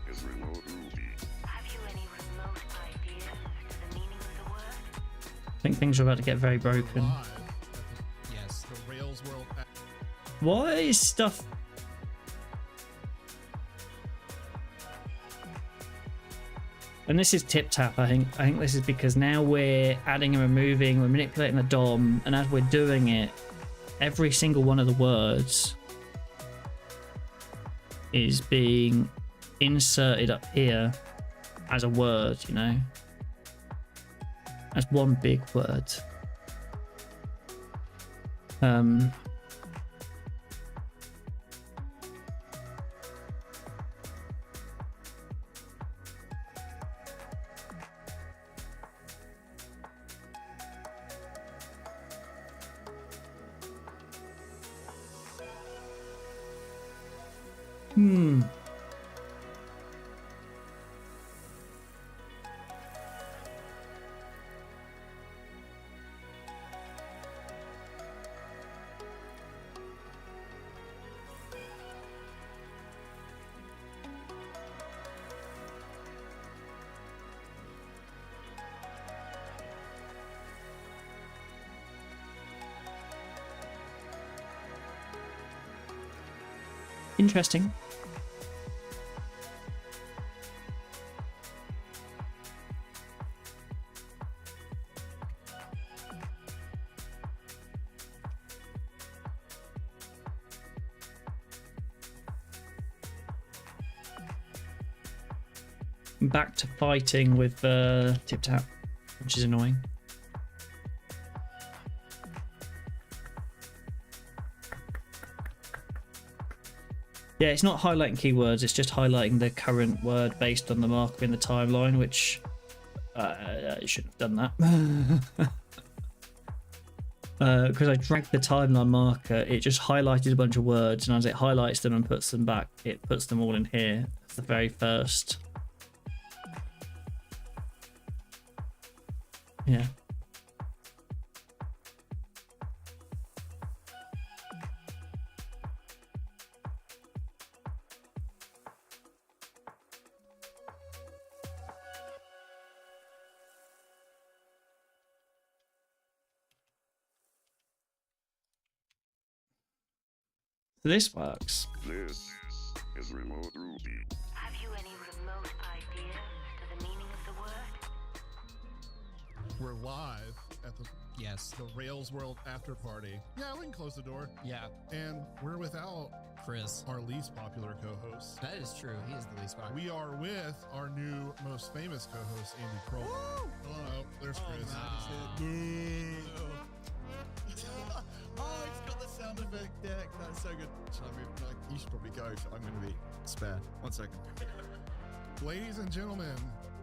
is remote Ruby. Have you any remote ideas to the meaning of the word? I think things are about to get very broken. live at Yes. the Rails World. Why is stuff... And this is tip tap, I think. I think this is because now we're adding and removing, we're manipulating the DOM, and as we're doing it, every single one of the words is being inserted up here as a word, you know, as one big word. Hmm. Interesting. Back to fighting with Tip Tap, which is annoying. Yeah, it's not highlighting keywords, it's just highlighting the current word based on the marker in the timeline, which I shouldn't have done that. Because I dragged the timeline marker, it just highlighted a bunch of words, and as it highlights them and puts them back, it puts them all in here. That's the very first. Yeah. So this works. This is Remote Ruby. Have you any remote idea to the meaning of the word? We're live at the Yes. Rails World after party. Yeah, we can close the door. Yeah. And we're without Chris. our least popular co-host. That is true. He is the least popular. We are with our new most famous co-host, Andy Kroll. Oh, there's Chris. Boo. Oh, it's got the sound effect deck. That's so good. Should I move? Like, you should probably go. I'm going to be spare. 1 second. Ladies and gentlemen,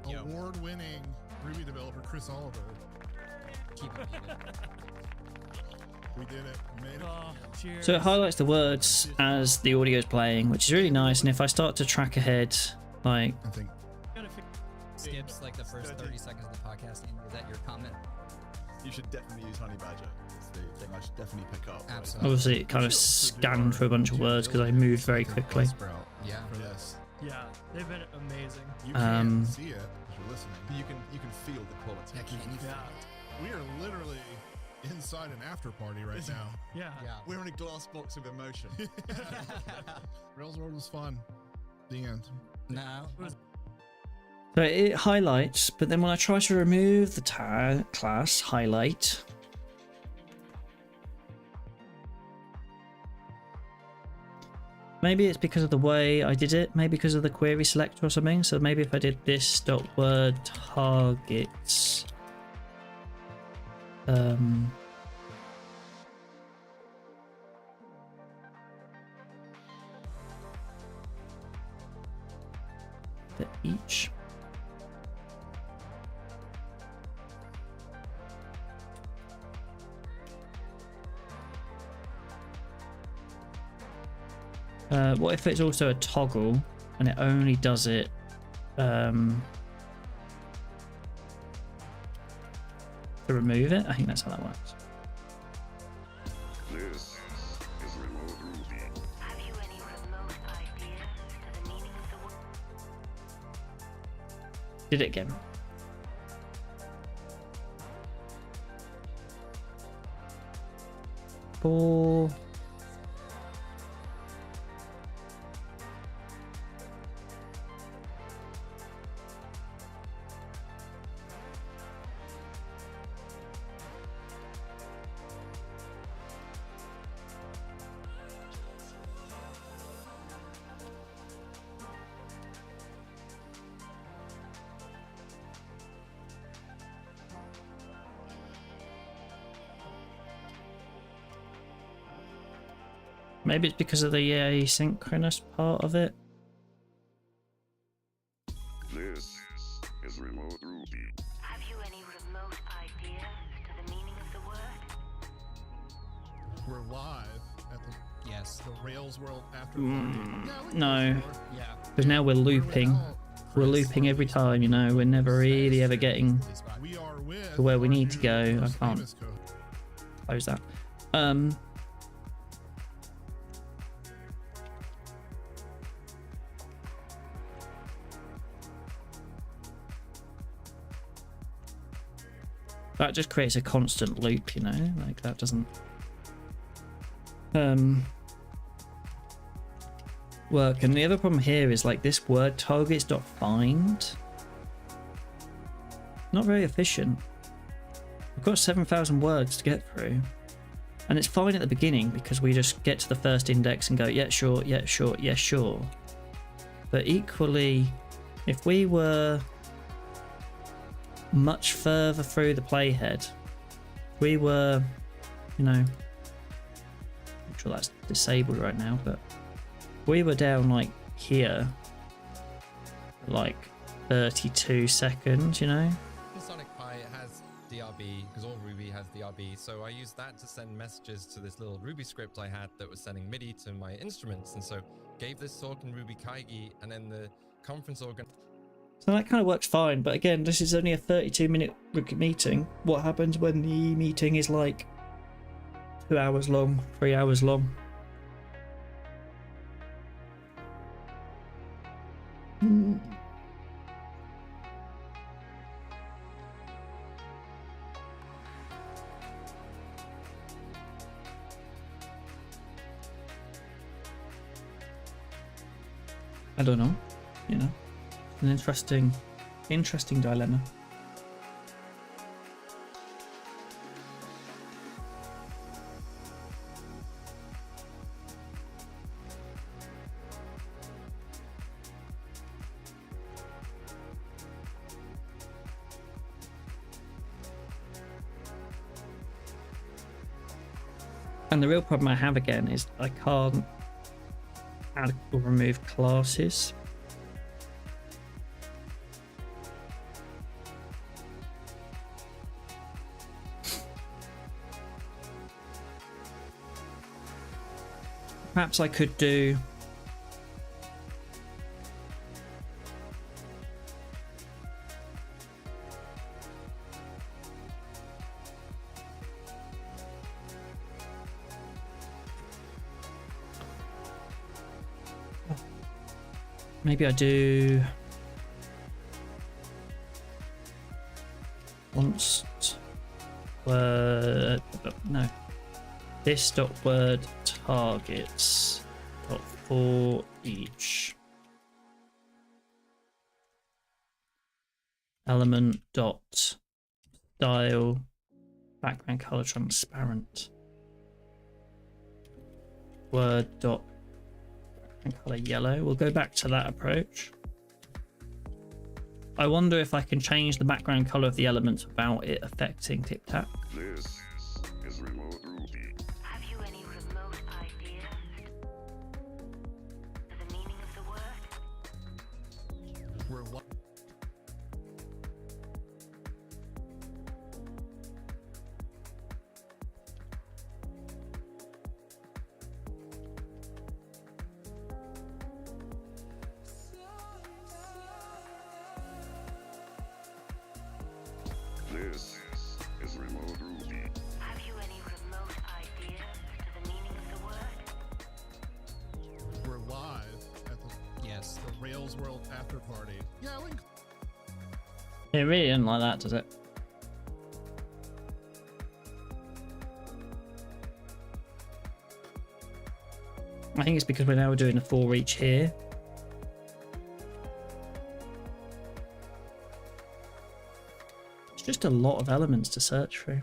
Yo. award-winning Ruby developer Chris Oliver. Keep it muted. We did it. We made it. Oh, cheers. So it highlights the words as the audio is playing, which is really nice. And if I start to track ahead, like, I think Gotta fi- Skips like the first 30 seconds of the podcast. Andy, is that your comment? you should definitely use Honey Badger. It's the thing I should definitely pick up. Absolutely. obviously it kind of scanned for a bunch of words because I moved very quickly. Buzzsprout Yeah. For this. Yeah, they've been amazing. you Um, can't see it as you're listening. But you can feel the quality. Yeah, can you Yeah, We are literally inside an after party right now. yeah. Yeah. We're in a glass box of emotion. Rails World was fun. The end. No. So it highlights, but then when I try to remove the class highlight, maybe it's because of the way I did it, maybe because of the query selector or something. So maybe if I did this dot word targets, for each. What if it's also a toggle and it only does it to remove it? I think that's how that works. This is Remote Ruby. Have you any remote idea to the meaning of the word? Did it again. Four. Maybe it's because of the asynchronous part of it. This is Remote Ruby. Have you any remote idea to the meaning of the word? We're live at the Yes. The Rails world after No, Yeah. because now we're looping. We're looping every time, you know. We're never really ever getting We are with to where we our need to new go. I most can't famous co-host. close that. That just creates a constant loop, you know, like that doesn't work. And the other problem here is like this word targets.find, not very efficient. We've got 7,000 words to get through, and it's fine at the beginning because we just get to the first index and go, yeah, sure, yeah, sure, yeah, sure. But equally, if we were much further through the playhead, we were, you know, I'm sure that's disabled right now, but we were down like here, like 32 seconds, you know. In Sonic Pi, it has DRB because all Ruby has DRB. So I used that to send messages to this little Ruby script I had that was sending MIDI to my instruments. And so gave this talk in Ruby Kaigi, and then the conference organ. So that kind of works fine, but again, this is only a 32-minute meeting. What happens when the meeting is like 2 hours long, 3 hours long? I don't know, you know, an interesting dilemma. And the real problem I have again is I can't add or remove classes. Perhaps I could do maybe I do const word, no, this dot word targets dot for each element dot style background color transparent word dot and color yellow. We'll go back to that approach. I wonder if I can change the background color of the elements without it affecting TipTap. This is remote Ruby. Have you any remote ideas for the meaning of the word? We're li- This is remote Ruby. Have you any remote ideas for the meaning of the word? we're live at Yes. the Rails world after party. Yeah, link. It really isn't like that, does it? I think it's because we're now doing a for each here. It's just a lot of elements to search through.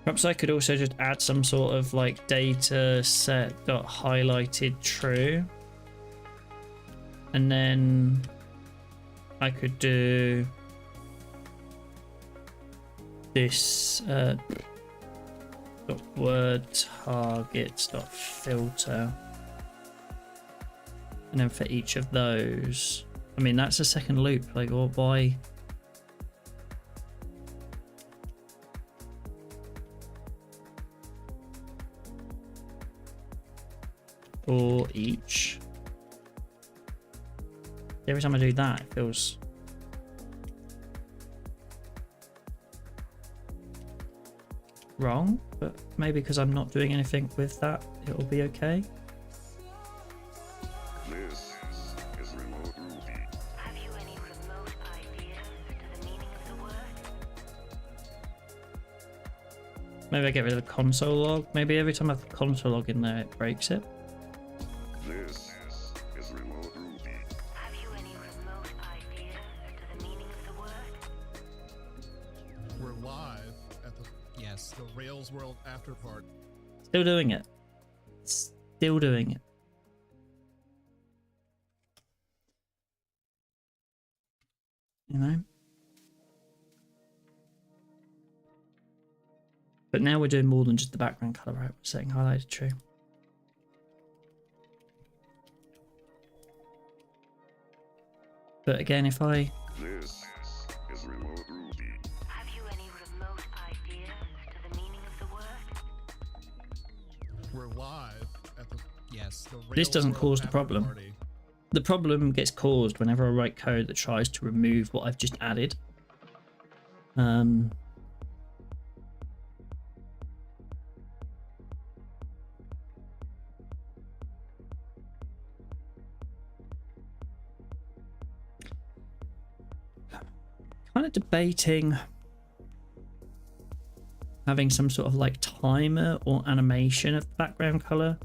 Perhaps I could also just add some sort of like data set dot highlighted true And then I could do this word targets dot filter, and then for each of those, I mean that's a second loop. Like, or why? For each. Every time I do that, it feels wrong, but maybe because I'm not doing anything with that, it'll be okay. This is remote Ruby. Have you any remote ideas to the meaning of the word? Maybe I get rid of the console log. Maybe every time I have the console log in there, it breaks it. This is remote Ruby. Have you any remote ideas to the meaning of the word? We're live at the Yes. Rails World after part. Still doing it. Still doing it. You know? But now we're doing more than just the background color, right? We're setting highlighted true. But again, if I... This is remote Ruby. Have you any remote ideas to the meaning of the word? We're live at the Yes. This doesn't Rails cause World the after problem. party. The problem gets caused whenever I write code that tries to remove what I've just added. Kind of debating having some sort of like timer or animation of the background color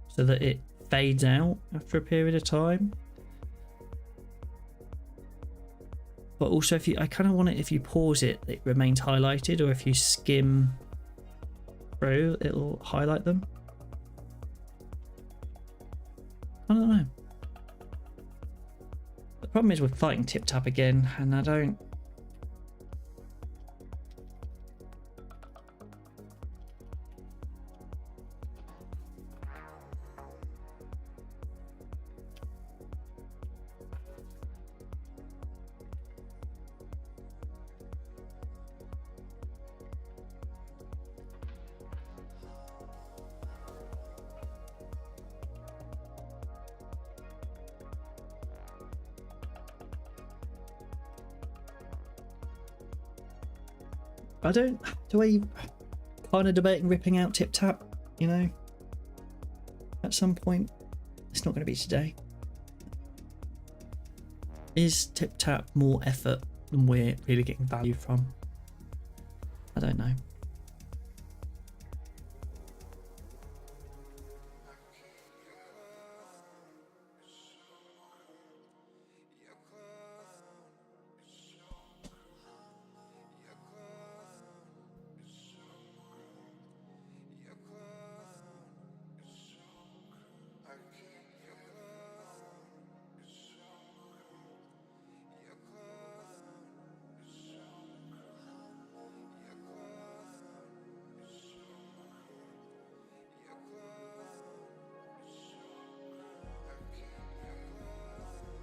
so that it fades out after a period of time. But also, if you, I kind of want it, if you pause it, it remains highlighted, or if you skim through, it'll highlight them. I don't know. The problem is we're fighting tip tap again, and I don't. Do I kind of debating ripping out tip tap, you know, at some point? It's not going to be today. Is tip tap more effort than we're really getting value from? I don't know.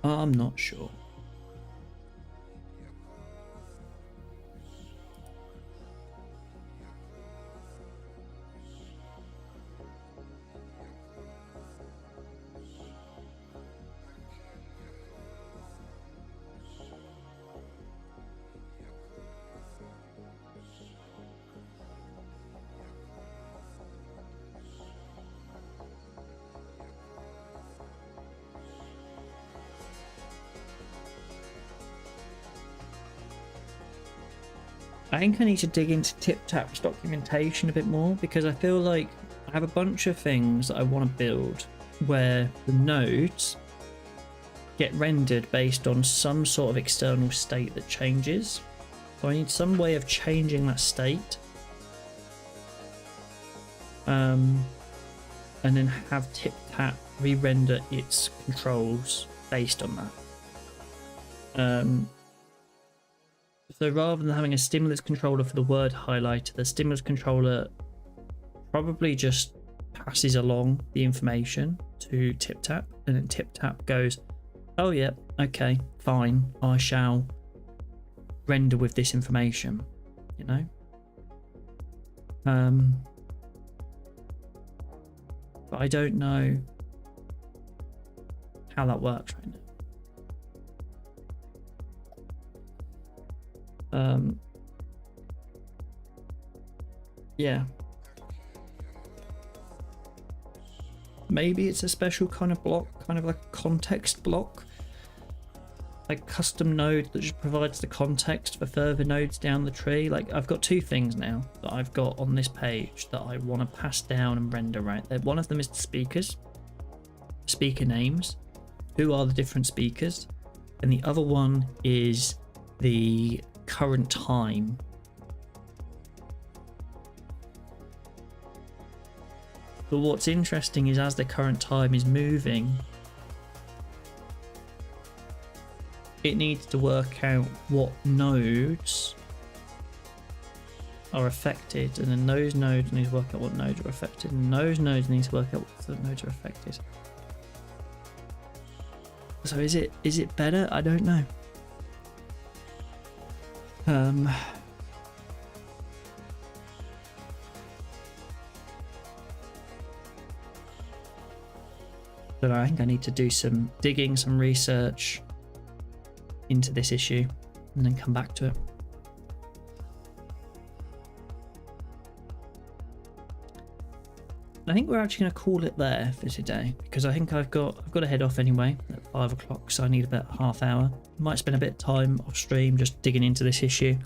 I'm not sure. I think I need to dig into TipTap's documentation a bit more, because I feel like I have a bunch of things that I want to build where the nodes get rendered based on some sort of external state that changes. So I need some way of changing that state. And then have TipTap re-render its controls based on that. So rather than having a stimulus controller for the word highlighter, the stimulus controller probably just passes along the information to TipTap, and then TipTap goes, oh yeah, okay, fine, I shall render with this information, you know. But I don't know how that works right now. Yeah. Maybe it's a special kind of block, kind of like a context block. Like custom node that just provides the context for further nodes down the tree. Like I've got two things now that I've got on this page that I want to pass down and render right there. One of them is the speakers, speaker names, who are the different speakers, and the other one is the current time. But what's interesting is as the current time is moving, it needs to work out what nodes are affected, and then those nodes need to work out what nodes are affected, and those nodes need to work out what nodes are affected. So is it better? I don't know. But I think I need to do some digging, some research into this issue, and then come back to it. I think we're actually going to call it there for today, because I think I've got to head off anyway at 5 o'clock, so I need about half hour. Might spend a bit of time off stream just digging into this issue,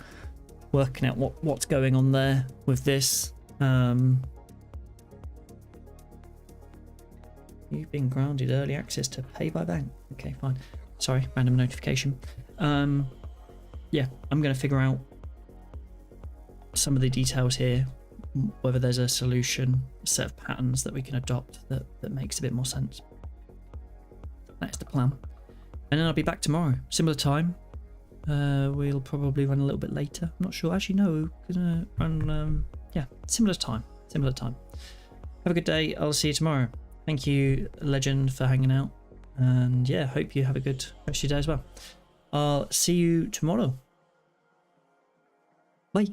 working out what's going on there with this. You've been granted early access to Pay by Bank. Okay, fine. Sorry, random notification. Yeah, I'm going to figure out some of the details here, whether there's a solution, a set of patterns that we can adopt that makes a bit more sense. That's the plan. And then I'll be back tomorrow, similar time. We'll probably run a little bit later. I'm not sure. Actually, no, we're going to run, yeah, similar time. Have a good day. I'll see you tomorrow. Thank you, Legend, for hanging out. And yeah, hope you have a good rest of your day as well. I'll see you tomorrow. Bye.